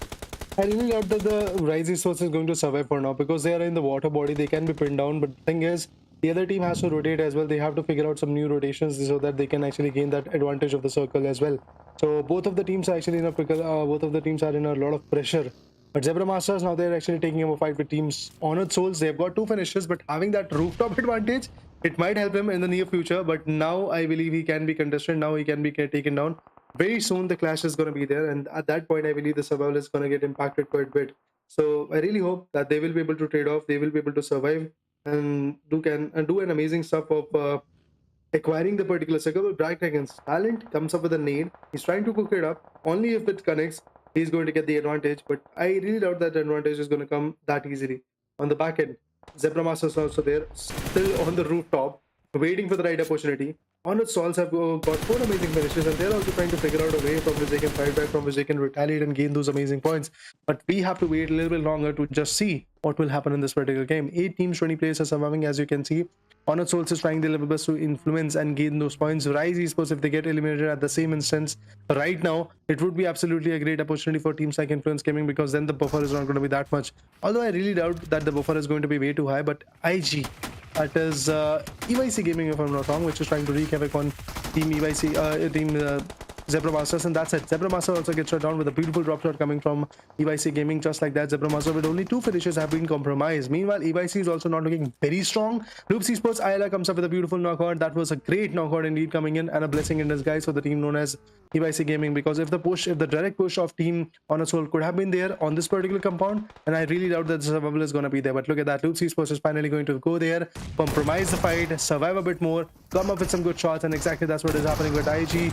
I really doubt that the Rise Esports is going to survive for now, because they are in the water body. They can be pinned down, but the thing is, the other team has to rotate as well. They have to figure out some new rotations so that they can actually gain that advantage of the circle as well. So both of the teams are actually both of the teams are in a lot of pressure. But ZebraMasters, now they're actually taking up a fight with Teams Honored Souls. They've got 2 finishes, but having that rooftop advantage, it might help him in the near future. But now I believe he can be contested. Now he can be taken down. Very soon the clash is going to be there, and at that point I believe the survival is going to get impacted quite a bit. So I really hope that they will be able to trade off. They will be able to survive and do an amazing stuff of acquiring the particular circle. But Black Dragon's talent comes up with a nade. He's trying to cook it up. Only if it connects, he's going to get the advantage. But I really doubt that the advantage is going to come that easily. On the back end, ZebraMaster is also there, still on the rooftop, waiting for the right opportunity. Honored Souls have got 4 amazing finishes, and they're also trying to figure out a way from which they can fight back, from which they can retaliate and gain those amazing points. But we have to wait a little bit longer to just see what will happen in this particular game. 8 teams, 20 players are surviving, as you can see. Honored Souls is trying their level best to influence and gain those points. Rise Esports, if they get eliminated at the same instance right now, it would be absolutely a great opportunity for teams like Influence Gaming, because then the buffer is not going to be that much. Although I really doubt that the buffer is going to be way too high. But IG, that is EYC Gaming, if I'm not wrong, which is trying to wreak havoc on Team EYC, Zebra Masters, and that's it. Zebra Master also gets shut down with a beautiful drop shot coming from EYC Gaming, just like that. Zebra Master with only 2 finishes have been compromised. Meanwhile, EYC is also not looking very strong. Loops Esports Ayla comes up with a beautiful knockout. That was a great knockout indeed coming in, and a blessing in disguise for the team known as EYC Gaming, because if the direct push of team on a soul could have been there on this particular compound, and I really doubt that the survival is going to be there. But look at that, Loops Esports is finally going to go there, compromise the fight, survive a bit more, come up with some good shots, and exactly that's what is happening with IG.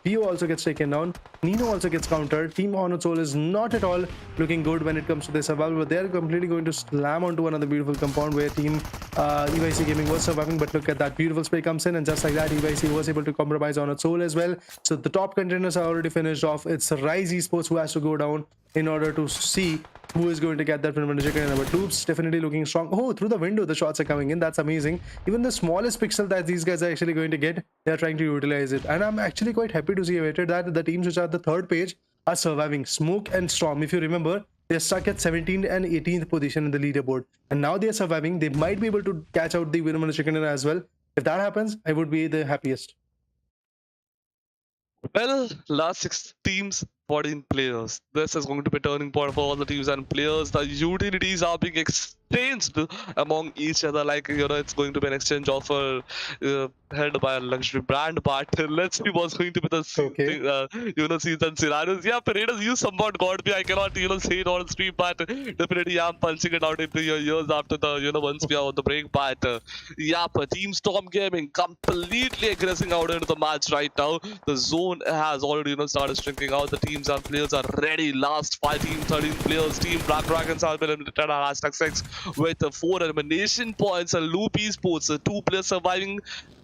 VIVO also gets taken down. Nino also gets countered. Team Honor Soul is not at all looking good when it comes to their survival, but they're completely going to slam onto another beautiful compound where team EYC Gaming was surviving. But look at that, beautiful spray comes in, and just like that, EYC was able to compromise Honor Soul as well. So the top contenders are already finished off. It's Rise Esports who has to go down in order to see who is going to get that preliminary chicken. But Loops definitely looking strong. Oh, through the window the shots are coming in. That's amazing. Even the smallest pixel that these guys are actually going to get, they're trying to utilize it, and I'm actually quite happy to see that the teams which are at the third page are surviving. Smoke and Storm, if you remember, they're stuck at 17th and 18th position in the leaderboard, and now they're surviving. They might be able to catch out the winner chicken as well. If that happens, I would be the happiest. Well, last 6 teams, 14 players. This is going to be a turning point for all the teams and players. The utilities are being exchanged among each other. Like, it's going to be an exchange offer held by a luxury brand. But let's see what's going to be the season scenarios. Yeah, Paredes, you somewhat got me. I cannot, say it on stream, but definitely I'm punching it out into your ears after the, once we are on the break. But Team Storm Gaming completely aggressing out into the match right now. The zone has already, started shrinking out. The teams and players are ready. Last 13 players. Team Black Dragons have been eliminated at #6 with 4 elimination points. And Loop Esports, 2 players surviving.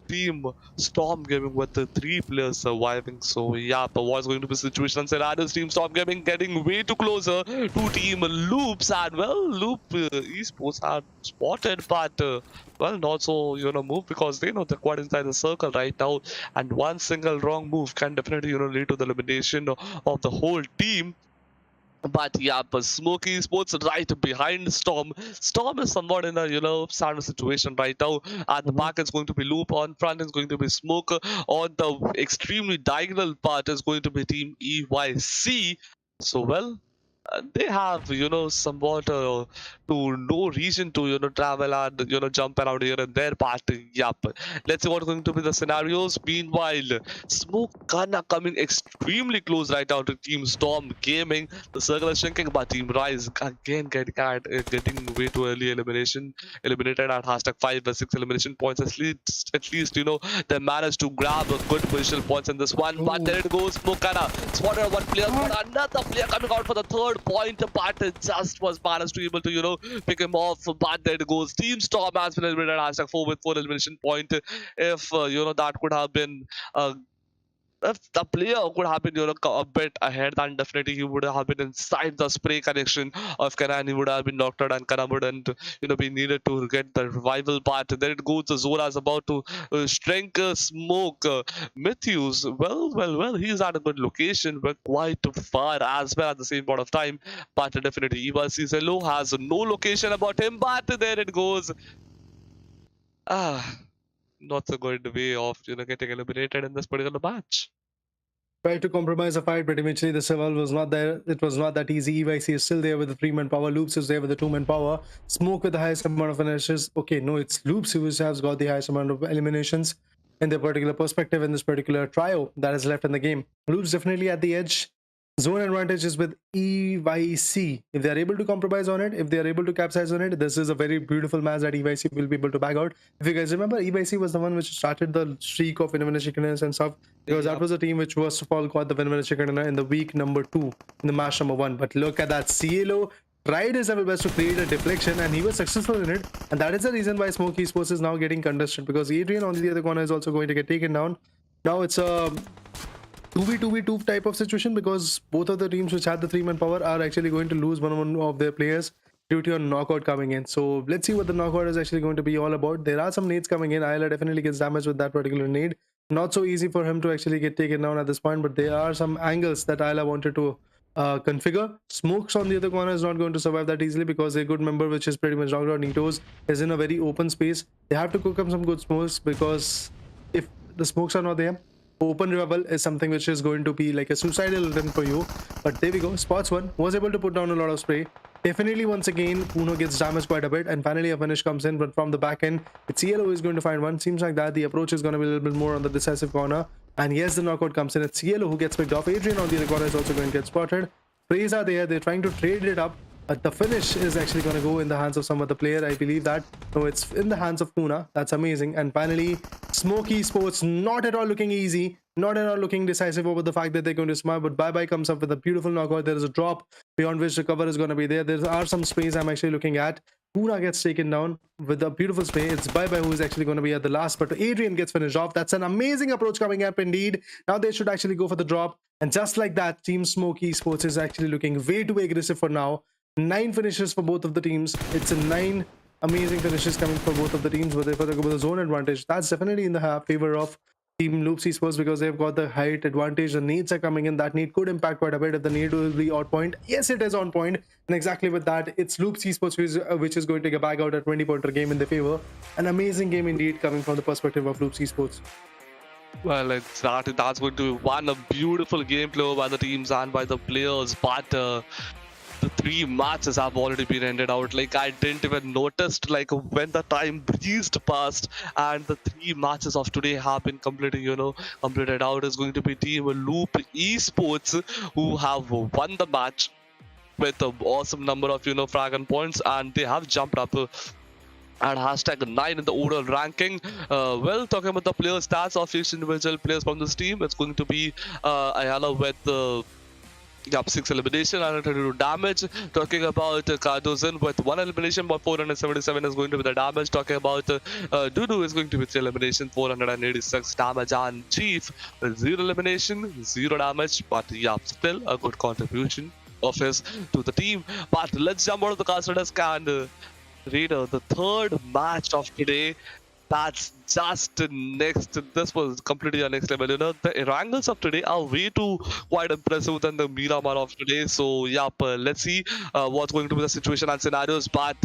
Team Storm Gaming with the 3 players surviving. So but what's going to be the situation and scenarios? Team Storm Gaming getting way too closer to Team Loops, and well, Loop Esports had spotted, but well, not so move, because they know they're quite inside the circle right now, and one single wrong move can definitely lead to the elimination of the whole team. But Smoky Sports right behind Storm. Storm is somewhat in a sad situation right now. At the back, it's going to be Loop. On front, it's going to be Smoke. On the extremely diagonal part is going to be Team EYC. So, well, they have somewhat to no reason to travel and jump around here and there. But let's see what's going to be the scenarios. Meanwhile, Smoke Kana coming extremely close right now to Team Storm Gaming. The circle is shrinking, but Team Rise again getting way too early eliminated at #5 with 6 elimination points. At least they managed to grab a good positional points in this one. But there it goes, Smoke Kana spotted one player, but another player coming out for the third point, but it just was managed to able to pick him off. But there it goes, Team Storm has been eliminated at #4 with 4 elimination point. If that could have been if the player could have been a bit ahead, then definitely he would have been inside the spray connection of Kana, and he would have been knocked out, and Kana wouldn't be needed to get the revival part. There it goes, Zora is about to shrink Smoke. Matthews, well, he's at a good location, but quite far as well at the same point of time. But definitely EYC Hello has no location about him, but there it goes. Not so good way of getting eliminated in this particular match. Tried to compromise the fight, but eventually the survival was not there. It was not that easy. EYC is still there with the 3-man power. Loops is there with the 2-man power. Smoke with the highest amount of finishes. Okay, no, it's Loops who has got the highest amount of eliminations in their particular perspective in this particular trio that is left in the game. Loops definitely at the edge. Zone advantage is with EYC. If they are able to compromise on it, if they are able to capsize on it, this is a very beautiful match that EYC will be able to back out. If you guys remember, EYC was the one which started the streak of winner chickeners and stuff, because that was a team which first of all got the winner chicken in the week number 2, in the match number 1. But look at that, CLO tried his level best to create a deflection, and he was successful in it, and that is the reason why Smoke Esports is now getting contested, because Adrian on the other corner is also going to get taken down. Now it's a 2v2v2 type of situation, because both of the teams which had the 3-man power are actually going to lose one of their players due to a knockout coming in. So let's see what the knockout is actually going to be all about. There are some nades coming in. Ayla definitely gets damaged with that particular nade. Not so easy for him to actually get taken down at this point, but there are some angles that Ayla wanted to configure. Smokes on the other corner is not going to survive that easily, because a good member which is pretty much knocked out, Nitos, is in a very open space. They have to cook up some good smokes, because if the smokes are not there, open rebel is something which is going to be like a suicidal attempt for you. But there we go. Spots one, was able to put down a lot of spray. Definitely once again, Uno gets damaged quite a bit, and finally a finish comes in, but from the back end, it's Yellow who is going to find one. Seems like that the approach is going to be a little bit more on the decisive corner. And yes, the knockout comes in. It's Yellow who gets picked off. Adrian on the other corner is also going to get spotted. Sprays are there. They're trying to trade it up. The finish is actually going to go in the hands of some other player. I believe that. No, it's in the hands of Kuna. That's amazing. And finally, Smoky Sports, not at all looking easy. Not at all looking decisive over the fact that they're going to smile. But Bye comes up with a beautiful knockout. There is a drop beyond which the cover is going to be there. There are some sprays I'm actually looking at. Kuna gets taken down with a beautiful spray. It's Bye who is actually going to be at the last, but Adrian gets finished off. That's an amazing approach coming up indeed. Now they should actually go for the drop. And just like that, Team Smoky Sports is actually looking way too aggressive for now. 9 finishes for both of the teams. It's a 9 amazing finishes coming for both of the teams. But if they go with the zone advantage, that's definitely in the favor of Team Loop Esports because they've got the height advantage. The nades are coming in. That need could impact quite a bit if the nade will be on point. Yes, it is on point. And exactly with that, it's Loop Esports which is going to get back out a 20-pointer game in their favor. An amazing game indeed coming from the perspective of Loop Esports. Well, exactly. That's going to be one a beautiful gameplay by the teams and by the players. But the 3 matches have already been ended out. Like I didn't even notice like when the time breezed past, and the 3 matches of today have been completed out. Is going to be Team Loop Esports who have won the match with an awesome number of frag and points, and they have jumped up and hashtag 9 in the overall ranking. Well, talking about the player stats of each individual players from this team, it's going to be Ayala with 6 elimination and 132 damage. Talking about Cardozen with 1 elimination, but 477 is going to be the damage. Talking about Dudu is going to be 3 elimination, 486 damage, and Chief 0 elimination, 0 damage. But yeah, still a good contribution of his to the team. But let's jump out of the caster desk and read the 3rd match of today. That's just next. This was completely a next level. The ERANGELs of today are way too quite impressive than the MIRAMAR of today. So, let's see what's going to be the situation and scenarios. But,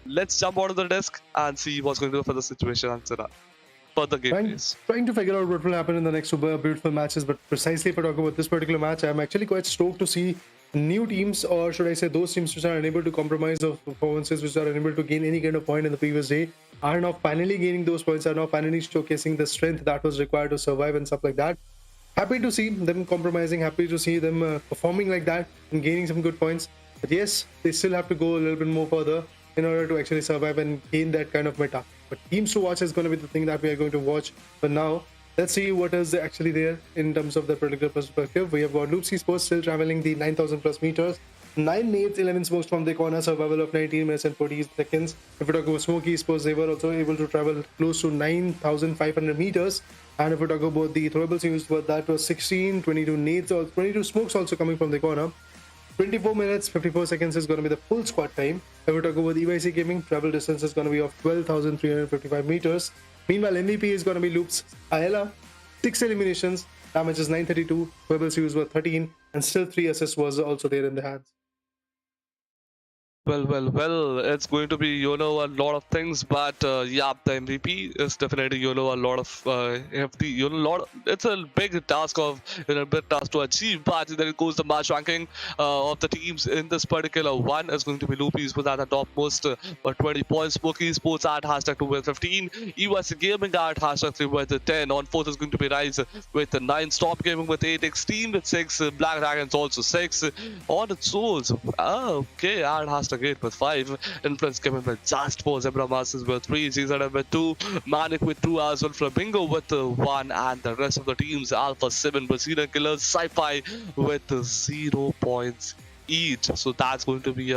let's jump out of the desk and see what's going to be for the situation and scenario. For the gameplays. Trying to figure out what will happen in the next super beautiful matches. But precisely if I talk about this particular match, I'm actually quite stoked to see new teams, or should I say those teams which are unable to compromise of performances, which are unable to gain any kind of point in the previous day, are now finally gaining those points, are now finally showcasing the strength that was required to survive and stuff like that. Happy to see them compromising, happy to see them performing like that and gaining some good points. But yes, they still have to go a little bit more further in order to actually survive and gain that kind of meta. But teams to watch is going to be the thing that we are going to watch. But now, let's see what is actually there in terms of the particular perspective. We have got Loop Esports still traveling the 9,000 plus meters. 9 nades, 11 smokes from the corner, survival of 19 minutes and 40 seconds. If we talk about Smoky Esports, they were also able to travel close to 9,500 meters. And if we talk about the throwables used, that was 16, 22 nades, or 22 smokes also coming from the corner. 24 minutes, 54 seconds is going to be the full squad time. If we talk about EYC Gaming, travel distance is going to be of 12,355 meters. Meanwhile, MVP is going to be Loops Ayala, 6 eliminations, damage is 932, throwables used were 13, and still 3 assists was also there in the hands. Well, it's going to be, a lot of things, but the MVP is definitely, a lot of hefty, it's a big task to achieve, but then it goes the match ranking of the teams in this particular one is going to be Loop Esports at the topmost, 20 points, Smoky Esports at hashtag 2 with 15, EYC Gaming at hashtag 3 with 10, on 4th is going to be Rise with 9, Stop Gaming with 8, XTEAM with 6, Black Dragons also 6, on its souls, okay, and hashtag 8 with 5, Influence Gaming with just 4, Zebra Masters with 3, GZM with 2, Manic with 2 as well, Flamingo with 1, and the rest of the teams, Alpha 7, Brazilian Killers, Sci-Fi with 0 points each. So that's going to be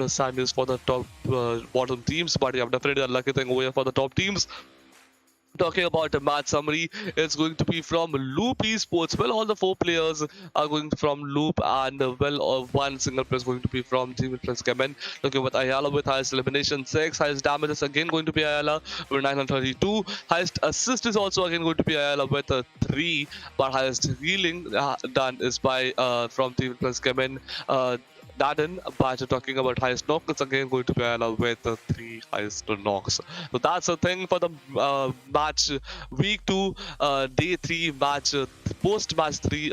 sad news for the top bottom teams, but definitely a lucky thing over here for the top teams. Talking about a match summary, it's going to be from Loop Esports. Well, all the 4 players are going from Loop, and one single player is going to be from Team Influence CHEMIN. Looking with Ayala with highest elimination 6, highest damage is again going to be Ayala with 932. Highest assist is also again going to be Ayala with 3, but highest healing done is by from Team Influence CHEMIN. that in, but talking about highest knock, it's again going to be along with the 3 highest knocks. So that's the thing for the match week 2, day 3 match, post match 3,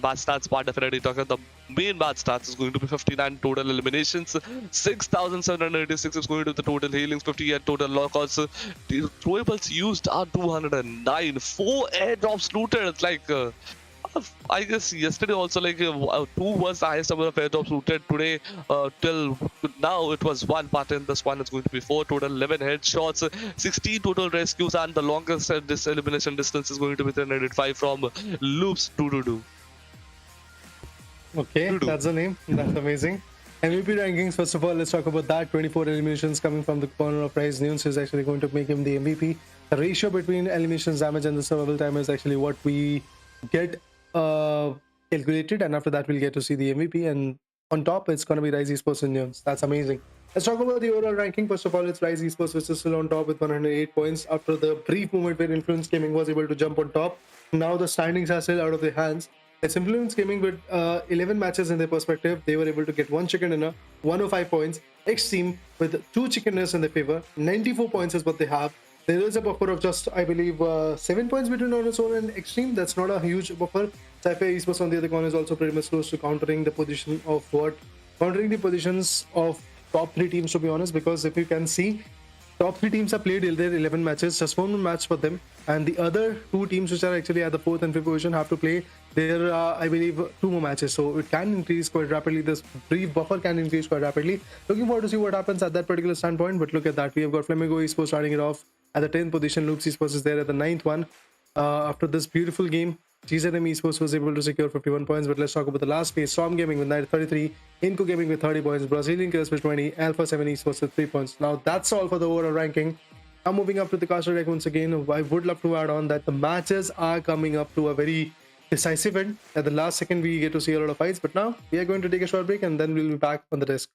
match stats part definitely talking. The main match stats is going to be 59 total eliminations, 6,786 is going to be the total healings, 58 total lockouts. The throwables used are 209, 4 airdrops looted. It's like. I guess yesterday also like 2 was the highest number of airdrops looted. Today till now it was 1, but in this one it's going to be 4 total, 11 headshots, 16 total rescues, and the longest this elimination distance is going to be 305 from loops 2. Okay, that's the name. That's amazing. MVP rankings, first of all, let's talk about that. 24 eliminations coming from the corner of Rise Nunes is actually going to make him the MVP. The ratio between eliminations damage and the survival time is actually what we get calculated, and after that we'll get to see the MVP, and on top it's going to be Rise Esports and Nunes. That's amazing. Let's talk about the overall ranking. First of all, it's Rise Esports which is still on top with 108 points after the brief moment where Influence Gaming was able to jump on top. Now the standings are still out of their hands. It's Influence Gaming with 11 matches in their perspective. They were able to get 1 chicken dinner, 105 points. XTEAM with 2 chicken dinners in their favor, 94 points is what they have. There is a buffer of just, I believe, 7 points between Honor and XTEAM. That's not a huge buffer. Sci-Fi Esports on the other corner is also pretty much close to countering the positions of top 3 teams, to be honest, because if you can see, top 3 teams have played their 11 matches, just 1 match for them, and the other 2 teams which are actually at the 4th and 5th position have to play their, I believe, 2 more matches. So it can increase quite rapidly. This brief buffer can increase quite rapidly. Looking forward to see what happens at that particular standpoint. But look at that. We have got Flamingo Esports starting it off at the 10th position. Loops Esports is there at the 9th one. After this beautiful game, GZM Esports was able to secure 51 points. But let's talk about the last phase. Storm Gaming with 33, INCO Gaming with 30 points, Brazilian Crisp with 20, Alpha 7 Esports with 3 points. Now that's all for the overall ranking. Now moving up to the caster deck once again, I would love to add on that the matches are coming up to a very decisive end. At the last second, we get to see a lot of fights. But now we are going to take a short break and then we'll be back on the desk.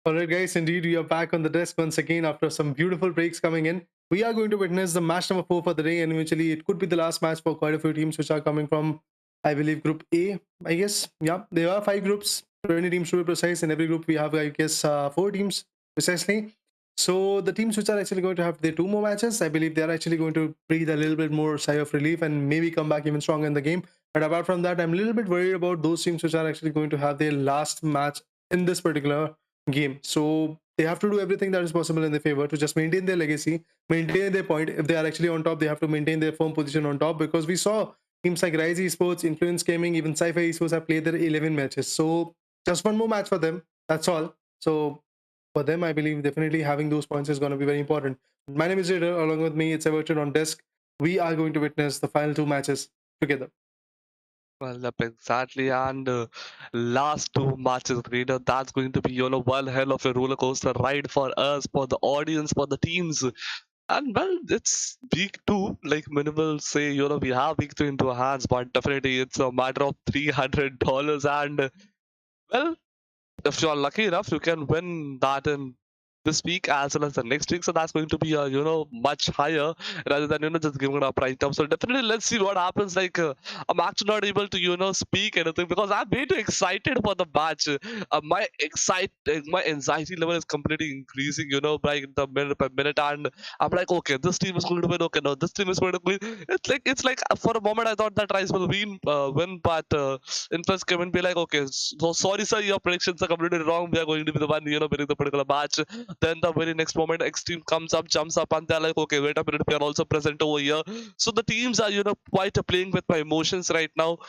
Alright guys, indeed we are back on the desk once again after some beautiful breaks coming in. We are going to witness the match number 4 for the day, and eventually it could be the last match for quite a few teams which are coming from, I believe, Group A, I guess. Yeah, there are 5 groups, 20 teams to be precise. In every group we have, I guess, 4 teams precisely. So the teams which are actually going to have their 2 more matches, I believe they are actually going to breathe a little bit more sigh of relief and maybe come back even stronger in the game. But apart from that, I'm a little bit worried about those teams which are actually going to have their last match in this particular game. So they have to do everything that is possible in their favor to just maintain their legacy, maintain their point. If they are actually on top, they have to maintain their firm position on top, because we saw teams like Rise Esports, Influence Gaming, even Sci-Fi Esports have played their 11 matches. So just one more match for them. That's all. So for them, I believe definitely having those points is going to be very important. My name is Jader. Along with me, it's Everton on desk. We are going to witness the final 2 matches together. Well, yep, exactly. And last 2 matches, Raider, that's going to be, one hell of a roller coaster ride for us, for the audience, for the teams. And well, it's week 2. Like many will say, we have week 3 into our hands, but definitely it's a matter of $300. And well, if you're lucky enough, you can win that in this week as well as the next week. So that's going to be much higher rather than just giving it up right now. So definitely let's see what happens. Like I'm actually not able to speak anything because I'm way too excited for the match. My anxiety level is completely increasing. By the minute by minute, and I'm like, okay, this team is going to win. Okay, no, this team is going to win. It's like for a moment I thought that Rice will win, but Influence came and be like, okay, so sorry sir, your predictions are completely wrong. We are going to be the one winning the particular match. Then the very next moment, XTEAM comes up, jumps up, and they're like, okay, wait a minute, we are also present over here. So the teams are quite playing with my emotions right now.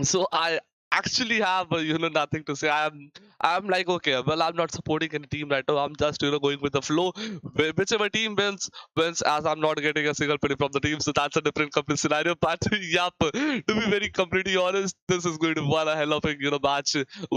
So I actually have nothing to say. I'm like, okay, well, I'm not supporting any team right now. I'm just going with the flow. Whichever team wins, as I'm not getting a single penny from the team. So that's a different complete scenario. But yep, to be very completely honest, this is going to be one a hell of a match,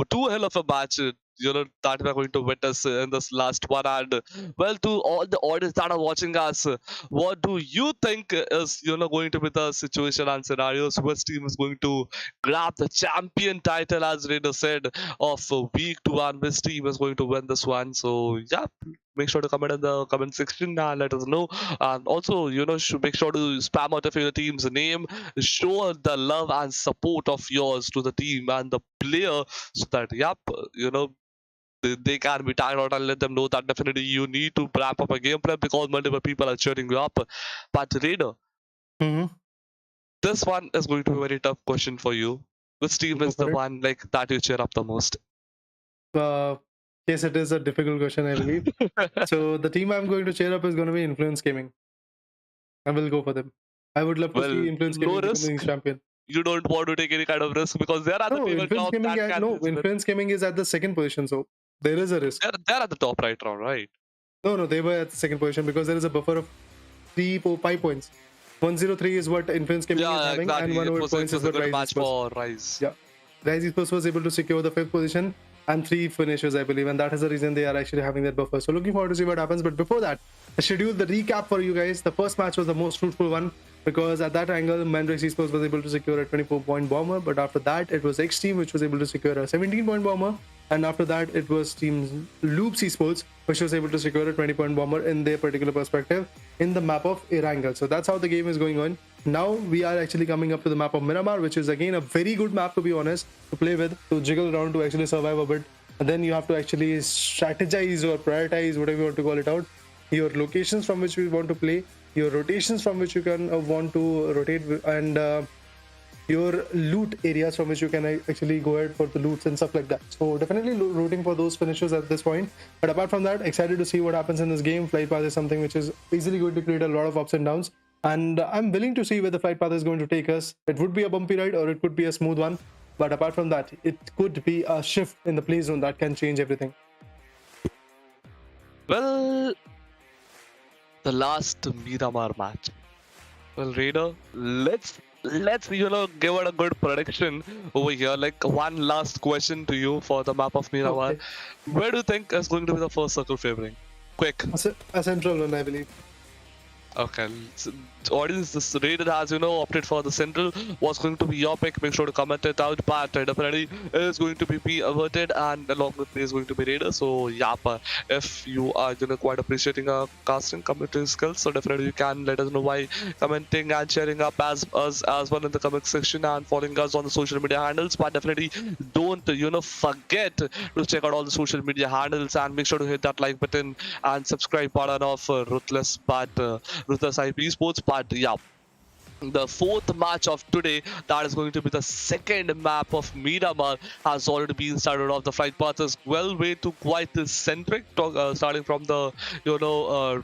two hell of a match, that we're going to witness in this last one. And well, to all the audience that are watching us, what do you think is going to be the situation and scenarios? Which team is going to grab the champion title, as Raider said, of week 2, and which team is going to win this one? So yeah, make sure to comment in the comment section and let us know. And also, should make sure to spam out of your team's name, show the love and support of yours to the team and the player, so that they can be tagged out, and let them know that definitely you need to ramp up a gameplay because multiple people are cheering you up. But Raider, Mm-hmm. this one is going to be a very tough question for you. Which team Go is the for it. one like that you cheer up the most? Yes, it is a difficult question, I believe. So the team I'm going to cheer up is going to be Influence Gaming. I will go for them. I would love to Well, see Influence no Gaming becoming risk. champion. You don't want to take any kind of risk because they're at the No, tabletop that can be visible. Influence Gaming is at the second position, so there is a risk. They're at the top right now, right? No, they were at the second position because there is a buffer of 5 points. 103 is what Influence Gaming is Yeah, having, and exactly. It 108 points was is a what good Rise match Esports. for Rise. Yeah, Rise Esports was able to secure the 5th position and 3 finishes, I believe, and that is the reason they are actually having that buffer. So looking forward to see what happens. But before that, I scheduled the recap for you guys. The first match was the most fruitful one because at that angle, MANDRAKES Esports was able to secure a 24-point bomber. But after that, it was XTEAM which was able to secure a 17-point bomber. And after that, it was Team Loops Esports which was able to secure a 20-point bomber in their particular perspective in the map of ERANGEL. So that's how the game is going on. Now we are actually coming up to the map of Miramar, which is again a very good map, to be honest, to play with, to jiggle around, to actually survive a bit. And then you have to actually strategize or prioritize, whatever you want to call it out, your locations from which we want to play, your rotations from which you can want to rotate, and your loot areas from which you can actually go ahead for the loots and stuff like that. So definitely rooting for those finishes at this point. But apart from that, excited to see what happens in this game. Flight path is something which is easily going to create a lot of ups and downs. And I'm willing to see where the flight path is going to take us. It would be a bumpy ride or it could be a smooth one. But apart from that, it could be a shift in the play zone that can change everything. Well, the last Miramar match. Well, Raider, let's give it a good prediction over here. Like one last question to you for the map of Miramar. Okay. Where do you think is going to be the first circle favoring? Quick. A central one, I believe. Okay, so audience, this Raider has opted for the central. What's going to be your pick? Make sure to comment it out. But definitely is going to be averted, and along with me is going to be Raider. So yeah, if you are quite appreciating our casting commentary skills, so definitely you can let us know by commenting and sharing up as well in the comment section and following us on the social media handles. But definitely don't forget to check out all the social media handles and make sure to hit that like button and subscribe button of Ruthless. Ruthless IP Sports. But yeah, the fourth match of today, that is going to be the second map of Miramar, has already been started off. The flight path is well way to quite centric, starting from the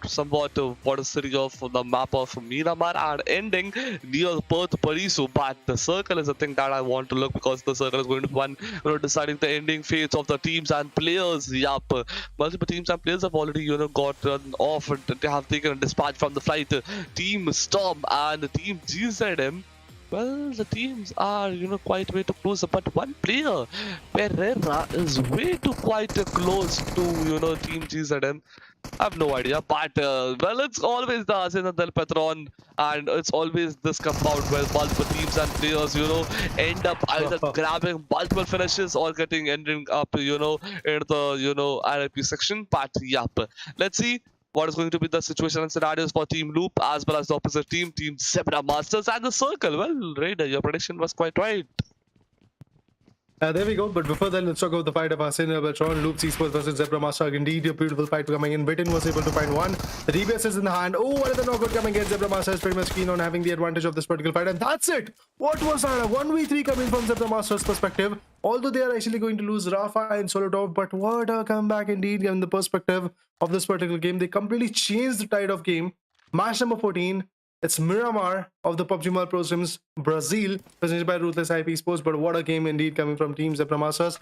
somewhat border city of the map of Miramar and ending near Perth Parisu. But the circle is the thing that I want to look, because the circle is going to be one deciding the ending fates of the teams and players. Yup, multiple teams and players have already gotten off, and they have taken a dispatch from the flight. Team Storm and Team GZM, well, the teams are quite way too close, but one player, Pereira, is way too quite close to Team GZM. I have no idea, but well, it's always the Asena del Patron, and it's always this compound where multiple teams and players end up either grabbing multiple finishes or ending up in the RIP section. But yup, let's see what is going to be the situation and scenarios for Team Loop as well as the opposite team, Team Zebra Masters and the Circle. Well, Raider, your prediction was quite right. There we go. But before that, let's talk about the fight of Arsenal Beltron, Loops Esports versus Zebra Master. Indeed, a beautiful fight coming in. Britain was able to find one. The DBS is in the hand. Oh, what is the knockout coming in? Zebra Master is pretty much keen on having the advantage of this particular fight. And that's it. What was that? A 1v3 coming from Zebra Master's perspective. Although they are actually going to lose Rafa and Solotov, but what a comeback indeed, given the perspective of this particular game. They completely changed the tide of game. Match number 14. It's Miramar of the Pubg Mobile Pro Scrims Brazil, presented by Ruthless IP Sports. But what a game indeed coming from Team Zebra Masters.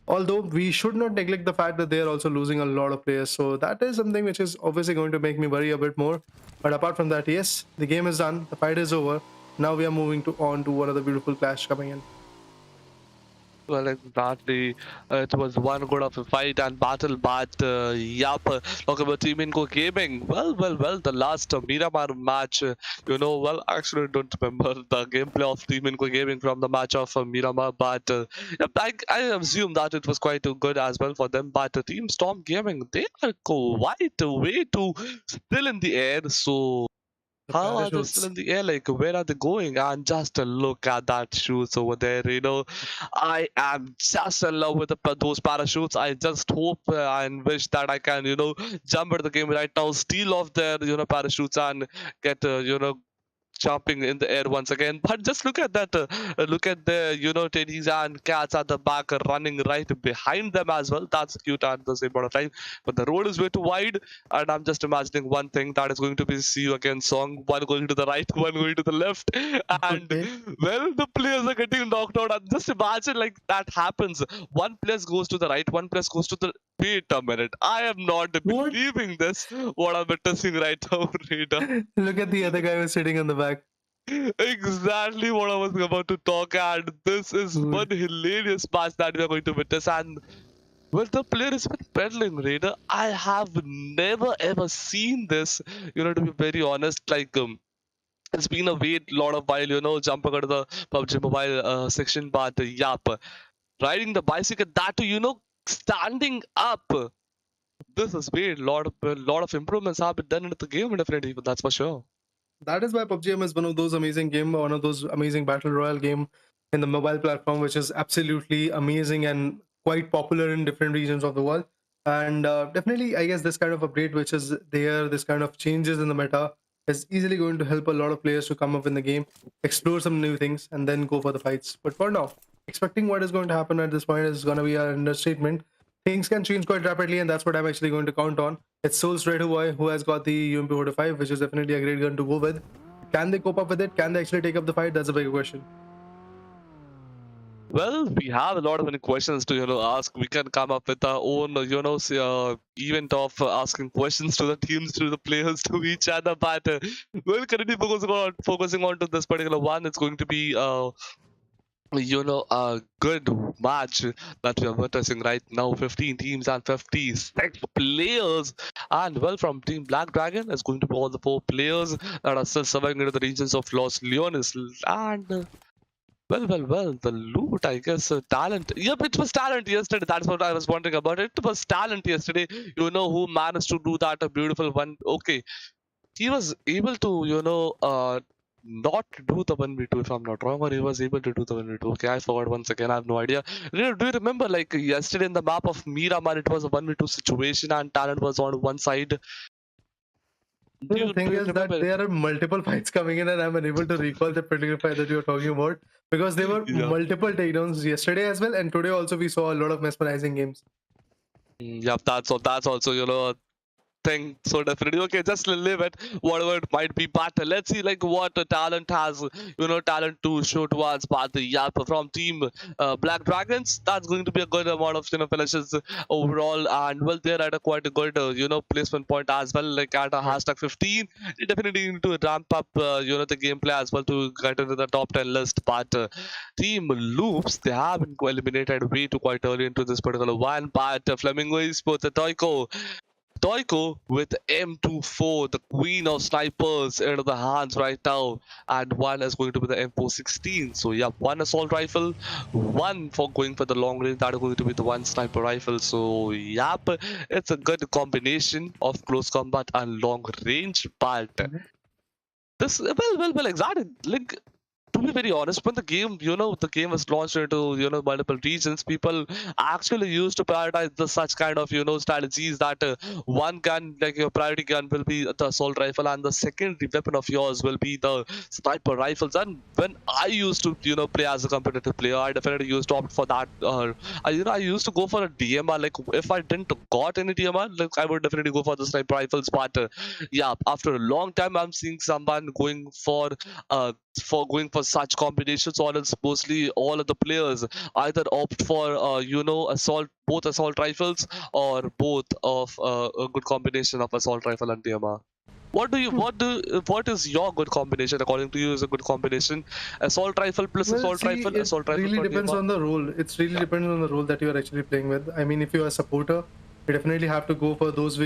Although we should not neglect the fact that they are also losing a lot of players. So that is something which is obviously going to make me worry a bit more. But apart from that, yes, the game is done. The fight is over. Now we are moving on to one of the beautiful clash coming in. Well, exactly. It was one good of a fight and battle, but yup. Talk about Team INCO Gaming. Well, the last Miramar match, well, actually, I don't remember the gameplay of Team INCO Gaming from the match of Miramar, but yep, I assume that it was quite good as well for them. But Team Storm Gaming, they are quite way too still in the air, so. How are they still in the air? Like, where are they going? And just look at that shoes over there. I am just in love with those parachutes. I just hope and wish that I can, jump into the game right now, steal off their, parachutes and get, jumping in the air once again. But just look at that. Look at the, teddies and cats at the back running right behind them as well. That's cute at the same point of time. But the road is way too wide. And I'm just imagining one thing that is going to be See You Again song. One going to the right, one going to the left. And well, the players are getting knocked out. And just imagine like that happens. One place goes to the right, one place goes to the... Wait a minute. I am not believing this. What I'm witnessing right now, Rita. Look at the other guy who's sitting on the back. Exactly what I was about to talk, and this is one hilarious match that we are going to witness. And well, the player is been peddling, Raider. I have never ever seen this. To be very honest, like it's been a wait lot of while, jumping out of the PUBG Mobile section, but yup, riding the bicycle, that too, standing up. This is weird. Lot of improvements have been done into the game, definitely, but that's for sure. That is why PUBG is one of those amazing game, one of those amazing battle royale game in the mobile platform, which is absolutely amazing and quite popular in different regions of the world. And definitely, I guess this kind of update, which is there, this kind of changes in the meta, is easily going to help a lot of players to come up in the game, explore some new things, and then go for the fights. But for now, expecting what is going to happen at this point is going to be an understatement. Things can change quite rapidly, and that's what I'm actually going to count on. It's Soul Strider Boy who has got the UMP 45, which is definitely a great gun to go with. Can they cope up with it? Can they actually take up the fight? That's a big question. Well, we have a lot of many questions to ask. We can come up with our own event of asking questions to the teams, to the players, to each other. But we'll currently focusing on to this particular one. It's going to be a good match that we are witnessing right now. 15 teams and 56 players. And well, from Team Black Dragon is going to be all the 4 players that are still surviving into the regions of Los Leones. And well, the loot, I guess, talent. Yep, it was talent yesterday. That's what I was wondering about. It was talent yesterday. Who managed to do that? A beautiful one. Okay. He was able to, not do the 1v2 if I'm not wrong, or he was able to do the 1v2. Okay, I forgot once again. I have no idea. Do you remember, like, yesterday in the map of Miramar, it was a 1v2 situation and talent was on one side? Do The you thing is that remember it? there are multiple fights coming in, and I'm unable to recall the particular fight that you're talking about because there were Yeah. multiple takedowns yesterday as well, and today also we saw a lot of mesmerizing games. Yeah, that's also thing. So definitely, okay, just live it, whatever it might be. But let's see, like what talent has, talent to show to us. But yeah, from team Black Dragons, that's going to be a good amount of finishes overall, and well, they're at a quite a good placement point as well. Like at a Right. hashtag 15, they definitely need to ramp up the gameplay as well to get into the top 10 list. But team Loops, they have been eliminated way too quite early into this particular one. But Flamingo Esports, the Toiko with M24, the queen of snipers, into the hands right now, and one is going to be the M416. So yeah, one assault rifle, one for going for the long range. That is going to be the one sniper rifle. So yep, it's a good combination of close combat and long range. But Mhm. this well exactly, like to be very honest, when the game was launched into multiple regions, people actually used to prioritize the such kind of strategies that one gun, like your priority gun, will be the assault rifle, and the secondary weapon of yours will be the sniper rifles. And when I used to play as a competitive player, I definitely used to opt for that. I used to go for a DMR. Like if I didn't got any DMR, like I would definitely go for the sniper rifles. But yeah, after a long time, I'm seeing someone going for such combinations, or else mostly all of the players either opt for assault, both assault rifles, or both of a good combination of assault rifle and DMR. What is your good combination according to you? Is a good combination assault rifle plus Well, see, it assault rifle really for depends DMR? on the role. It's really Yeah. depends on the role that you are actually playing with. I mean, if you are a supporter, you definitely have to go for those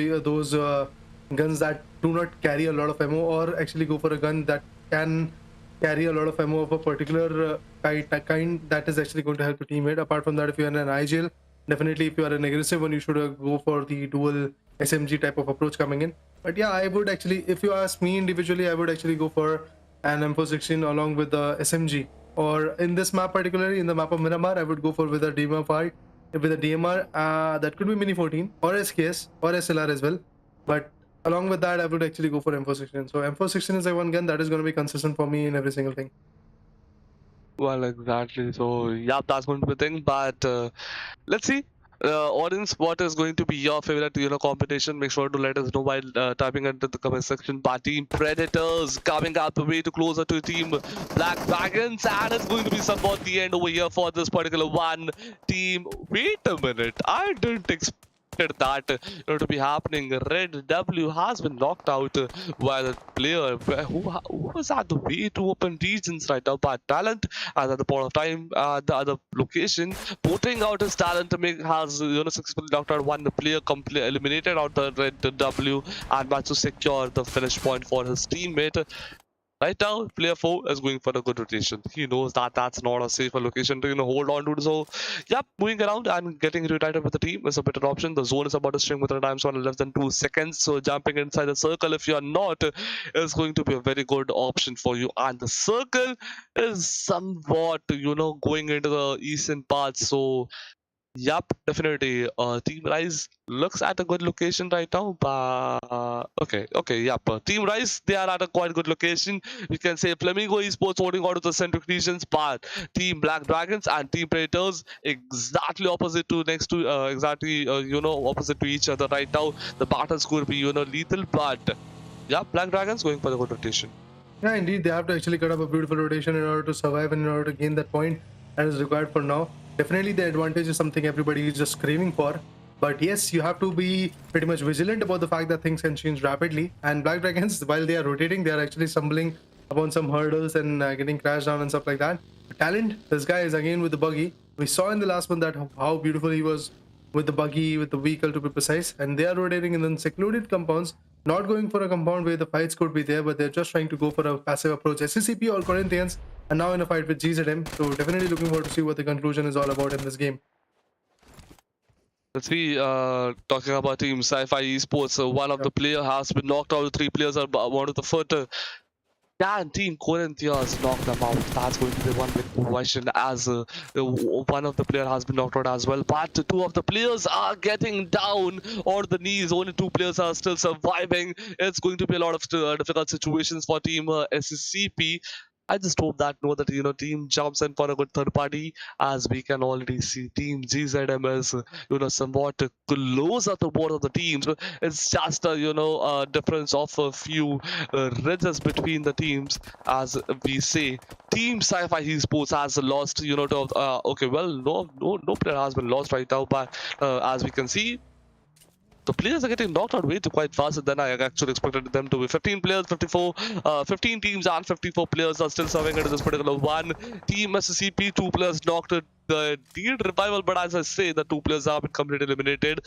guns that do not carry a lot of ammo, or actually go for a gun that can carry a lot of ammo of a particular kind that is actually going to help your teammate. Apart from that, if you're in an IGL, definitely if you are an aggressive one, you should go for the dual SMG type of approach coming in. But yeah, I would actually, if you ask me individually, I would actually go for an M416 along with the SMG. Or in this map particularly, in the map of Miramar, I would go for with a DMR fight, with a DMR that could be Mini 14 or SKS or SLR as well. But along with that, I would actually go for M416. So M416 is the one gun that is going to be consistent for me in every single thing. Well, exactly. So yeah, that's going to be the thing. But let's see. Audience, what is going to be your favorite combination? Make sure to let us know while typing into the comment section. But Team Predators coming up way too closer to Team Black Dragons, and it's going to be somewhat the end over here for this particular one team. Wait a minute, I didn't expect that to be happening. Red W has been knocked out by the player who was at the way to open regions right now. But talent at the point of time, the other location, putting out his talent to make has successfully knocked out one player, eliminated out the Red W, and managed to secure the finish point for his teammate. Right now, player 4 is going for a good rotation. He knows that that's not a safer location to hold on to. So, yep, moving around and getting reunited with the team is a better option. The zone is about to string within a time zone in less than 2 seconds. So, jumping inside the circle, if you're not, is going to be a very good option for you. And the circle is somewhat, going into the eastern part. So, yep, definitely. Team Rise looks at a good location right now. But okay, yep. Team Rise, they are at a quite good location. You can say Flamingo Esports holding on to the centric regions, but Team Black Dragons and Team Predators exactly opposite to opposite to each other right now. The battles could be lethal, but yeah, Black Dragons going for the good rotation. Yeah, indeed, they have to actually cut up a beautiful rotation in order to survive and in order to gain that point that is required for now. Definitely, the advantage is something everybody is just craving for. But yes, you have to be pretty much vigilant about the fact that things can change rapidly. And Black Dragons, while they are rotating, they are actually stumbling upon some hurdles and getting crashed down and stuff like that. Talent, this guy is again with the buggy. We saw in the last one that how beautiful he was with the buggy, with the vehicle to be precise. And they are rotating in the secluded compounds, not going for a compound where the fights could be there, but they're just trying to go for a passive approach. SCCP or Corinthians are now in a fight with GZM, so definitely looking forward to see what the conclusion is all about in this game. Let's be talking about Team Sci-Fi Esports. One of Yeah. the player has been knocked out. 3 players are one of the foot. Can Team Corinthians knock them out? That's going to be one big question, as one of the player has been knocked out as well. But two of the players are getting down on the knees. Only two players are still surviving. It's going to be a lot of difficult situations for Team SCP. I just hope that team jumps in for a good third party, as we can already see Team GZM is somewhat closer to both of the teams. It's just a a difference of a few ridges between the teams, as we say. Team Sci-Fi Esports has lost, to, okay, well, no player has been lost right now, but as we can see, the players are getting knocked out way too quite faster than I actually expected them to be. 15 players, 15 teams and 54 players are still serving into this particular one. Team SCP, 2 players knocked the deed revival, but as I say, the 2 players have been completely eliminated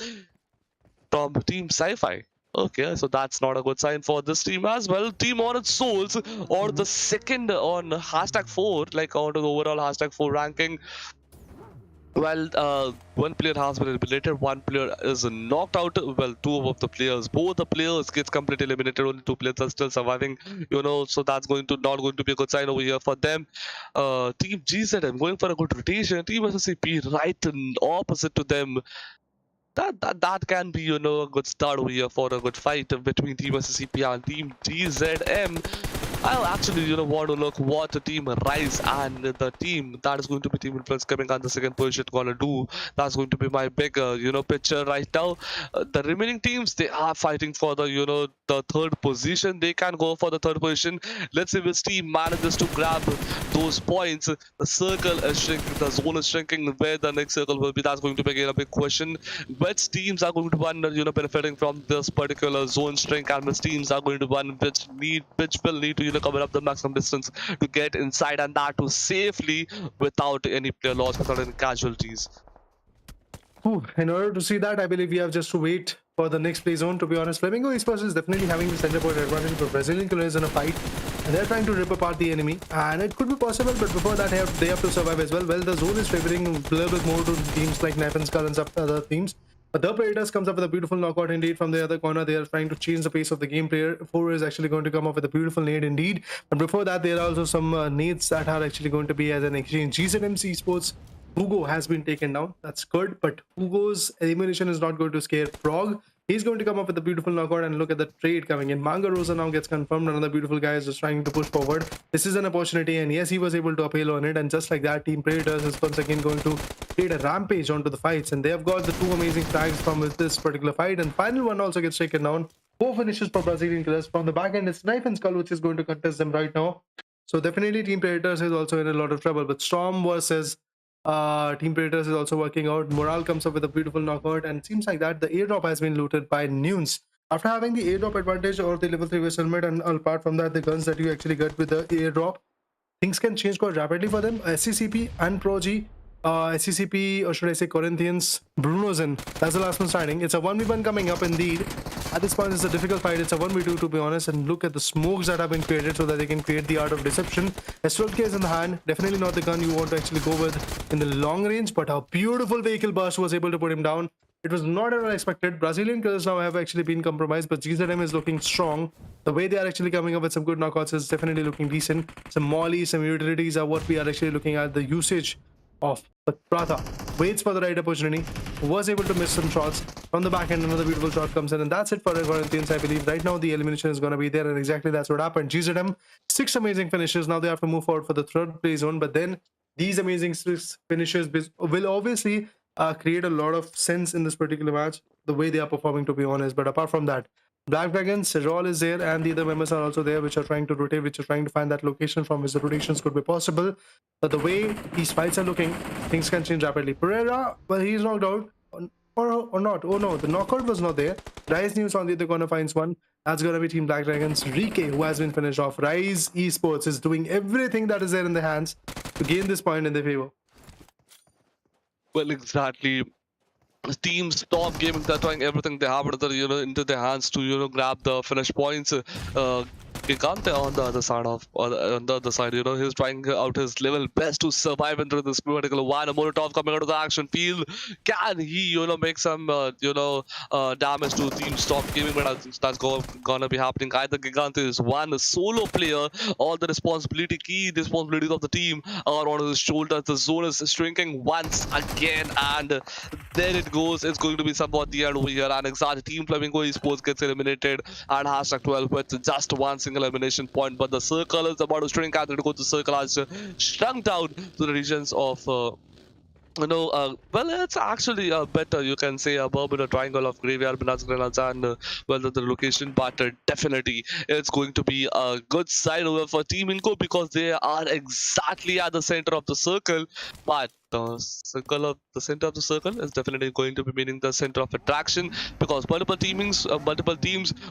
from Team Sci-Fi. Okay, so that's not a good sign for this team as well. Team Orange Souls, or the second on #4, like on the overall #4 ranking. Well, one player has been eliminated, one player is knocked out. Well, two of the players, both the players gets completely eliminated. Only two players are still surviving. So that's not going to be a good sign over here for them. Team GZM going for a good rotation. Team SCP right opposite to them. That can be a good start over here for a good fight between Team SCP and Team GZM. I'll actually want to look what the Team Rise and the team that is going to be Team Influence coming on the second position gonna do. That's going to be my big picture right now. The remaining teams, they are fighting for the the third position. They can go for the third position. Let's see which team manages to grab those points. The circle is shrinking, the zone is shrinking. Where the next circle will be, that's going to be again a big question. Which teams are going to be benefiting from this particular zone shrink, and which teams are going to win, which will need to cover up the maximum distance to get inside, and that too safely without any player loss, without any casualties. In order to see that, I believe we have just to wait for the next play zone. To be honest, Flamingo Esports is definitely having the center point advantage, but Brazilian Colors in a fight, and they're trying to rip apart the enemy, and it could be possible, but before that they have to survive as well. Well, the zone is favoring a little bit more to teams like Knife and Skull and some other teams. But the Predators comes up with a beautiful knockout indeed from the other corner. They are trying to change the pace of the game. Player 4 is actually going to come up with a beautiful nade indeed. But before that, there are also some nades that are actually going to be as an exchange. GZM Esports, Hugo has been taken down. That's good, but Hugo's elimination is not going to scare Frog. He's going to come up with a beautiful knockout, and look at the trade coming in. Manga Rosa now gets confirmed. Another beautiful guy is just trying to push forward. This is an opportunity, and yes, he was able to appeal on it. And just like that, Team Predators is once again going to create a rampage onto the fights. And they have got the two amazing tags from this particular fight. And final one also gets taken down. 4 finishes for Brazilian Colors. From the back end, it's Knife and Skull, which is going to contest them right now. So definitely Team Predators is also in a lot of trouble. But Storm versus Team Predators is also working out. Morale comes up with a beautiful knockout, and it seems like that the airdrop has been looted by Nunes. After having the airdrop advantage or the level 3 vest helmet, and apart from that, the guns that you actually get with the airdrop, things can change quite rapidly for them. SCCP and Pubg, SCCP, or should I say Corinthians, Bruno's in. That's the last one standing. It's a 1v1 coming up indeed. At this point, it's a difficult fight. It's a 1v2 to be honest. And look at the smokes that have been created so that they can create the art of deception. S12K is in the hand. Definitely not the gun you want to actually go with in the long range. But a beautiful vehicle burst was able to put him down. It was not at all expected. Brazilian Colors now have actually been compromised, but GZM is looking strong. The way they are actually coming up with some good knockouts is definitely looking decent. Some molly, some utilities are what we are actually looking at. The usage of the Pratha waits for the right opportunity, was able to miss some shots from the back end. Another beautiful shot comes in, and that's it for the Corinthians. I believe right now the elimination is going to be there, and exactly that's what happened. GZM 6 amazing finishes. Now they have to move forward for the third play zone, but then these amazing 6 finishes will obviously create a lot of sense in this particular match, the way they are performing, to be honest. But apart from that, Black Dragon, Sejol is there, and the other members are also there, which are trying to rotate, which are trying to find that location from which the rotations could be possible. But the way these fights are looking, things can change rapidly. Pereira, well, he's knocked out, or not. Oh no, the knockout was not there. Rise News on the other corner finds one. That's gonna be Team Black Dragons. Rike, who has been finished off. Rise Esports is doing everything that is there in their hands to gain this point in their favor. Well, exactly. Teams Stop Gaming, they're trying everything they have into their hands to grab the finish points, Gigante on the other side on the other side, he's trying out his level best to survive into this particular one. A Molotov coming out of the action field. Can he, make some, damage to Team Stop Gaming? But I think that's gonna be happening. Either Gigante is one solo player, all the key responsibilities of the team are on his shoulders. The zone is shrinking once again, and there it goes. It's going to be somewhat the end over here. And exactly, Team Flamingo Esports gets eliminated, and hashtag 12 with just one single elimination point. But the circle is about to shrink, and the circle has shrunk down to the regions of. Well, it's actually better, you can say, a Bermuda Triangle of Graveyard, Minas Grenades, and the location, but definitely it's going to be a good side over for Team INCO because they are exactly at the center of the circle, but the center of the circle is definitely going to be meaning the center of attraction because multiple teams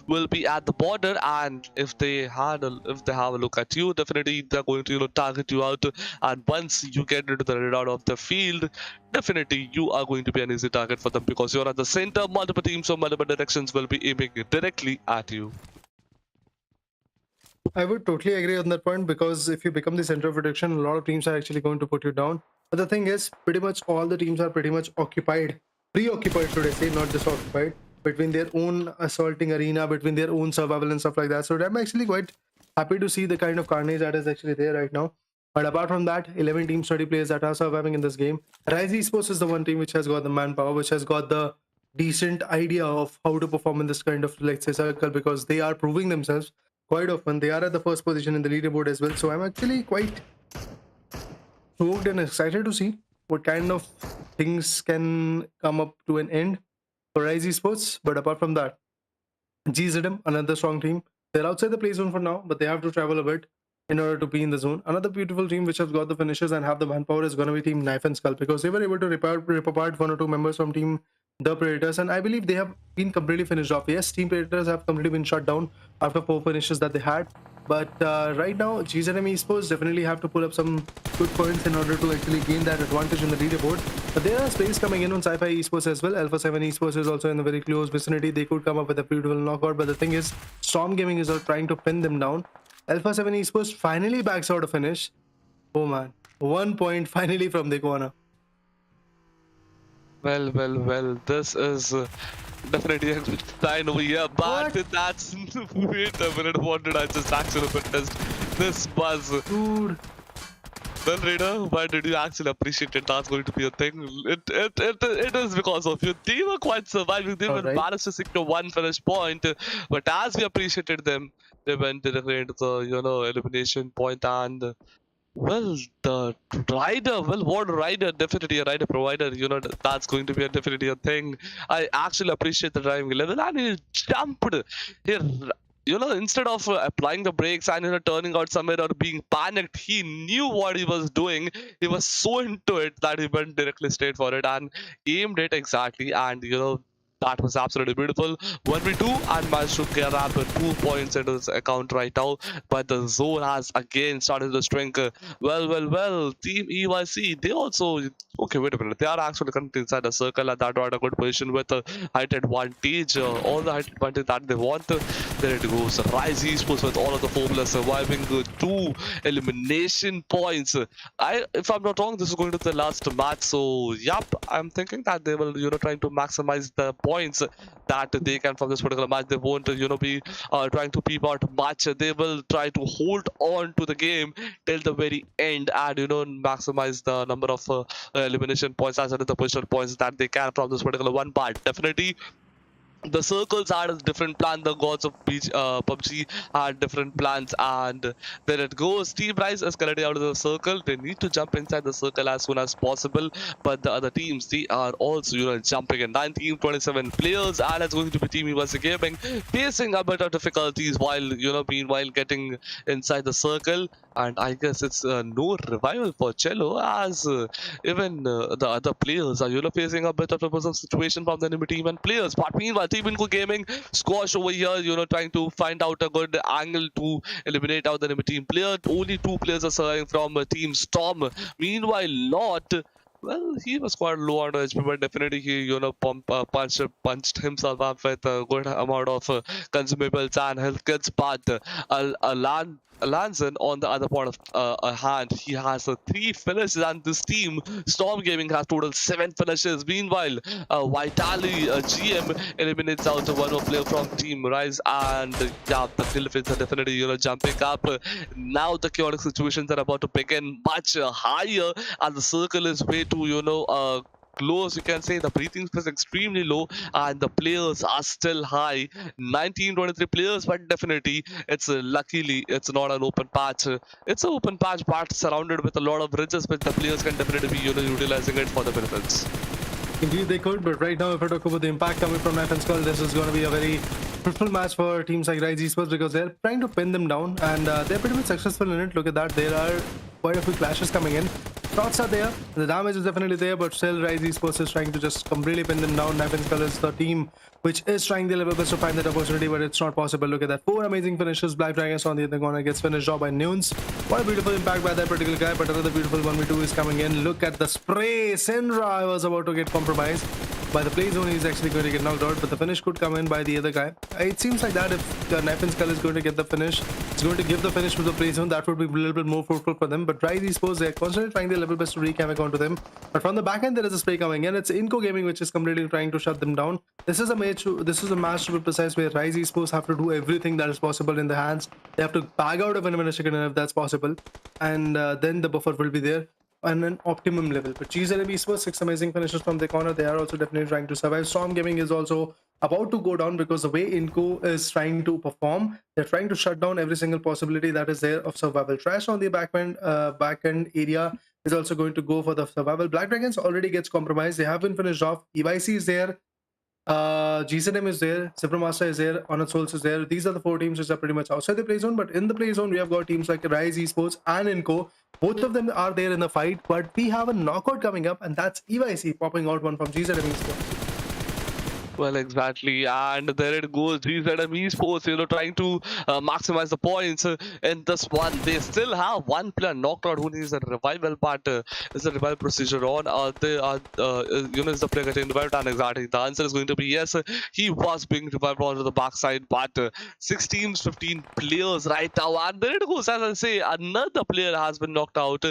will be at the border, and if they have a look at you, definitely they're going to target you out, and once you get into the radar of the field, definitely you are going to be an easy target for them because you're at the center. Multiple teams from multiple directions will be aiming directly at you. I would totally agree on that point because if you become the center of attraction, a lot of teams are actually going to put you down. But the thing is, pretty much all the teams are pretty much preoccupied, should I say, not just occupied, between their own assaulting arena, between their own survival and stuff like that. So I'm actually quite happy to see the kind of carnage that is actually there right now. But apart from that, 11 teams, 30 players that are surviving in this game. Rise Esports is the one team which has got the manpower, which has got the decent idea of how to perform in this kind of, let's say, circle because they are proving themselves quite often. They are at the first position in the leaderboard as well. So I'm actually quite stoked and excited to see what kind of things can come up to an end for Rise Esports. But apart from that, GZM, another strong team. They're outside the play zone for now, but they have to travel a bit in order to be in the zone. Another beautiful team which has got the finishers and have the manpower is going to be Team Knife and Skull because they were able to rip apart one or two members from Team The Predators, and I believe they have been completely finished off. Yes, Team Predators have completely been shut down after 4 finishes that they had. But right now, GZM Esports definitely have to pull up some good points in order to actually gain that advantage in the leaderboard. But there are space coming in on Sci-Fi Esports as well. Alpha 7 Esports is also in the very close vicinity. They could come up with a beautiful knockout. But the thing is, Storm Gaming is trying to pin them down. Alpha 7 Esports finally backs out a finish. Oh man, 1 point finally from the corner. Well, this is definitely a good sign over here, but that's... Wait a minute, what did I just actually witness? This buzz. Dude. Well, Raider, why did you actually appreciate it? That's going to be a thing. It is because of you. They were quite surviving. They were managed to secure 1 finish point, but as we appreciated them, they went directly into the elimination point, and well, the rider, what rider? Definitely a rider provider. That's going to be definitely a thing. I actually appreciate the driving level, and he jumped. Instead of applying the brakes and turning out somewhere or being panicked, he knew what he was doing. He was so into it that he went directly straight for it and aimed it exactly. And that was absolutely beautiful. 1v2 and managed to grab 2 points into his account right now. But the zone has again started to shrink. Well. Team EYC, they also... Okay, wait a minute. They are actually currently inside the circle and that are in a good position with height advantage. All the height advantage that they want. There it goes. Rise Esports with all of the formulas surviving 2 elimination points. If I'm not wrong, this is going to be the last match. So, yup, I'm thinking that they will, trying to maximize the points that they can from this particular match. They won't be trying to peep out much. They will try to hold on to the game till the very end and maximize the number of elimination points as well as the positional points that they can from this particular one part. Definitely the circles had a different plan. The gods of PUBG had different plans, and there it goes. Team Rise is currently out of the circle. They need to jump inside the circle as soon as possible, but the other teams, they are also jumping in. 19, 27 players, and it's going to be Team EYC Gaming facing a bit of difficulties while meanwhile getting inside the circle. And I guess it's no revival for Cello as even the other players are facing a bit of a personal situation from the enemy team and players. But meanwhile, Team INCO Gaming squash over here, trying to find out a good angle to eliminate out the enemy team player. Only 2 players are surviving from Team Storm. Meanwhile, Lot Well, he was quite low on HP, but definitely he, punched himself up with a good amount of consumables and health kits. But Lanzan, on the other part of a hand, he has three finishes, and this team, Storm Gaming, has total 7 finishes. Meanwhile, Vitali GM eliminates out one more player from Team Rise, and yeah, the kill feeds are definitely jumping up. Now the chaotic situations are about to begin much higher, and the circle is way too close. You can say the breathing space is extremely low, and the players are still high. 1923 players, but definitely it's luckily it's not an open patch. It's an open patch, but surrounded with a lot of bridges, which the players can definitely be utilizing it for the benefits. Indeed, they could, but right now, if I talk about the impact coming from Knife and Skull, this is going to be a very fruitful match for teams like Rise Esports because they're trying to pin them down, and they're pretty much successful in it. Look at that, there are quite a few clashes coming in. Shots are there, the damage is definitely there, but still Rise Esports is trying to just completely pin them down. Knife and Skull is the team which is trying their level best to find that opportunity, but it's not possible. Look at that, 4 amazing finishes. Black Dragons on the other corner gets finished off by Nunes. What a beautiful impact by that particular guy, but another beautiful 1v2 is coming in. Look at the spray. Syndra was about to get compromised by the play zone. He's actually going to get knocked out, but the finish could come in by the other guy. It seems like that if Knife and Skull is going to get the finish, it's going to give the finish to the play zone. That would be a little bit more fruitful for them, but Rise Esports, they're constantly trying their level best to wreak havoc onto them. But from the back end, there is a spray coming in. It's INCO Gaming which is completely trying to shut them down. This is a match to be precise, where Rise Esports have to do everything that is possible in the hands. They have to bag out a win a second if that's possible, and then the buffer will be there on an optimum level. But GZM Esports, 6 amazing finishes from the corner. They are also definitely trying to survive. Storm Gaming is also about to go down because the way INCO is trying to perform, they're trying to shut down every single possibility that is there of survival. Trash on the back end area is also going to go for the survival. Black Dragons already gets compromised. They have been finished off. EYC is there. GZM is there, Supremaster is there, Honor Souls is there. These are the 4 teams which are pretty much outside the play zone, but in the play zone, we have got teams like Rise Esports and INCO. Both of them are there in the fight, but we have a knockout coming up, and that's EYC popping out one from GZM Esports. Well, exactly, and there it goes. GZM Esports, trying to maximize the points in this one. They still have one player knocked out who needs a revival, but is the revival procedure on? Is the player getting revived? And exactly, the answer is going to be yes. He was being revived onto the backside, but 6 teams, 15 players right now, and there it goes. As I say, another player has been knocked out.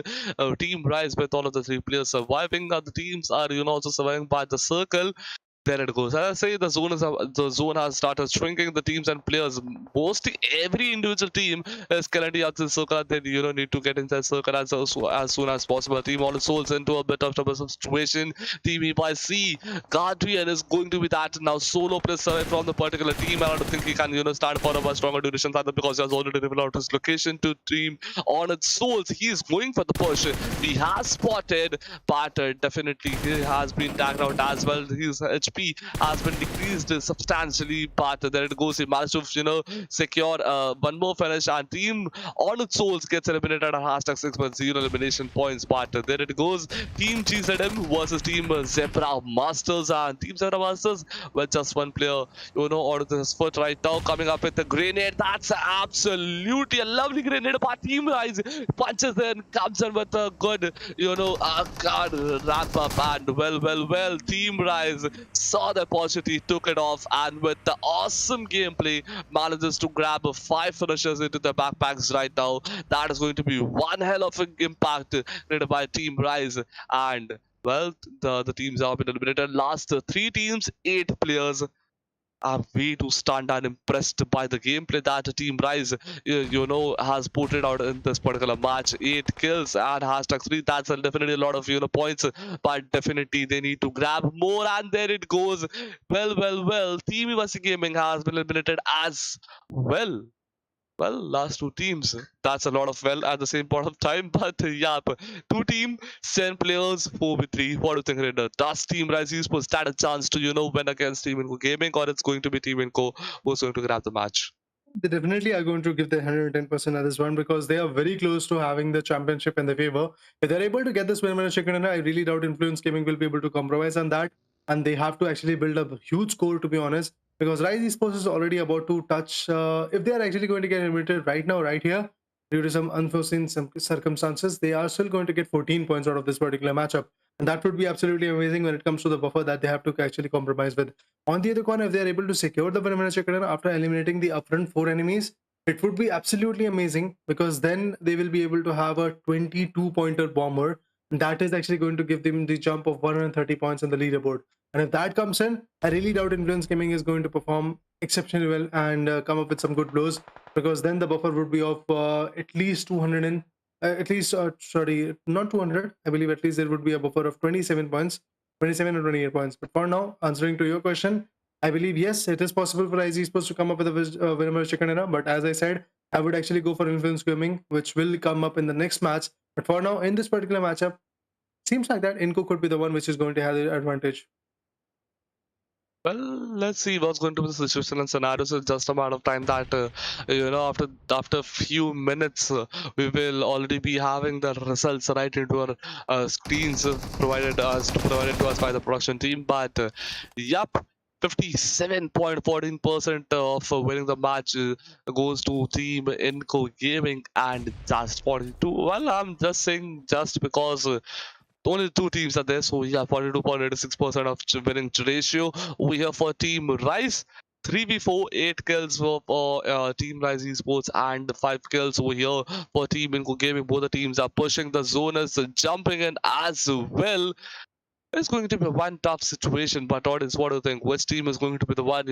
Team Rise with all of the 3 players surviving. The teams are also surviving by the circle. There it goes. As I say, the zone has started shrinking. The teams and players, mostly every individual team is currently at the circle. They need to get inside circle as soon as possible. Team all souls into a bit of troublesome situation. Team E by C, Guardian is going to be that now solo player from the particular team. I don't think he can stand for a much stronger duration either because he has already revealed out his location to team on its souls. He is going for the push. He has spotted, but definitely he has been tagged out as well. His HP has been decreased substantially, but there it goes. He managed to secure one more finish, and team on its souls gets eliminated at hashtag 6.0 elimination points. But there it goes. Team GZM versus team Zebra Masters, and team Zebra Masters with just one player on his foot right now, coming up with the grenade. That's absolutely a lovely grenade. But team Rise punches in, comes in with a good card wrap up, and well, team Rise saw the opportunity, took it off, and with the awesome gameplay, manages to grab 5 finishers into their backpacks right now. That is going to be one hell of an impact created by Team Rise. And well, the teams have been eliminated. Last 3 teams, 8 players. I'm way too stunned and impressed by the gameplay that Team Rise, has put it out in this particular match. 8 kills and hashtag 3. That's definitely a lot of points, but definitely they need to grab more. And there it goes. Well. Team USC Gaming has been eliminated as well. Well, last 2 teams. That's a lot of well at the same point of time. But yeah, 2 team, 10 players, 4v3. What do you think, Raider? Does Team Rise Esports stand a chance to win against Team INCO Gaming, or it's going to be Team INCO who's going to grab the match? They definitely are going to give their 110% at this one because they are very close to having the championship in their favor. If they're able to get this win chicken dinner, I really doubt Influence Gaming will be able to compromise on that. And they have to actually build up a huge score, to be honest, because Rise Esports is already about to touch. If they are actually going to get eliminated right now, right here, due to some unforeseen circumstances, they are still going to get 14 points out of this particular matchup. And that would be absolutely amazing when it comes to the buffer that they have to actually compromise with. On the other corner, if they are able to secure the winner chicken dinner after eliminating the upfront 4 enemies, it would be absolutely amazing, because then they will be able to have a 22-pointer bomber. And that is actually going to give them the jump of 130 points in the leaderboard. And if that comes in, I really doubt Influence Gaming is going to perform exceptionally well and come up with some good blows, because then the buffer would be of at least 200 and sorry, not 200. I believe at least there would be a buffer of 27 points, 27 or 28 points. But for now, answering to your question, I believe yes, it is possible for Esports to come up with a winner chicken dinner. But as I said, I would actually go for Influence Gaming, which will come up in the next match. But for now, in this particular matchup, seems like that INCO could be the one which is going to have the advantage. Well, let's see what's going to be the situation and scenarios. It's just a matter of time that after a few minutes we will already be having the results right into our screens provided to us by the production team. But yep. 57.14% of winning the match goes to Team INCO Gaming, and just 42. Well, I'm just saying just because only two teams are there, so yeah, 42.86% of winning ratio. We have for Team Rise 3v4, 8 kills for Team Rise Esports and 5 kills over here for Team INCO Gaming. Both the teams are pushing the zoners, jumping in as well. It's going to be one tough situation, but audience, what do you think? Which team is going to be the one,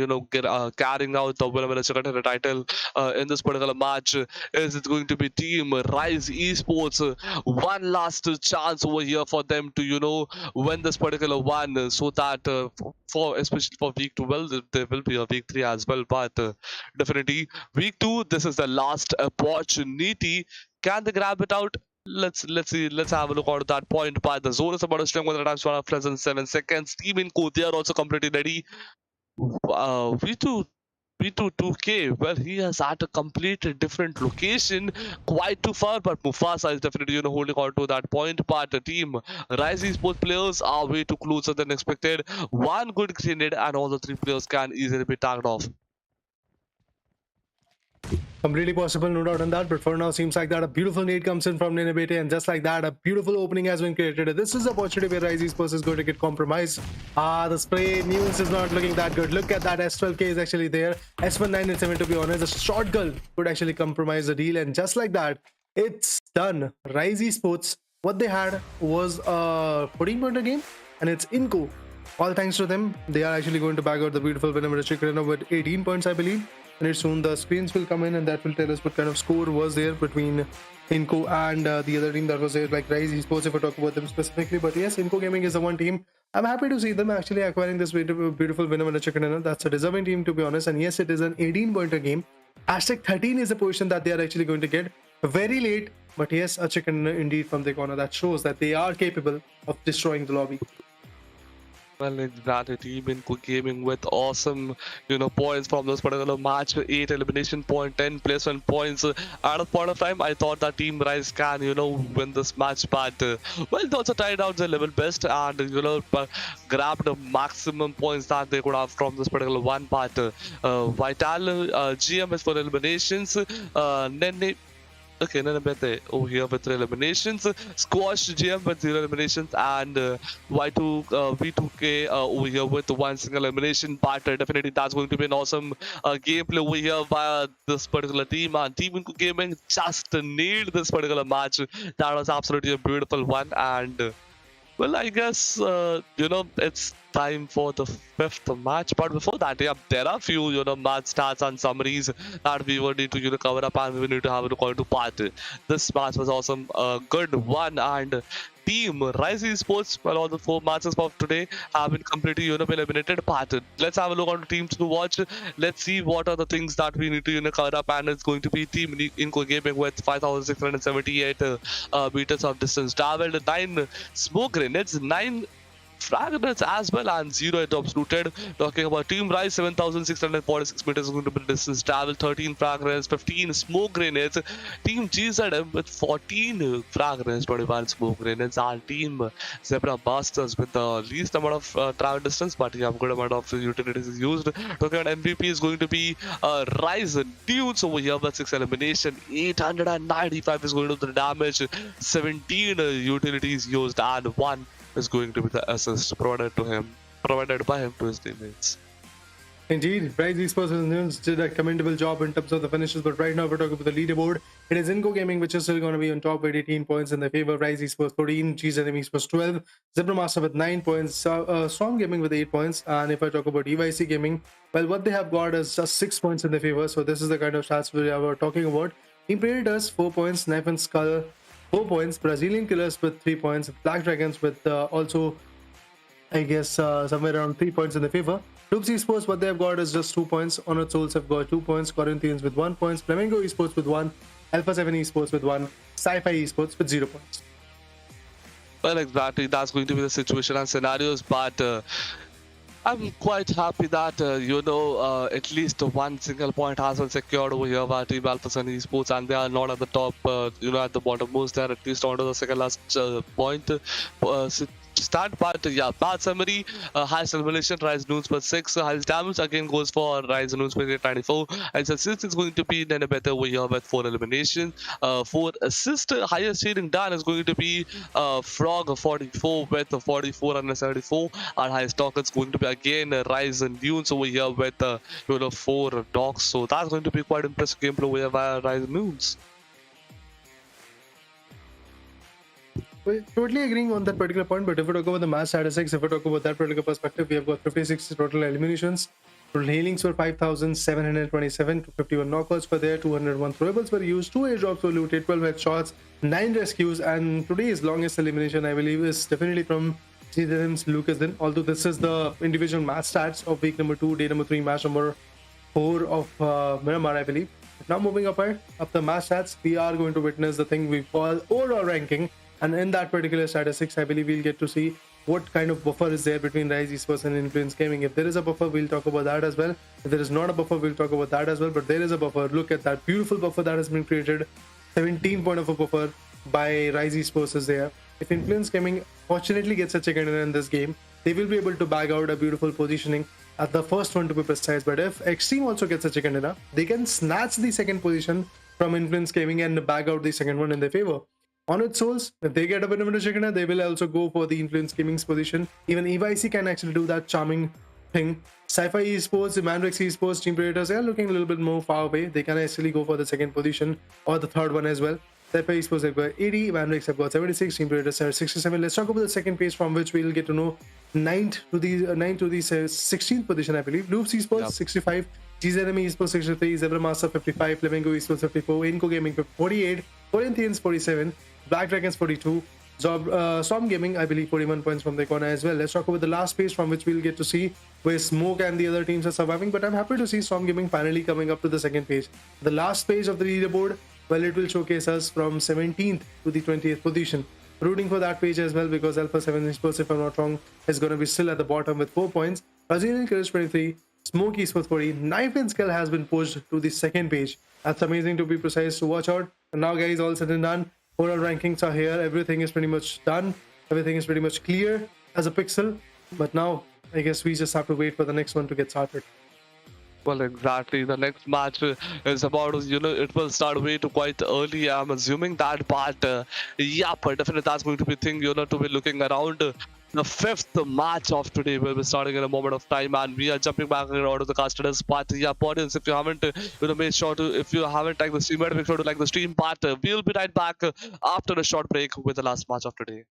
carrying out the winner chicken title in this particular match? Is it going to be Team Rise Esports? One last chance over here for them to, win this particular one, so that for especially for week 2, well, there will be a week 3 as well, but definitely week 2, this is the last opportunity. Can they grab it out? Let's see. Let's have a look at that point. But the zone is about to string with the time span of less than 7 seconds. Team INCO, they are also completely ready. V2 2K, well, he has at a completely different location, quite too far, but Mufasa is definitely holding on to that point. But the team Rise Esports players are way too closer than expected. One good grenade and all the 3 players can easily be tagged off. Completely possible, no doubt on that. But for now, seems like that a beautiful nade comes in from Ninebete, and just like that, a beautiful opening has been created. This is the opportunity where Rise Esports is going to get compromised. The spray news is not looking that good. Look at that, S12K is actually there. S19 and 7, to be honest, a short girl could actually compromise the deal, and just like that, it's done. Rise Esports, what they had was a 14-pointer game, and it's INCO. All thanks to them, they are actually going to bag out the beautiful winner chicken with 18 points, I believe. And soon the screens will come in, and that will tell us what kind of score was there between INCO and the other team that was there, like Rise Esports, if I talk about them specifically. But yes, INCO Gaming is the one team. I'm happy to see them actually acquiring this beautiful winner chicken dinner. That's a deserving team, to be honest. And yes, it is an 18-pointer game. Hashtag 13 is the position that they are actually going to get very late. But yes, a chicken dinner indeed from the corner. That shows that they are capable of destroying the lobby. Well, exactly. Team INCO Gaming with awesome, points from this particular match. 8 elimination point, 10 placement points. At a point of time, I thought that Team Rise can, win this match, but well, they also tried out their level best and grabbed the maximum points that they could have from this particular one. But Vital GM is for eliminations. Nene. Okay, Nanabete over here with 3 eliminations. Squash GM with 0 eliminations, and V2K over here with 1 single elimination. But definitely that's going to be an awesome gameplay over here via this particular team. And Team INCO Gaming just nailed this particular match. That was absolutely a beautiful one. And well, I guess, it's time for the 5th match. But before that, yeah, there are a few, match stats and summaries that we would need to, cover up, and we need to have a look into part. This match was awesome, a good one, and Team Rise Esports, well, all the 4 matches of today have been completely, been eliminated. But let's have a look on the teams to watch. Let's see what are the things that we need to, cover up, and it's going to be Team INCO Gaming with 5,678 meters of distance traveled, 9 smoke grenades, 9 fragments as well, and 0 airdrops looted. Talking about Team Rise, 7,646 meters is going to be the distance travel, 13 fragments, 15 smoke grenades. Team GZM with 14 fragments, 21 smoke grenades, and Team Zebra Busters with the least amount of travel distance, but you have a good amount of utilities is used. Talking about MVP is going to be Rise Dudes over here with 6 elimination, 895 is going to the damage, 17 utilities used, and 1 is going to be the assist provided by him to his teammates. Indeed, Rise Esports did a commendable job in terms of the finishes, but right now we're talking about the leaderboard. It is INCO Gaming, which is still going to be on top with 18 points in their favor. Rise Esports 14, GZM Esports 12, Zebramaster with 9 points, Storm Gaming with 8 points. And if I talk about EYC Gaming, well, what they have got is just 6 points in their favor. So this is the kind of stats we are talking about. Team Predators 4 points, Knife and Skull 4 points, Brazilian Killers with 3 points, Black Dragons with also, I guess, somewhere around 3 points in their favor. Pubg Esports, what they have got is just 2 points. Honored Souls have got 2 points. Corinthians with 1 point. Flamingo Esports with 1. Alpha 7 Esports with 1. Sci-Fi Esports with 0 points. Well, exactly. That's going to be the situation and scenarios, but I'm quite happy that at least one single point has been secured over here by Team Alpha 7 Esports, and they are not at the top, at the bottom most. They're at least onto the second last point. Start, but yeah, bad summary. Highest elimination, Rise Noons per 6. Highest damage again goes for Rise Noons per 94. And assist is going to be then a better over here with 4 eliminations. 4 assist. Highest healing done is going to be Frog 44 with 44 and 74. Our highest talk is going to be again Rise and Dunes over here with 4 dogs. So that's going to be quite impressive gameplay over here by Rise and Dunes. We're totally agreeing on that particular point, but if we talk about the match statistics, if we talk about that particular perspective, we have got 56 total eliminations. Total healings were 5,727 to 51 knockouts were there, 201 throwables were used, 2 airdrops were looted, 12 headshots, 9 rescues, and today's longest elimination, I believe, is definitely from GZM's Lucas. Although this is the individual match stats of week number 2, day number 3, match number 4 of Miramar, I believe. But now moving up the match stats, we are going to witness the thing we call overall ranking. And in that particular statistics, I believe we'll get to see what kind of buffer is there between Rise Esports and Influence Gaming. If there is a buffer, we'll talk about that as well. If there is not a buffer, we'll talk about that as well. But there is a buffer. Look at that beautiful buffer that has been created. 17 point of a buffer by Rise Esports is there. If Influence Gaming fortunately gets a chicken dinner in this game, they will be able to bag out a beautiful positioning at the first one, to be precise. But if XTEAM also gets a chicken dinner, they can snatch the second position from Influence Gaming and bag out the second one in their favor. Honored Souls, if they get a bit of a chicken, they will also go for the Influence Gaming's position. Even EYC can actually do that charming thing. Sci-Fi Esports, MANDRAKES Esports, Team Predators, they are looking a little bit more far away. They can actually go for the second position or the third one as well. Sci-Fi Esports have got 80, MANDRAKES have got 76, Team Predators have 67. Let's talk about the second page, from which we'll get to know 9th to the 16th position, I believe. Loops Esports, 65. GZM Esports 63, Zebramaster 55, Flamingo Esports 54, INCO Gaming 48, Corinthians 47, Black Dragons 42, Storm Gaming, I believe, 41 points from their corner as well. Let's talk about the last page, from which we'll get to see where Smoke and the other teams are surviving. But I'm happy to see Storm Gaming finally coming up to the second page. The last page of the leaderboard, well, it will showcase us from 17th to the 20th position. Rooting for that page as well, because Alpha 7 Esports, if I'm not wrong, is going to be still at the bottom with 4 points. Brazilian Killers 23, Smoke Esports 40, Knife and Skull has been pushed to the second page. That's amazing, to be precise, to watch out. And now, guys, all said and done, overall rankings are here. Everything is pretty much done. Everything is pretty much clear as a pixel. But now, I guess we just have to wait for the next one to get started. Well, exactly. The next match is about, it will start way too quite early. I'm assuming that, but yeah, but definitely that's going to be a thing, to be looking around. The 5th match of today will be starting in a moment of time, and we are jumping back around to the casters. But yeah, audience, if you haven't, make sure to, if you haven't liked the stream, make sure to like the stream. But we'll be right back after a short break with the last match of today.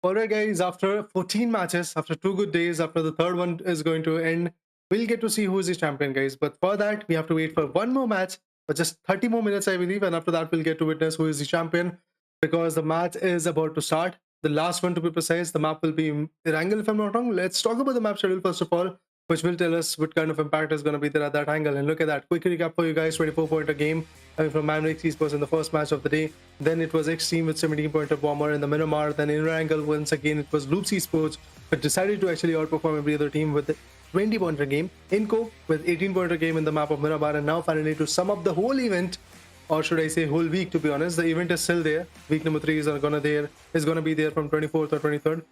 Alright guys, after 14 matches, after 2 good days, after the third one is going to end, we'll get to see who is the champion, guys. But for that, we have to wait for one more match, for just 30 more minutes, I believe, and after that, we'll get to witness who is the champion, because the match is about to start. The last one, to be precise, the map will be ERANGEL, if I'm not wrong. Let's talk about the map schedule first of all, which will tell us what kind of impact is going to be there at that angle. And look at that. Quick recap for you guys. 24-pointer game coming from MANDRAKES Esports in the first match of the day. Then it was XTEAM with 17-pointer bomber in the MIRAMAR. Then in ERANGEL, once again, it was Loops Esports, but decided to actually outperform every other team with 20-pointer game. INCO with 18-pointer game in the map of Miramar. And now finally, to sum up the whole event, or should I say whole week, to be honest, the event is still there. Week number 3 is gonna be there from 24th or 23rd,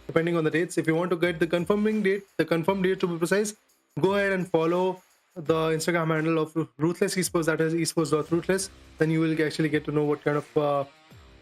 depending on the dates. If you want to get the confirmed date to be precise, go ahead and follow the Instagram handle of Ruthless Esports, that is esports.ruthless. Then you will actually get to know what kind of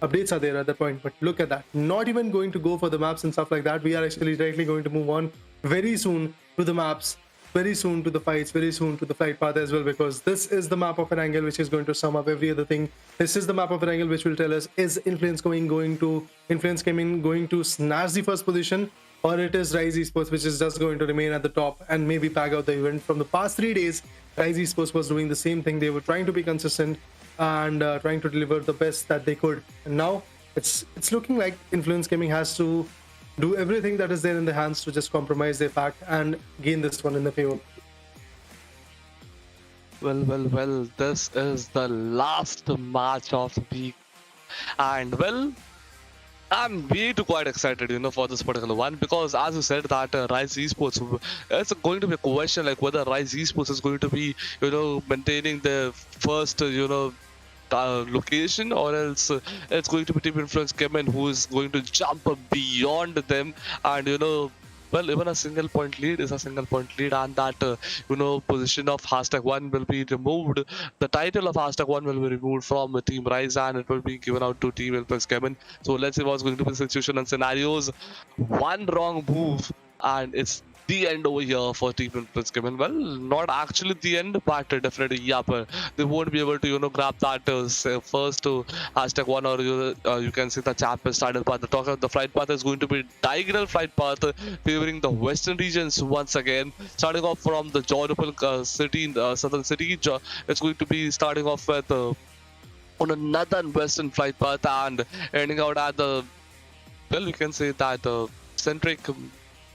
updates are there at that point. But look at that, not even going to go for the maps and stuff like that. We are actually directly going to move on very soon to the maps, very soon to the fights, very soon to the flight path as well, because this is the map of ERANGEL which is going to sum up every other thing. This is the map of ERANGEL which will tell us, is Influence CHEMIN going to snatch the first position, or it is Rise Esports which is just going to remain at the top and maybe pack out the event. From the past 3 days, Rise Esports was doing the same thing. They were trying to be consistent and trying to deliver the best that they could. And now it's looking like Influence CHEMIN has to do everything that is there in their hands to just compromise their pack and gain this one in the favor. Well, this is the last match of the week, and well, I'm way too quite excited, for this particular one, because as you said that Rise Esports, it's going to be a question like whether Rise Esports is going to be, maintaining the first, location, or else it's going to be Team Influence CHEMIN who is going to jump beyond them. And well, even a single point lead is a single point lead, and that position of #1 will be removed. The title of #1 will be removed from Team Rise, and it will be given out to Team Influence CHEMIN. So let's see what's going to be the situation and scenarios. One wrong move and it's the end over here for Team Influence CHEMIN. Well, not actually the end, but definitely, yeah, but they won't be able to, grab that first #1, or you can see the champ is started path. The flight path is going to be diagonal flight path, favoring the western regions once again. Starting off from the Jordan city, in the southern city, it's going to be starting off with on another western flight path and ending out at the, well, you can say that centric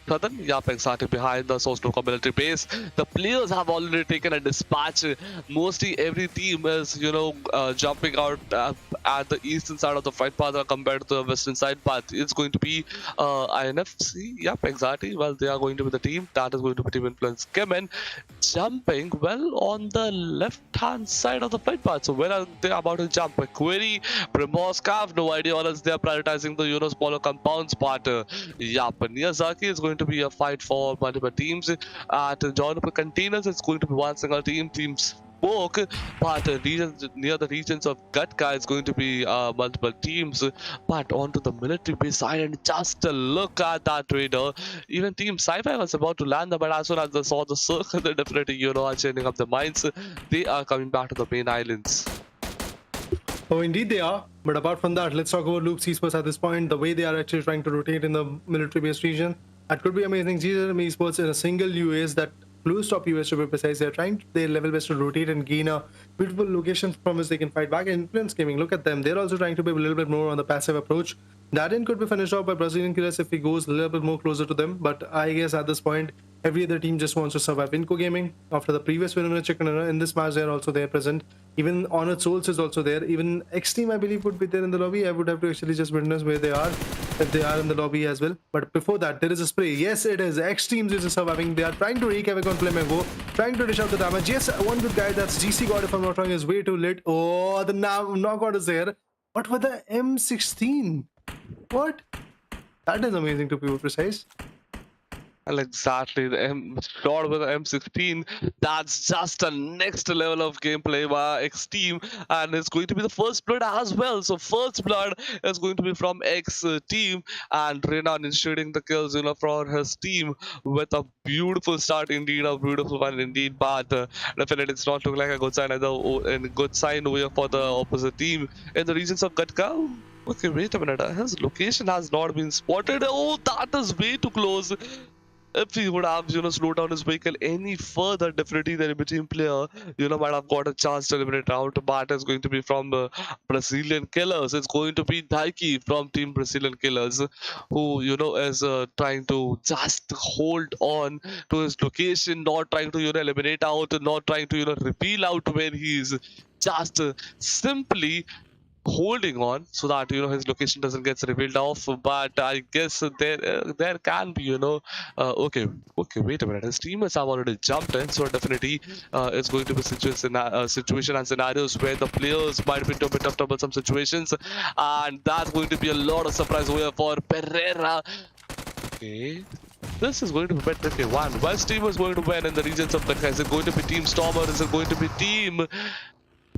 southern, yep, exactly, behind the Social Community base. The players have already taken a dispatch. Mostly every team is, jumping out at the eastern side of the flight path compared to the western side path. It's going to be INFC, yep, exactly. Well, they are going to be the team that is going to be Team Influence CHEMIN, jumping, well, on the left-hand side of the flight path. So where are they about to jump? Query, Primorsk, I have no idea, or else they are prioritizing the, smaller compounds part. Yep, Miyazaki is going to be a fight for multiple teams. At Jordan containers, it's going to be one single team. Team Spoke, but near the regions of Gatka, it's going to be multiple teams. But onto the military base side, and just look at that radar. Even Team Sci-Fi was about to land there, but as soon as they saw the circle, they definitely, are chaining up the mines. They are coming back to the main islands. Oh, indeed they are. But apart from that, let's talk about Loops Esports at this point. The way they are actually trying to rotate in the military-based region, that could be amazing. GM Esports in a single US, that close top US to be precise, they're trying their level best to rotate and gain a beautiful location from which they can fight back. Influence CHEMIN, look at them. They're also trying to be a little bit more on the passive approach. That end could be finished off by Brazilian Killers if he goes a little bit more closer to them. But I guess at this point, every other team just wants to survive. INCO Gaming, after the previous winner chicken dinner, in this match they're also there present. Even Honored Souls is also there. Even XTEAM, I believe, would be there in the lobby. I would have to actually just witness where they are, if they are in the lobby as well. But before that, there is a spray. Yes, it is. XTEAM is surviving. They are trying to wreak havoc on Flamengo, trying to dish out the damage. Yes, one good guy, that's GC God, if I'm not wrong, is way too lit. Oh, the knockout is there. But with the M16, what? That is amazing, to be precise. Well, exactly. The shot with the M16, that's just a next level of gameplay by XTEAM, and it's going to be the first blood as well. So first blood is going to be from XTEAM, and Renan initiating the kills, for his team with a beautiful start indeed, a beautiful one indeed. But definitely it's not looking like a good sign either, and good sign over here for the opposite team in the regions of Gatka. Okay, wait a minute. His location has not been spotted. Oh, that is way too close. If he would have, slowed down his vehicle any further, definitely the enemy team player, might have got a chance to eliminate out. But it's going to be from Brazilian Killers. It's going to be Daiki from Team Brazilian Killers, who, is trying to just hold on to his location, not trying to, eliminate out, not trying to, reveal out where he is. Just simply holding on so that his location doesn't get revealed off. But I guess there can be okay, wait a minute, his teammates have already jumped in, so definitely it's going to be situation and scenarios where the players might be into a bit of troublesome situations, and that's going to be a lot of surprise over for Pereira. Okay, this is going to be a bit tricky one. West team is going to win in the regions of Benka. Is it going to be Team Stormer? Is it going to be Team?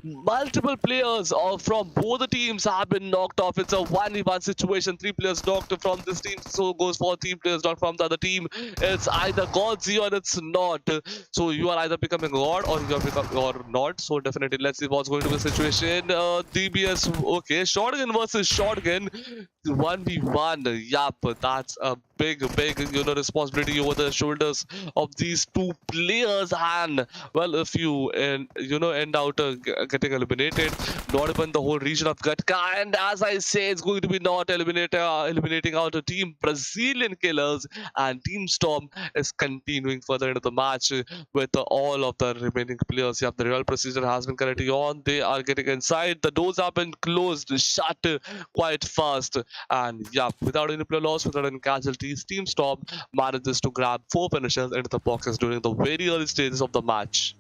Multiple players from both the teams have been knocked off. It's a 1v1 situation. 3 players knocked from this team, so goes for 3 players knocked from the other team. It's either Godzi or it's not. So you are either becoming God or you are becoming or not. So definitely, let's see what's going to be the situation. DBS, okay, shotgun versus shotgun, 1v1. Yup, that's a big responsibility over the shoulders of these 2 players. And well, if you end out getting eliminated, not even the whole region of Gatka, and as I say, it's going to be not eliminating out a team Brazilian Killers, and Team Storm is continuing further into the match with all of the remaining players. Yeah, the real procedure has been currently on. They are getting inside. The doors have been closed, shut quite fast, and yeah, without any player loss, without any casualties, Team Storm manages to grab 4 finishers into the boxes during the very early stages of the match.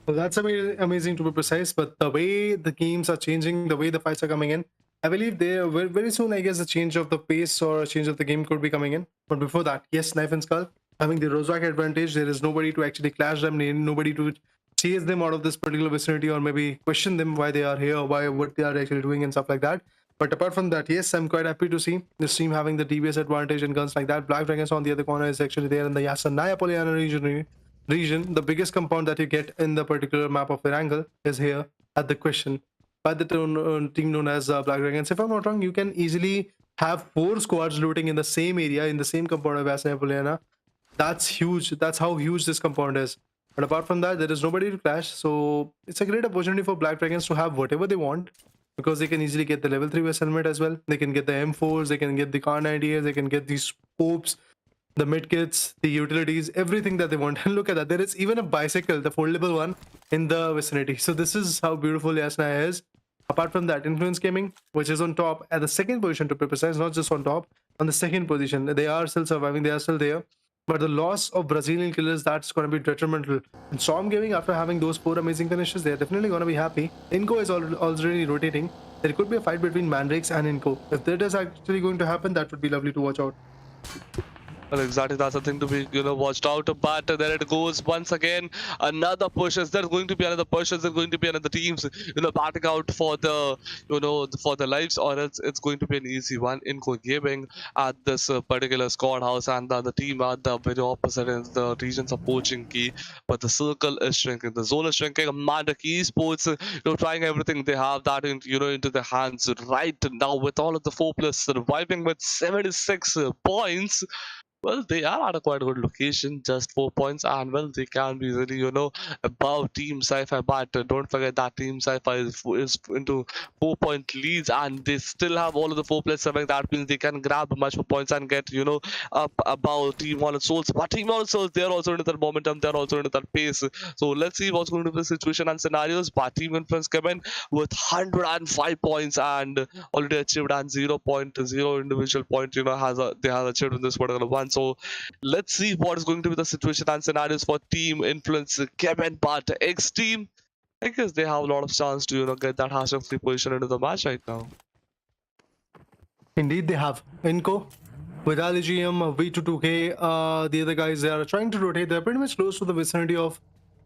Well, that's amazing to be precise, but the way the games are changing, the way the fights are coming in, I believe they very soon, I guess, a change of the pace or a change of the game could be coming in. But before that, yes, Knife and Skull having the Rozak advantage, there is nobody to actually clash them, nobody to chase them out of this particular vicinity or maybe question them why they are here, why what they are actually doing and stuff like that. But apart from that, yes, I'm quite happy to see this team having the DBS advantage and guns like that. Black Dragons on the other corner is actually there in the Yasanaya Polyana region. The biggest compound that you get in the particular map of ERANGEL is here at the question by the team known as Black Dragons. If I'm not wrong, you can easily have 4 squads looting in the same area, in the same compound of Yasanaya Polyana. That's huge. That's how huge this compound is. But apart from that, there is nobody to clash. So it's a great opportunity for Black Dragons to have whatever they want, because they can easily get the level 3 West helmet as well. They can get the M4s, they can get the Kar 90s, they can get these scopes, the mid kits, the utilities, everything that they want. And look at that. There is even a bicycle, the foldable one, in the vicinity. So this is how beautiful Yasna is. Apart from that, Influence Gaming, which is on top at the second position to be precise, not just on top, on the second position. They are still surviving, they are still there. But the loss of Brazilian Killers, that's going to be detrimental. And Storm Gaming, after having those 4 amazing finishes, they're definitely going to be happy. INCO is already rotating. There could be a fight between Mandrakes and INCO. If that is actually going to happen, that would be lovely to watch out. Well, exactly, that's the thing to be watched out. But there it goes once again. Another push. Is there going to be another push? Is there going to be another teams batting out for the for the lives, or it's going to be an easy one in gaming at this particular squad house, and the other team at the very opposite in the regions of poaching key. But the circle is shrinking, the zone is shrinking. MANDRAKES Esports trying everything they have that into their hands right now, with all of the 4 plus surviving with 76 points. Well, they are at a quite good location, just 4 points, and well, they can be really, above Team Sci-Fi. But don't forget that Team Sci-Fi is into 4-point leads, and they still have all of the 4 players surviving. That means they can grab much more points and get, up above Team Honest Souls. But Team Honest Souls, they're also into that momentum, they're also into that pace. So let's see what's going to be the situation and scenarios. But Team Influence CHEMIN with 105 points and already achieved and 0.0 individual point, they have achieved in this particular one. So let's see what is going to be the situation and scenarios for Team Influence CHEMIN. But XTEAM, I guess they have a lot of chance to get that #3 position into the match right now. Indeed, they have INCO with Ali GM, V22K. The other guys, they are trying to rotate. They're pretty much close to the vicinity of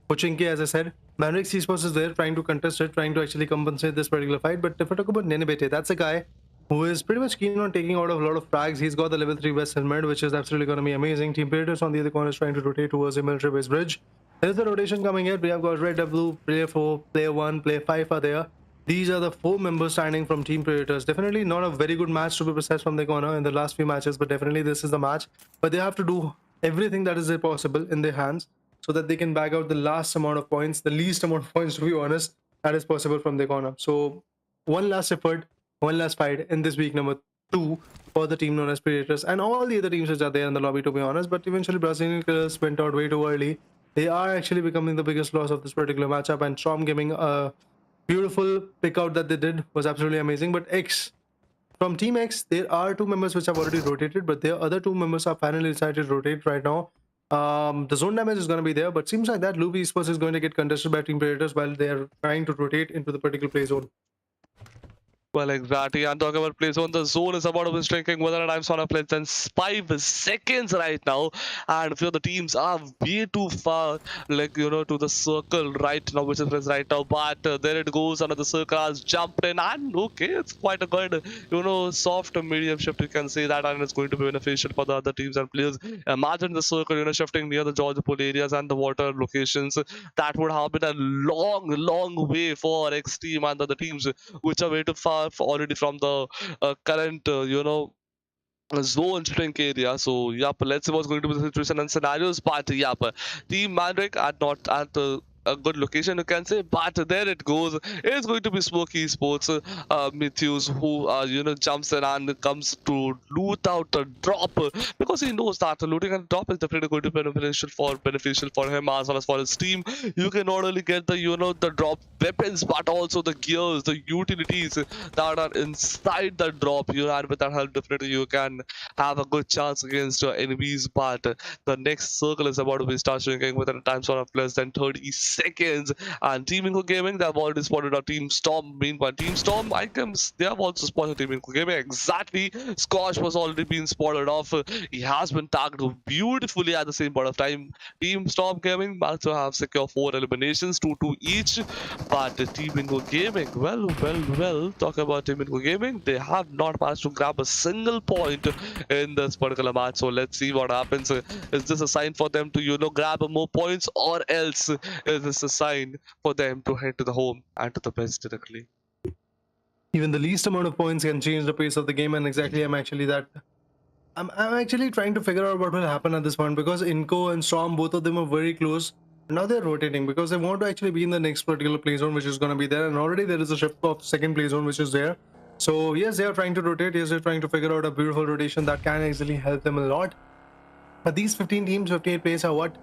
Pochinki, as I said. Mandrake's Esports is there trying to contest it, trying to actually compensate this particular fight. But if I talk about Nenebete, that's a guy who is pretty much keen on taking out a lot of frags. He's got the level 3 West helmet, which is absolutely going to be amazing. Team Predators on the other corner is trying to rotate towards the military base bridge. There's the rotation coming here. We have got red, blue, player 4, player 1, player 5 are there. These are the 4 members standing from Team Predators. Definitely not a very good match to be precise from their corner in the last few matches, but definitely this is the match. But they have to do everything that is possible in their hands so that they can bag out the last amount of points, the least amount of points, to be honest, that is possible from their corner. So one last effort, one last fight in this week number 2 for the team known as Predators and all the other teams which are there in the lobby, to be honest. But eventually Brazilian Killers went out way too early. They are actually becoming the biggest loss of this particular matchup, and Storm Gaming beautiful pick out that they did was absolutely amazing. But X, from Team X, there are 2 members which have already rotated, but their other 2 members are finally decided to rotate right now. The zone damage is going to be there, but seems like that Loop Esports is going to get contested by Team Predators while they are trying to rotate into the particular play zone. Well, exactly. And talking about play zone, the zone is about to be shrinking within a time span of less than 5 seconds right now. And a few of the teams are way too far, like, to the circle right now, which is right now. But there it goes, another circle has jumped in. And okay, it's quite a good, soft medium shift. You can say that, and it's going to be beneficial for the other teams and players. Imagine the circle, shifting near the Georgia Pool areas and the water locations. That would have been a long, long way for XTEAM and the other teams, which are way too far already from the current, zone shrink area. So yep, let's see what's going to be the situation and scenarios. But yep, Team Mandrake are not at a good location, you can say, but there it goes. It's going to be Smoky Sports, Matthews, who jumps in and comes to loot out the drop, because he knows that looting and drop is definitely going to be beneficial for him as well as for his team. You can not only get the the drop weapons, but also the gears, the utilities that are inside the drop. And with that help, definitely you can have a good chance against your enemies. But the next circle is about to be start shrinking within a time span of less than 30 seconds. And Team INCO Gaming, they have already spotted our Team Storm. Meanwhile, Team Storm items, they have also spotted Team INCO Gaming. Exactly, Scorch was already being spotted off. He has been tagged beautifully at the same point of time. Team Storm Gaming managed to have secure 4 eliminations, 2-2 each. But Team INCO Gaming, well, talk about Team INCO Gaming, they have not managed to grab a single point in this particular match. So let's see what happens. Is this a sign for them to grab more points, or else is this a sign for them to head to the home and to the best directly? Even the least amount of points can change the pace of the game, and exactly I'm actually trying to figure out what will happen at this point, because INCO and Storm, both of them are very close. Now they're rotating because they want to actually be in the next particular play zone, which is going to be there, and already there is a shift of second play zone which is there. So yes, they are trying to rotate. Yes, they're trying to figure out a beautiful rotation that can actually help them a lot. But these 15 teams, 58 players are what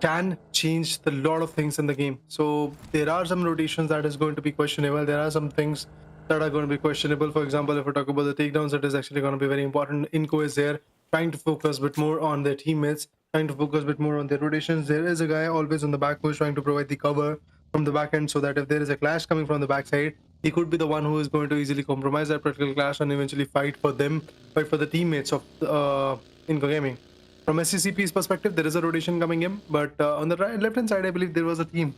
can change a lot of things in the game. So there are some rotations that is going to be questionable. There are some things that are going to be questionable. For example, if we talk about the takedowns, it is actually going to be very important. INCO is there trying to focus a bit more on their teammates, trying to focus a bit more on their rotations. There is a guy always on the back who is trying to provide the cover from the back end, so that if there is a clash coming from the backside, he could be the one who is going to easily compromise that particular clash and eventually fight for the teammates of INCO Gaming. From SCCP's perspective, there is a rotation coming in, but on the left hand side, I believe there was a team.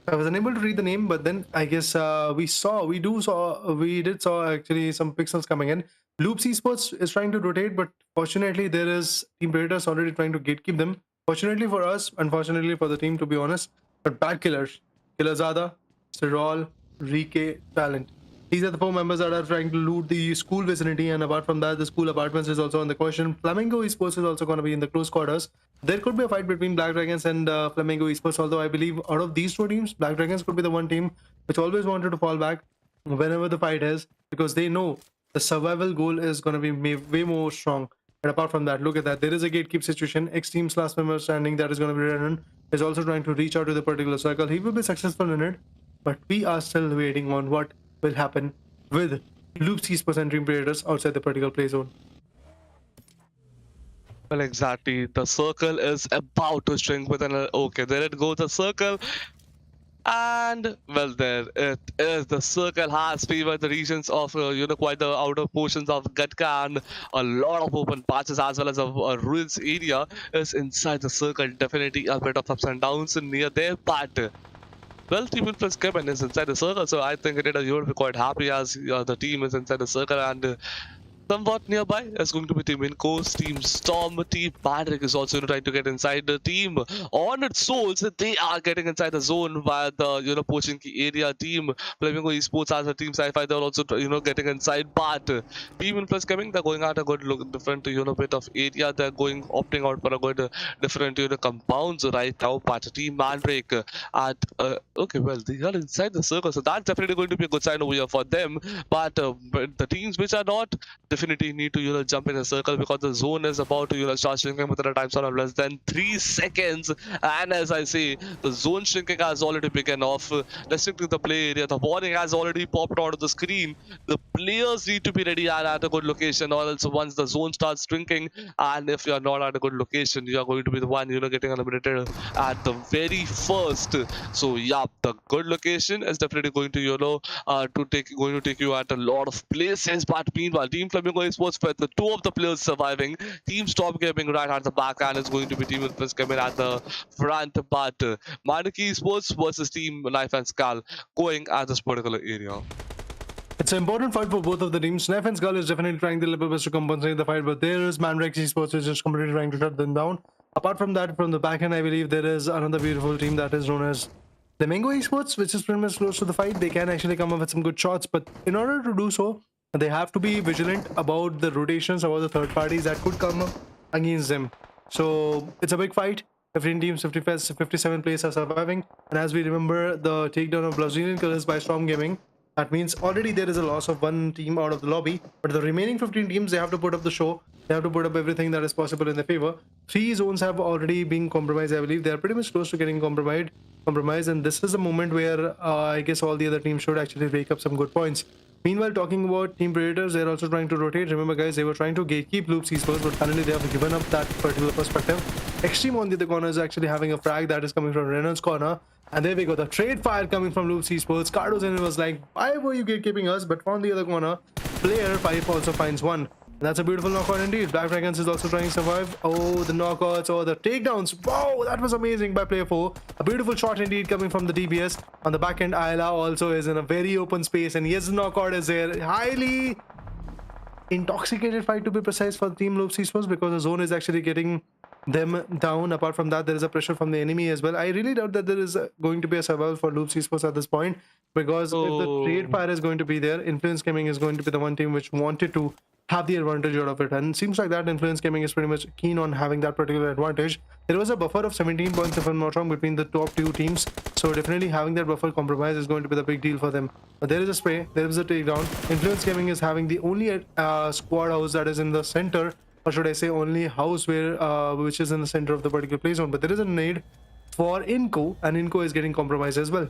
I was unable to read the name, but then I guess we did saw actually some pixels coming in. Loops Esports is trying to rotate, but fortunately there is Team Predators already trying to gatekeep them. Fortunately for us, unfortunately for the team, to be honest. But bad killers, Killerzada, Cyril, Rike, Talent. These are the 4 members that are trying to loot the school vicinity, and apart from that, the school apartments is also on the question. Flamingo Esports is also going to be in the close quarters. There could be a fight between Black Dragons and Flamingo Esports, although I believe out of these 2 teams, Black Dragons could be the one team which always wanted to fall back whenever the fight is, because they know the survival goal is going to be way more strong. And apart from that, look at that. There is a gatekeep situation. X-Team's last member standing that is going to be Renan is also trying to reach out to the particular circle. He will be successful in it, but we are still waiting on what will happen with Loops Esports and Dream Predators outside the particular play zone. Well, exactly. The circle is about to shrink within a... Okay, there it goes, the circle. And well, there it is. The circle has favored the regions of quite the outer portions of Gatka, and a lot of open patches as well as a ruins area is inside the circle. Definitely a bit of ups and downs near there, but well, Team Influence is inside the circle, so I think you would be quite happy as the team is inside the circle, and Somewhat nearby is going to be Team INCO, Team Storm, Team MANDRAKES is also trying to get inside the team. On its souls, they are getting inside the zone via the poaching key area. Team Flamingo Esports as a team sci-fi, they're also getting inside. But Team Influence coming, they're going at a good look, different bit of area. They're opting out for a good different compounds right now. But Team Mandrake at okay, well, they are inside the circle, so that's definitely going to be a good sign over here for them. But the teams which are not definitely need to jump in a circle, because the zone is about to start shrinking within a time span of less than 3 seconds. And as I say, the zone shrinking has already begun off. Restricting the play area, the warning has already popped onto the screen. The players need to be ready and at a good location, or else once the zone starts shrinking, and if you are not at a good location, you are going to be the one getting eliminated at the very first. So yeah, the good location is definitely going to going to take you at a lot of places. But meanwhile, Team Flamingo Esports with the two of the players surviving, Team Stop Gaming right at the back, and it's going to be Team Influence coming at the front. But MANDRAKES Esports versus Team Knife and Skull going at this particular area. It's an important fight for both of the teams. Knife and Skull is definitely trying their level best to compensate the fight, but there is MANDRAKES Esports, which is just completely trying to shut them down. Apart from that, from the back end, I believe there is another beautiful team that is known as Flamingo Esports, which is pretty much close to the fight. They can actually come up with some good shots, but in order to do so, they have to be vigilant about the rotations, about the third parties that could come up against them. So it's a big fight. 15 teams, 57 players are surviving. And as we remember, the takedown of Brazilian colors by Storm Gaming, that means already there is a loss of one team out of the lobby. But the remaining 15 teams, they have to put up the show. They have to put up everything that is possible in their favor. 3 zones have already been compromised, I believe. They are pretty much close to getting compromised. And this is the moment where I guess all the other teams should actually rake up some good points. Meanwhile, talking about Team Predators, they're also trying to rotate. Remember, guys, they were trying to gatekeep Loop Esports, but finally they have given up that particular perspective. XTEAM on the other corner is actually having a frag that is coming from Reynolds' corner. And there we go, the trade fire coming from Loop Esports. Cardos in was like, why were you gatekeeping us? But from the other corner, player 5 also finds one. And that's a beautiful knockout indeed. Black Dragons is also trying to survive. Oh, the knockouts, oh, the takedowns. Wow, that was amazing by player 4. A beautiful shot indeed coming from the DBS. On the back end, Ayla also is in a very open space. And yes, the knockout is there. Highly intoxicated fight, to be precise, for Team Loop Esports, because the zone is actually getting them down. Apart from that, there is a pressure from the enemy as well. I really doubt that there is going to be a survival for Loop Esports at this point, because if the trade fire is going to be there, Influence Gaming is going to be the one team which wanted to have the advantage out of it, and it seems like that Influence Gaming is pretty much keen on having that particular advantage. There was a buffer of 17 points, if I'm not wrong, between the top 2 teams, so definitely having that buffer compromise is going to be the big deal for them. But there is a spray, there is a takedown. Influence Gaming is having the only squad house that is in the center, or should I say only house where which is in the center of the particular play zone. But there is a nade for INCO, and INCO is getting compromised as well.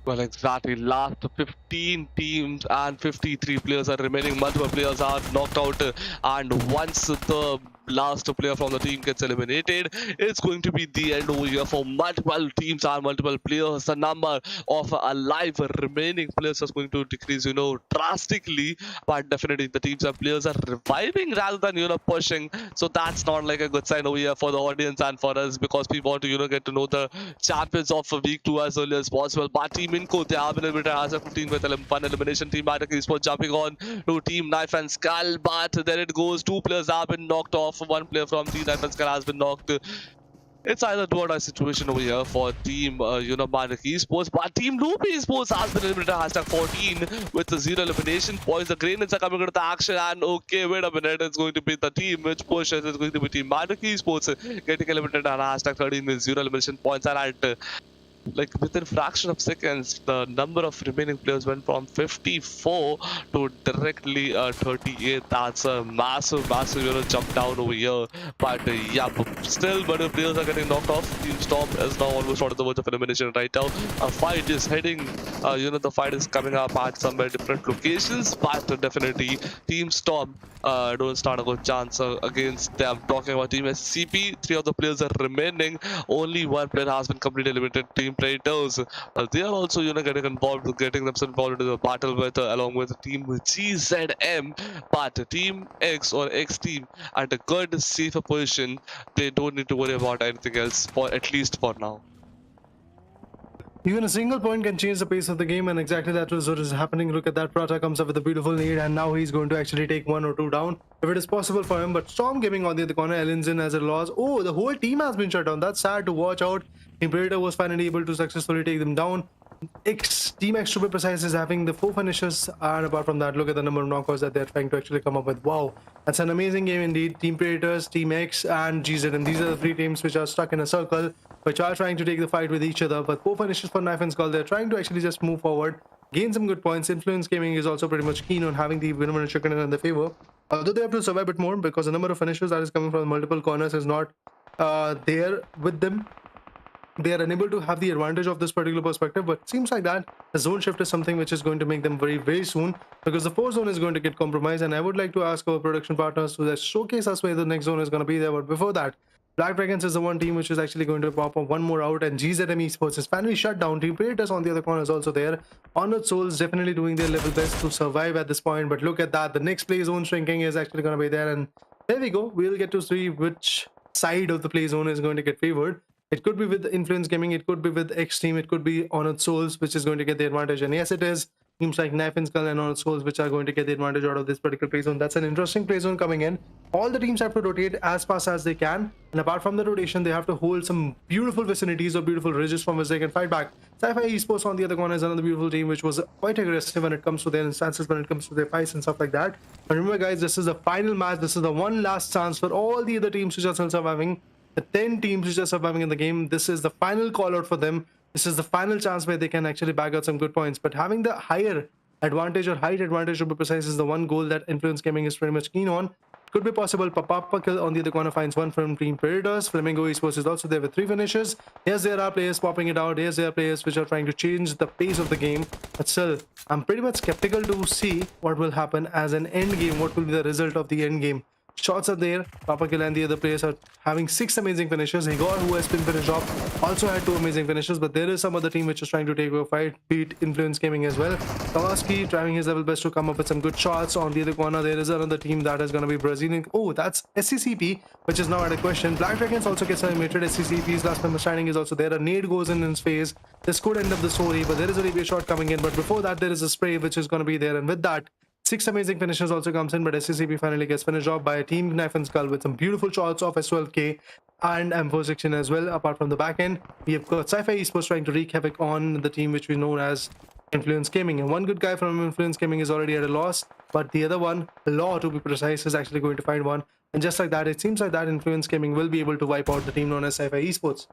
Well, exactly. Last 15 teams and 53 players are remaining. Multiple players are knocked out, and once the last player from the team gets eliminated, it's going to be the end over here for multiple teams and multiple players. The number of alive remaining players is going to decrease, drastically. But definitely the teams and players are reviving rather than pushing. So that's not like a good sign over here for the audience and for us, because we want to get to know the champions of week 2 as early as possible. But Team INCO, they have been eliminated as a 15 with one elimination. Team MANDRAKES Esports jumping on to Team Knife and Skull, but there it goes. 2 players have been knocked off. 1 player from Team Knife and Skull has been knocked. It's either do or die situation over here for Team MANDRAKES Esports, but Team Loop Esports has been eliminated. Hashtag 14 with the 0 elimination points. The grenades are coming into the action, and okay, wait a minute, it's going to be the team which pushes. It's going to be Team MANDRAKES Esports getting eliminated, and hashtag 13 with 0 elimination points. And at like within fraction of seconds, the number of remaining players went from 54 to directly 38. That's a massive jump down over here. But yeah, still, but the players are getting knocked off. Team Storm is now almost on the verge of elimination right now. A fight is heading, the fight is coming up at somewhere different locations, but definitely Team Storm don't stand a good chance against them. Talking about Team SCP, 3 of the players are remaining. Only 1 player has been completely eliminated. Team Predators, they are also getting involved, getting themselves involved into the battle with along with Team GZM. But Team X or X team at a good safer position. They don't need to worry about anything else, for at least for now. Even a single point can change the pace of the game, and exactly that is what is happening. Look at that, Prata comes up with a beautiful lead, and now he's going to actually take 1 or 2 down, if it is possible for him. But Storm Gaming on the other corner, Ellenson has a loss. Oh, the whole team has been shut down. That's sad to watch out. Imperator was finally able to successfully take them down. Team X, to be precise, is having the 4 finishes, and apart from that, look at the number of knockouts that they're trying to actually come up with. Wow, that's an amazing game indeed. Team Predators, Team X, and GZ, and these are the 3 teams which are stuck in a circle, which are trying to take the fight with each other. But 4 finishes for Knife and Skull. They're trying to actually just move forward, gain some good points. Influence Gaming is also pretty much keen on having the winner chicken in their favor, although they have to survive a bit more because the number of finishes that is coming from multiple corners is not there with them. They are unable to have the advantage of this particular perspective, but it seems like that the zone shift is something which is going to make them very soon, because the 4 zone is going to get compromised. And I would like to ask our production partners to just showcase us where the next zone is going to be there. But before that, Black Dragons is the one team which is actually going to pop up one more out, and GZM Esports is finally shut down. Team Predators on the other corner is also there. Honored Souls definitely doing their level best to survive at this point, but look at that, the next play zone shrinking is actually going to be there, and there we go. We'll get to see which side of the play zone is going to get favored. It could be with Influence Gaming, it could be with XTEAM, it could be Honored Souls, which is going to get the advantage. And yes, it is teams like Knife and Skull and Honored Souls which are going to get the advantage out of this particular play zone. That's an interesting play zone coming in. All the teams have to rotate as fast as they can, and apart from the rotation, they have to hold some beautiful vicinities or beautiful ridges from which they can fight back. Sci-Fi Esports on the other corner is another beautiful team which was quite aggressive when it comes to their instances, when it comes to their fights and stuff like that. But remember, guys, this is the final match. This is the one last chance for all the other teams which are still surviving. The 10 teams which are surviving in the game, this is the final call out for them. This is the final chance where they can actually bag out some good points. But having the higher advantage, or height advantage to be precise, is the one goal that Influence Gaming is pretty much keen on. Could be possible. Papa Kill on the other corner finds 1 from Team Predators. Flamingo Esports is also there with 3 finishes. Yes, there are players popping it out. Yes, there are players which are trying to change the pace of the game. But still, I'm pretty much skeptical to see what will happen as an end game. What will be the result of the end game? Shots are there. Papa Kill and the other players are having 6 amazing finishes. Igor, who has been finished off, also had 2 amazing finishes. But there is some other team which is trying to take over fight, beat Influence Gaming as well. Kawasaki trying his level best to come up with some good shots. On the other corner, there is another team that is going to be Brazilian. Oh, that's SCCP, which is now at a question. Black Dragons also gets eliminated. SCCP's last member standing is also there. A nade goes in his face. This could end up the story, but there is a rebate shot coming in. But before that, there is a spray which is going to be there. And with that, 6 amazing finishes also comes in, but SCCP finally gets finished off by Team Knife and Skull with some beautiful shots of S12K and M416 as well. Apart from the back end, we have got Sci-Fi Esports trying to wreak havoc on the team which we know as Influence Gaming. And one good guy from Influence Gaming is already at a loss, but the other one, Law to be precise, is actually going to find one. And just like that, it seems like that Influence Gaming will be able to wipe out the team known as Sci-Fi Esports.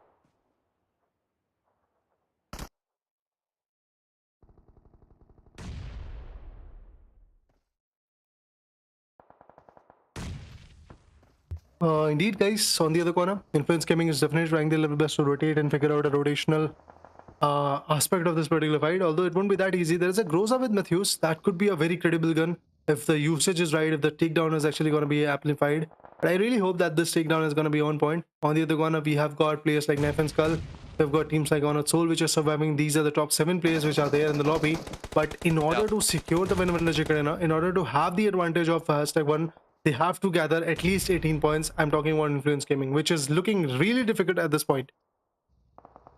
Indeed, guys, on the other corner, Influence Gaming is definitely trying their level best to rotate and figure out a rotational aspect of this particular fight. Although it won't be that easy. There is a Groza with Matthews. That could be a very credible gun if the usage is right, if the takedown is actually going to be amplified. But I really hope that this takedown is going to be on point. On the other corner, we have got players like Knife and Skull. We've got teams like Honored Soul which are surviving. These are the top 7 players which are there in the lobby. But in order to secure the win with Legit Arena, in order to have the advantage of #1, they have to gather at least 18 points. I'm talking about Influence Gaming, which is looking really difficult at this point.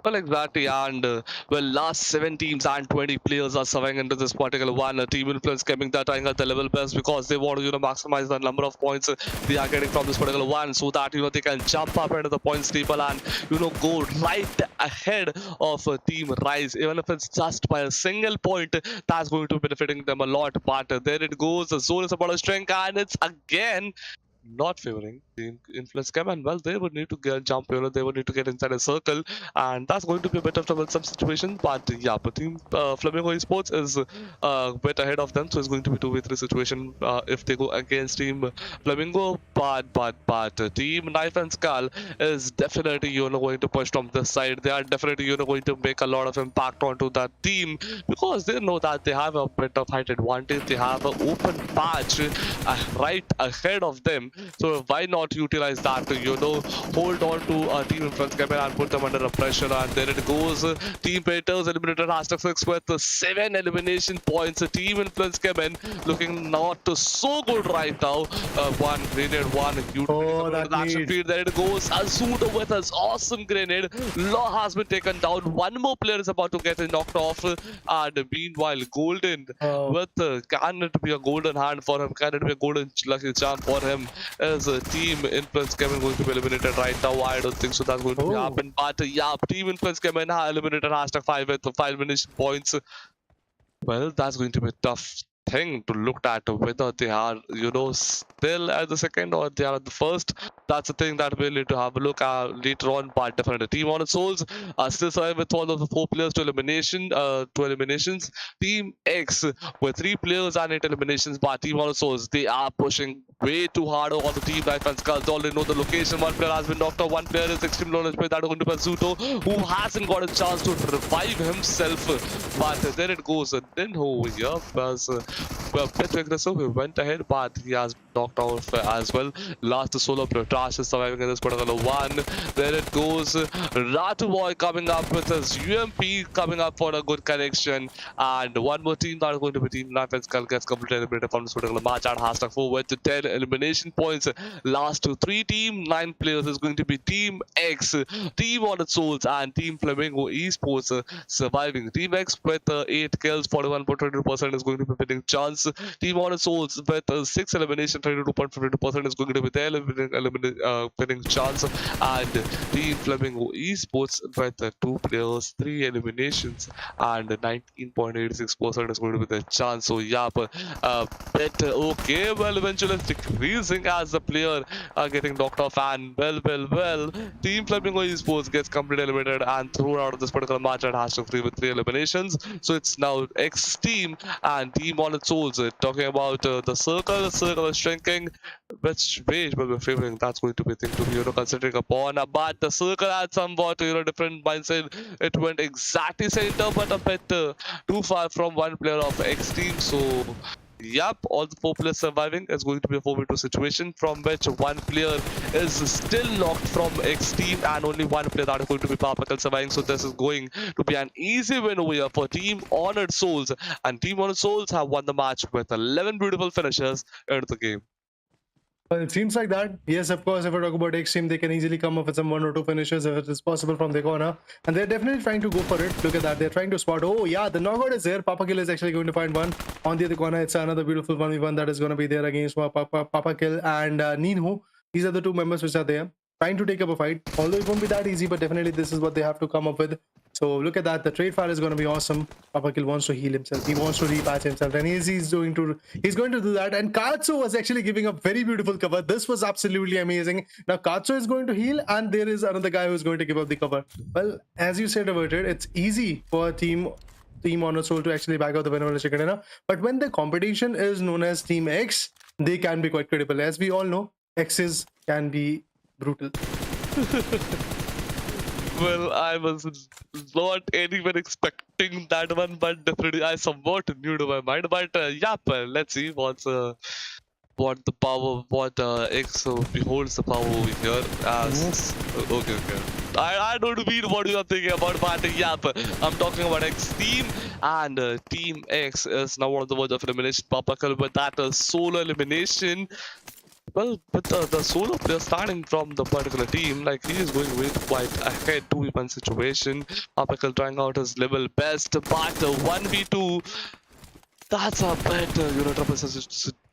Well, exactly, and well, last 7 teams and 20 players are surviving into this particular one. Team Influence Gaming, they're trying at the level best because they want to, maximize the number of points they are getting from this particular one, so that they can jump up into the points table and go right ahead of Team Rise, even if it's just by a single point. That's going to be benefiting them a lot. But there it goes. The zone is about to shrink, and it's again not favoring the Influence Cam, and well, they would need to jump, they would need to get inside a circle, and that's going to be a bit of troublesome situation. But yeah, but Team Flamingo Esports is a bit ahead of them, so it's going to be 2v3 situation if they go against Team Flamingo. But Team Knife and Skull is definitely going to push from this side. They are definitely going to make a lot of impact onto that team because they know that they have a bit of height advantage. They have an open patch right ahead of them. So why not utilize that to, hold on to a team influence campaign and put them under a pressure? And there it goes. Team Peters eliminated #6 with 7 elimination points. Team influence campaign looking not so good right now. One grenade, one Oh, utility that action need. field. There it goes. Azuda with his awesome grenade. Law has been taken down. One more player is about to get knocked off. And meanwhile, Golden Oh, with can it be a golden hand for him? Can it be a golden lucky charm for him? Is team influence Kevin going to be eliminated right now? I don't think so. That's going to be oh. happen. But yeah, team influence Kevin eliminated #5 with 5 points. Well, that's going to be a tough thing to look at whether they are, still at the second or they are at the first. That's the thing that we'll need to have a look at later on. But definitely, Team Honor Souls are still surviving with all of the 4 players to eliminations. Team X with 3 players and 8 eliminations. But Team Honor Souls, they are pushing way too hard on the Team Life and Skulls. They already know the location. One player has been knocked out. One player is extreme low HP. That is going to be Zuto, who hasn't got a chance to revive himself. But there it goes. And then over here was a bit aggressive. He went ahead, but he has knocked out as well. Last solo player Trash is surviving in this particular one. There it goes. Ratu Boy coming up with his UMP, coming up for a good connection. And one more team that is going to be Team Life and Skull gets completely eliminated from this particular match at #4 with 10 elimination points. Last 3 team, 9 players is going to be Team X, Team Honor Souls, and Team Flamingo Esports surviving. Team X with 8 kills, 41.22% is going to be winning chance. Team Honor Souls with 6 elimination, 32.52% is going to be their winning chance. And Team Flamingo Esports with 2 players, 3 eliminations, and 19.86% is going to be their chance. So yeah, but okay, well, eventually it's decreasing as the player getting knocked off, and well, Team Flamingo Esports gets completely eliminated and thrown out of this particular match at #3 with 3 eliminations. So it's now XTEAM and Team Honor Souls. Talking about the circle is shrinking. Which way will be favoring? That's going to be a thing to be considering upon. But the circle had somewhat different mindset. It went exactly center, but a bit too far from one player of XTEAM. So yep, all the 4 players surviving is going to be a 4v2 situation from which one player is still locked from XTEAM and only one player that is going to be Pubg surviving. So this is going to be an easy win over here for Team Honored Souls, and Team Honored Souls have won the match with 11 beautiful finishes into the game. Well, it seems like that. Yes, of course, if I talk about X team, they can easily come up with some 1 or 2 finishes if it is possible from the corner. And they're definitely trying to go for it. Look at that. They're trying to spot. Oh, yeah, the knockout is there. Papa Kill is actually going to find one on the other corner. It's another beautiful 1v1 that is going to be there against Papa Kill and Ninho. These are the 2 members which are there, trying to take up a fight. Although it won't be that easy, but definitely this is what they have to come up with. So look at that. The trade fire is going to be awesome. Papa Kill wants to heal himself. He wants to repatch himself, and he's going to do that. And Katsu was actually giving a very beautiful cover. This was absolutely amazing. Now Katsu is going to heal, and there is another guy who's going to give up the cover. Well, as you said, Averted, it's easy for a Team Honor Soul to actually back out the winner chicken dinner. But when the competition is known as Team X, they can be quite credible. As we all know, X's can be brutal. Well, I was not even expecting that one, but definitely I somewhat knew to my mind. But let's see what the power, X beholds the power over here as. Okay. I don't mean what you are thinking about, but I'm talking about X team, and Team X is now on the verge of elimination. Papa Kill with that solo elimination. Well, with the solo player starting from the particular team, like he is going way quite ahead 2v1 situation. Apical trying out his level best, but 1v2. That's a bit,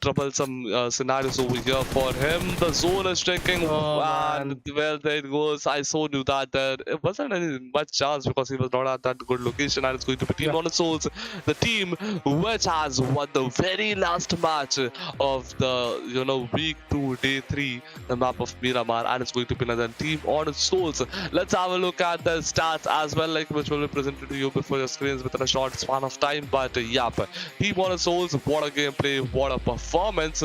troublesome scenarios over here for him. The zone is shrinking, and well, there it goes. I so knew that it wasn't any much chance because he was not at that good location, and it's going to be Team Honor Souls, the team which has won the very last match of the week 2, day 3, the map of Miramar, and it's going to be another Team Honor Souls. Let's have a look at the stats as well, like which will be presented to you before your screens within a short span of time. But Team Honor Souls, what a gameplay, what a performance.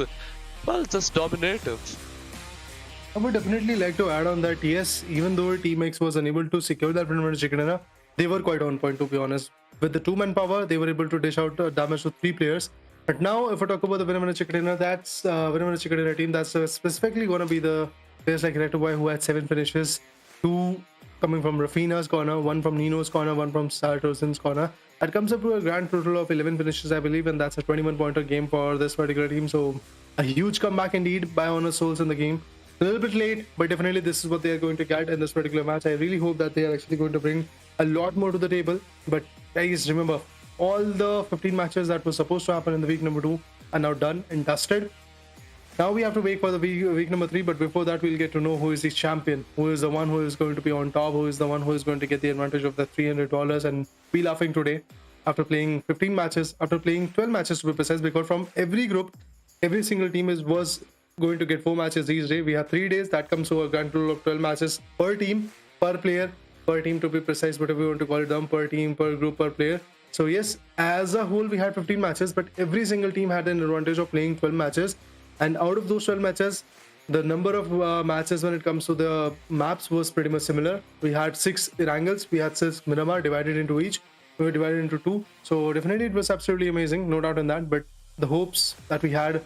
Well, just dominative. I would definitely like to add on that, yes, even though Team X was unable to secure that preliminary chicken dinner, they were quite on point, to be honest. With the 2-man power, they were able to dish out damage to 3 players. But now, if I talk about the winner chicken dinner, that's winner chicken dinner team. That's specifically going to be the players like Boy, who had 7 finishes, 2 coming from Rafina's corner, 1 from Nino's corner, 1 from Sartosin's corner. That comes up to a grand total of 11 finishes, I believe, and that's a 21-pointer game for this particular team. So a huge comeback indeed by Honor Souls in the game. A little bit late, but definitely this is what they are going to get in this particular match. I really hope that they are actually going to bring a lot more to the table. But guys, remember, all the 15 matches that were supposed to happen in the week number 2 are now done and dusted. Now we have to wait for the week number 3, but before that we'll get to know who is the champion, who is the one who is going to be on top, who is the one who is going to get the advantage of the $300 and be laughing today after playing 15 matches, after playing 12 matches to be precise, because from every group, every single team was going to get 4 matches each day. We have 3 days. That comes to a grand total of 12 matches per team, per player, per team to be precise, whatever you want to call it down, per team, per group, per player. So yes, as a whole we had 15 matches, but every single team had an advantage of playing 12 matches. And out of those 12 matches, the number of matches when it comes to the maps was pretty much similar. We had 6 ERANGELs, we had 6 MIRAMAR divided into each. We were divided into 2. So definitely it was absolutely amazing, no doubt in that. But the hopes that we had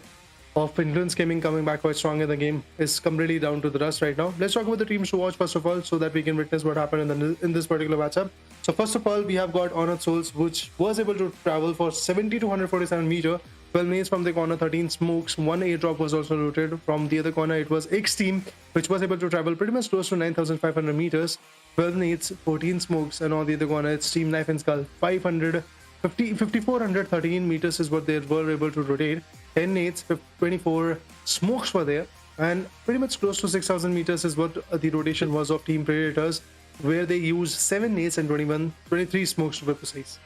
of Influence Gaming coming back quite strong in the game is completely down to the dust right now. Let's talk about the teams to watch first of all, so that we can witness what happened in this particular matchup. So first of all, we have got Honored Souls, which was able to travel for 70 to 147 meter. 12 nades from the corner, 13 smokes, 1 airdrop was also looted. From the other corner, it was XTEAM, which was able to travel pretty much close to 9,500 meters. 12 nades, 14 smokes, and on the other corner, it's Team Knife and Skull. 5,413 meters is what they were able to rotate. 10 nades, 24 smokes were there, and pretty much close to 6,000 meters is what the rotation was of Team Predators, where they used 7 nades and 23 smokes to be precise.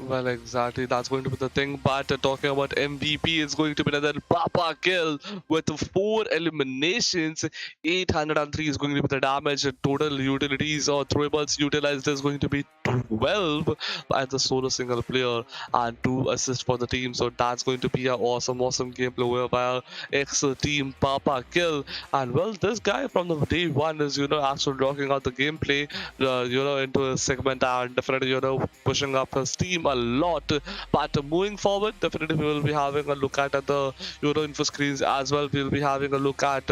Well, exactly. That's going to be the thing. But talking about MVP, it's going to be another Papa kill with 4 eliminations. 803 is going to be the damage. Total utilities or throwables utilized is going to be 12 by the solo single player and 2 assists for the team. So that's going to be an awesome gameplay whereby X-Team Papa kill. And well, this guy from the day one is, actually rocking out the gameplay, into a segment and definitely, pushing up his team a lot. But moving forward, definitely we will be having a look at the info screens as well. We'll be having a look at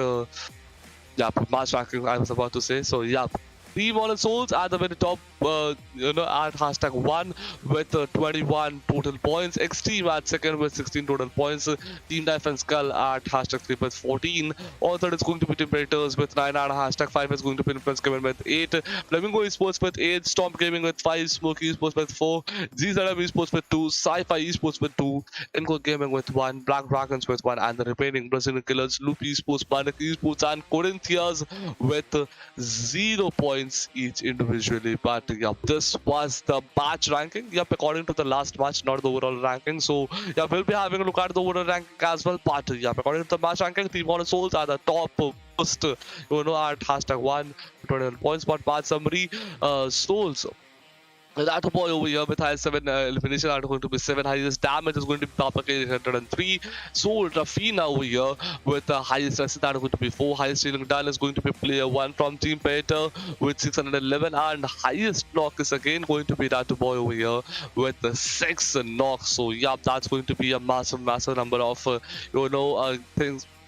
match ranking, I was about to say. So yeah, Team Honor Souls at the very top, at #1 with 21 total points. XTEAM at second with 16 total points. Team Knife and Skull at #3 with 14. On third is going to be Team Predators with 9, and #5 is going to be Influence Gaming with 8. Flamingo Esports with 8. Storm Gaming with 5. Smoky Esports with 4. ZZM Esports with 2. Sci-Fi Esports with 2. INCO Gaming with 1. Black Dragons with 1. And the remaining Brazilian Killers, Loop Esports, MANDRAKES Esports, and Corinthians with 0 points each individually. But yeah, this was the match ranking. Yep, according to the last match, not the overall ranking. So yeah, we'll be having a look at the overall ranking as well. But yeah, according to the match ranking, Team Honor Souls are the top most, at #1, 21 points. But match summary, Souls. That boy over here with highest 7 elimination are going to be 7. Highest damage is going to be Papa K 103. Soul Rafina over here with the highest assist that are going to be 4. Highest stealing done is going to be player 1 from Team Predator with 611, and highest knock is again going to be that boy over here with the 6 knocks. So yeah, that's going to be a massive number of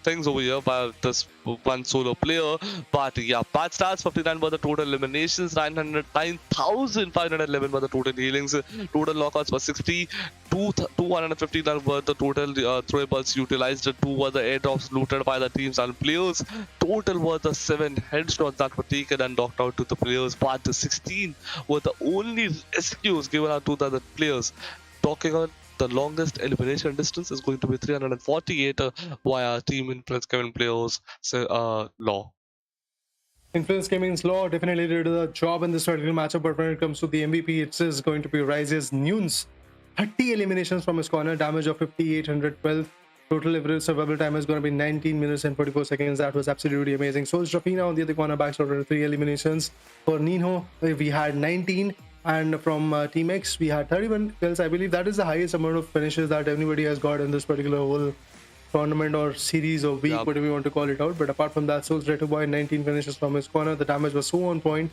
things over here by this one solo player. But yeah, patch stats 59 were the total eliminations, 9,511 were the total healings, total knockouts were 60, 259 were the total throwables utilized, 2 were the airdrops looted by the teams and players, total were the 7 headshots that were taken and knocked out to the players, but the 16 were the only rescues given out to the other players. Talking on the longest elimination distance is going to be 348 via Team Influence Gaming players law. Influence Gaming's law definitely did a job in this particular matchup, but when it comes to the MVP, it is going to be Rises Nunes. 30 eliminations from his corner, damage of 5,812. Total average survival time is going to be 19 minutes and 44 seconds. That was absolutely amazing. So Rafina on the other corner, backshot 3 eliminations. For Nino, we had 19. And from Team X, we had 31 kills. I believe that is the highest amount of finishes that anybody has got in this particular whole tournament or series or week, whatever you want to call it out. But apart from that, Souls Boy 19 finishes from his corner. The damage was so on point.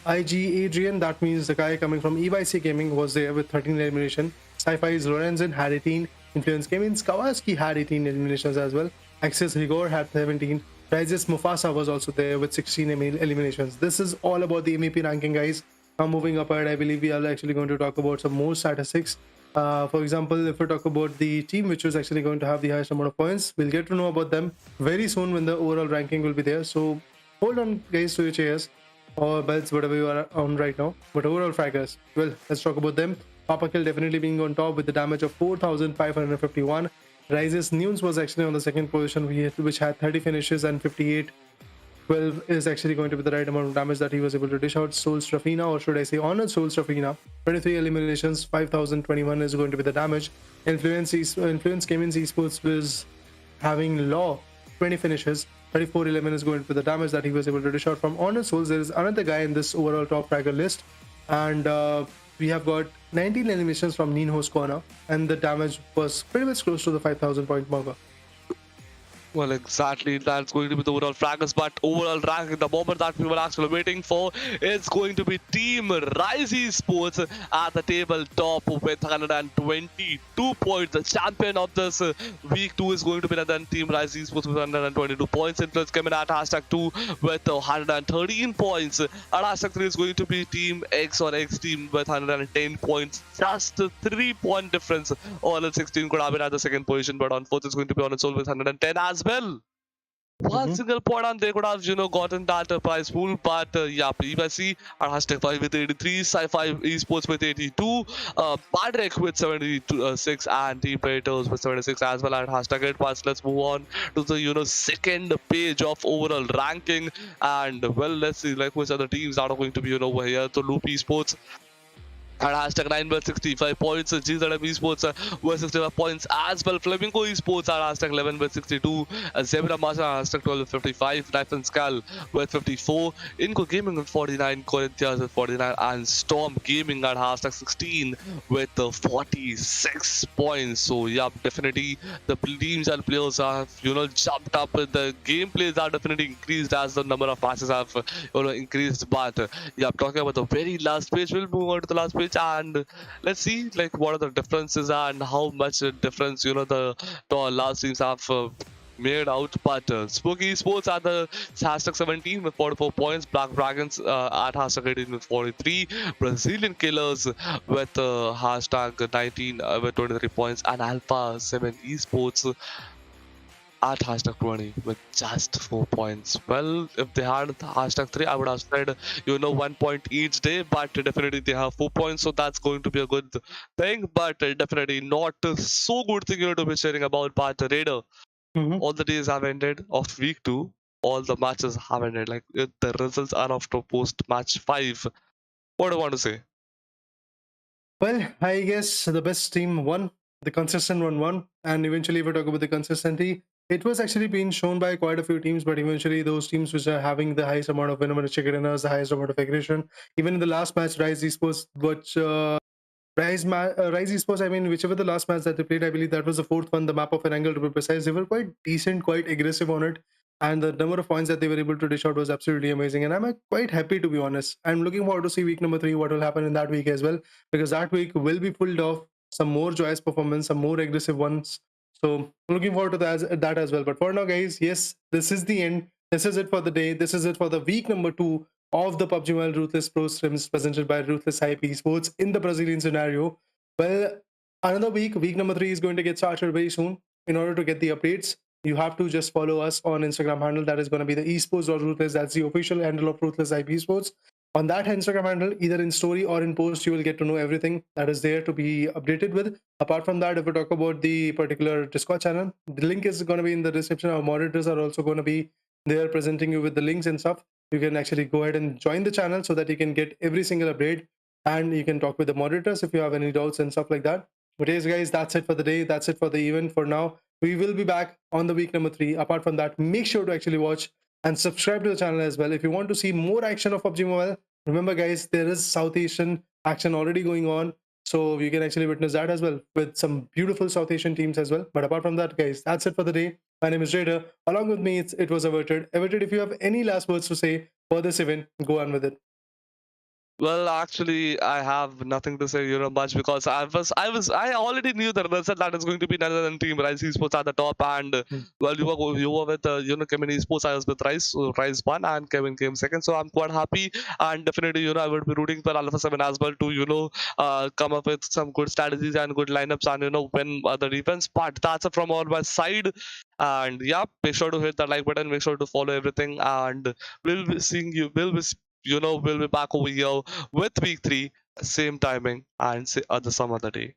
IG Adrian, that means the guy coming from EYC Gaming, was there with 13 elimination. Sci-Fi's Lorenzen had 18. Influence CHEMIN, Kawasaki had 18 eliminations as well. Access Rigor had 17. Rises Mufasa was also there with 16 eliminations. This is all about the MEP ranking, guys. Now moving up ahead, I believe we are actually going to talk about some more statistics. For example, if we talk about the team which was actually going to have the highest amount of points, we'll get to know about them very soon when the overall ranking will be there. So hold on, guys, to your chairs or belts, whatever you are on right now. But overall fraggers, well, let's talk about them. Papa Kill definitely being on top with the damage of 4,551. Rises Nunes was actually on the second position, which had 30 finishes and 58. 12 is actually going to be the right amount of damage that he was able to dish out. Souls Rafina, or should I say Honored Souls Rafina, 23 eliminations, 5,021 is going to be the damage. Influence Cayman's Esports was having Law, 20 finishes, 3411 is going to be the damage that he was able to dish out. From Honored Souls, there is another guy in this overall top fragger list, and we have got 19 eliminations from Ninho's corner, and the damage was pretty much close to the 5,000 point marker. Well, exactly. That's going to be the overall fraggers, but overall rank, the moment that we were actually waiting for, is going to be Team Rise Esports at the table top with 122 points. The champion of this week 2 is going to be then Team Rise Esports with 122 points. Influence coming at hashtag 2 with 113 points. At hashtag 3 is going to be Team X or XTEAM with 110 points. Just a 3-point difference. All 16 could have been at the second position, but on fourth is going to be on its own with 110 as well. One single point and they could have, gotten that prize pool, but yeah, PVC at hashtag 5 with 83, Sci-Fi Esports with 82, MANDRAKES with 76, and Team Predators with 76 as well at hashtag 8. But let's move on to the, second page of overall ranking, and well, let's see, like, which other teams are going to be, over here. So Loop Esports at hashtag 9 with 65 points, GZM Esports with 65 points as well. Flamingo Esports at hashtag 11 with 62, MIRAMAR at hashtag 12 with 55, Knife and Skull with 54, INCO Gaming with 49, Corinthians with 49, and Storm Gaming at hashtag 16 with 46 points. So yeah, definitely the teams and players have jumped up. The gameplays are definitely increased as the number of matches have increased. But yeah, I'm talking about the very last page. We'll move on to the last page and let's see like what are the differences and how much difference the last teams have made out. But Spooky Sports at the hashtag 17 with 44 points, Black Dragons at hashtag 18 with 43, Brazilian Killers with hashtag 19 with 23 points, and Alpha 7 Esports at hashtag 20 with just 4 points. Well, if they had hashtag 3, I would have said 1 point each day, but definitely they have 4 points, so that's going to be a good thing. But definitely not so good thing to be sharing about. But Raider, all the days have ended of week 2, all the matches have ended. Like the results are after post match 5. What do you want to say? Well, I guess the best team won, the consistent one won, and eventually, if we talk about the consistency, it was actually being shown by quite a few teams, but eventually, those teams which are having the highest amount of winner chicken dinners, the highest amount of aggression, even in the last match, Rise Esports, which Rise Esports, I mean, whichever the last match that they played, I believe that was the fourth one, the map of Erangel to be precise. They were quite decent, quite aggressive on it. And the number of points that they were able to dish out was absolutely amazing. And I'm quite happy, to be honest. I'm looking forward to see week number 3, what will happen in that week as well. Because that week will be full of some more joyous performance, some more aggressive ones. So looking forward to that as well. But for now, guys, yes, this is the end. This is it for the day. This is it for the week number 2 of the PUBG Mobile Ruthless Pro Scrims presented by Ruthless IP Esports in the Brazilian scenario. Well, another week number 3 is going to get started very soon. In order to get the updates, you have to just follow us on Instagram handle. That is going to be the esports.ruthless. That's the official handle of Ruthless IP Esports. On that Instagram handle, either in story or in post, you will get to know everything that is there to be updated with. Apart from that, if we talk about the particular Discord channel, the link is going to be in the description. Our moderators are also going to be there presenting you with the links and stuff. You can actually go ahead and join the channel so that you can get every single update, and you can talk with the moderators if you have any doubts and stuff like that. But yes, guys, that's it for the day. That's it for the event for now. We will be back on the week number 3. Apart from that, make sure to actually watch and subscribe to the channel as well. If you want to see more action of PUBG Mobile, remember, guys, there is South Asian action already going on. So you can actually witness that as well with some beautiful South Asian teams as well. But apart from that, guys, that's it for the day. My name is Raider. Along with me, it was Averted. Averted, if you have any last words to say for this event, go on with it. Well, actually, I have nothing to say, much because I already knew the result that is going to be none other than Team Rise Esports at the top, and Hmm. well, you were with CHEMIN Esports. I was with Rise, so Rise won, and Kevin came second. So I'm quite happy, and definitely, I would be rooting for Alpha 7 as well to come up with some good strategies and good lineups, and win other events. But that's it from all my side, and yeah, make sure to hit the like button, make sure to follow everything, and we'll be seeing you. We'll be back over here with week 3, same timing, and some other day.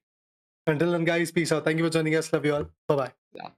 Until then, guys, peace out. Thank you for joining us. Love you all. Bye bye. Yeah.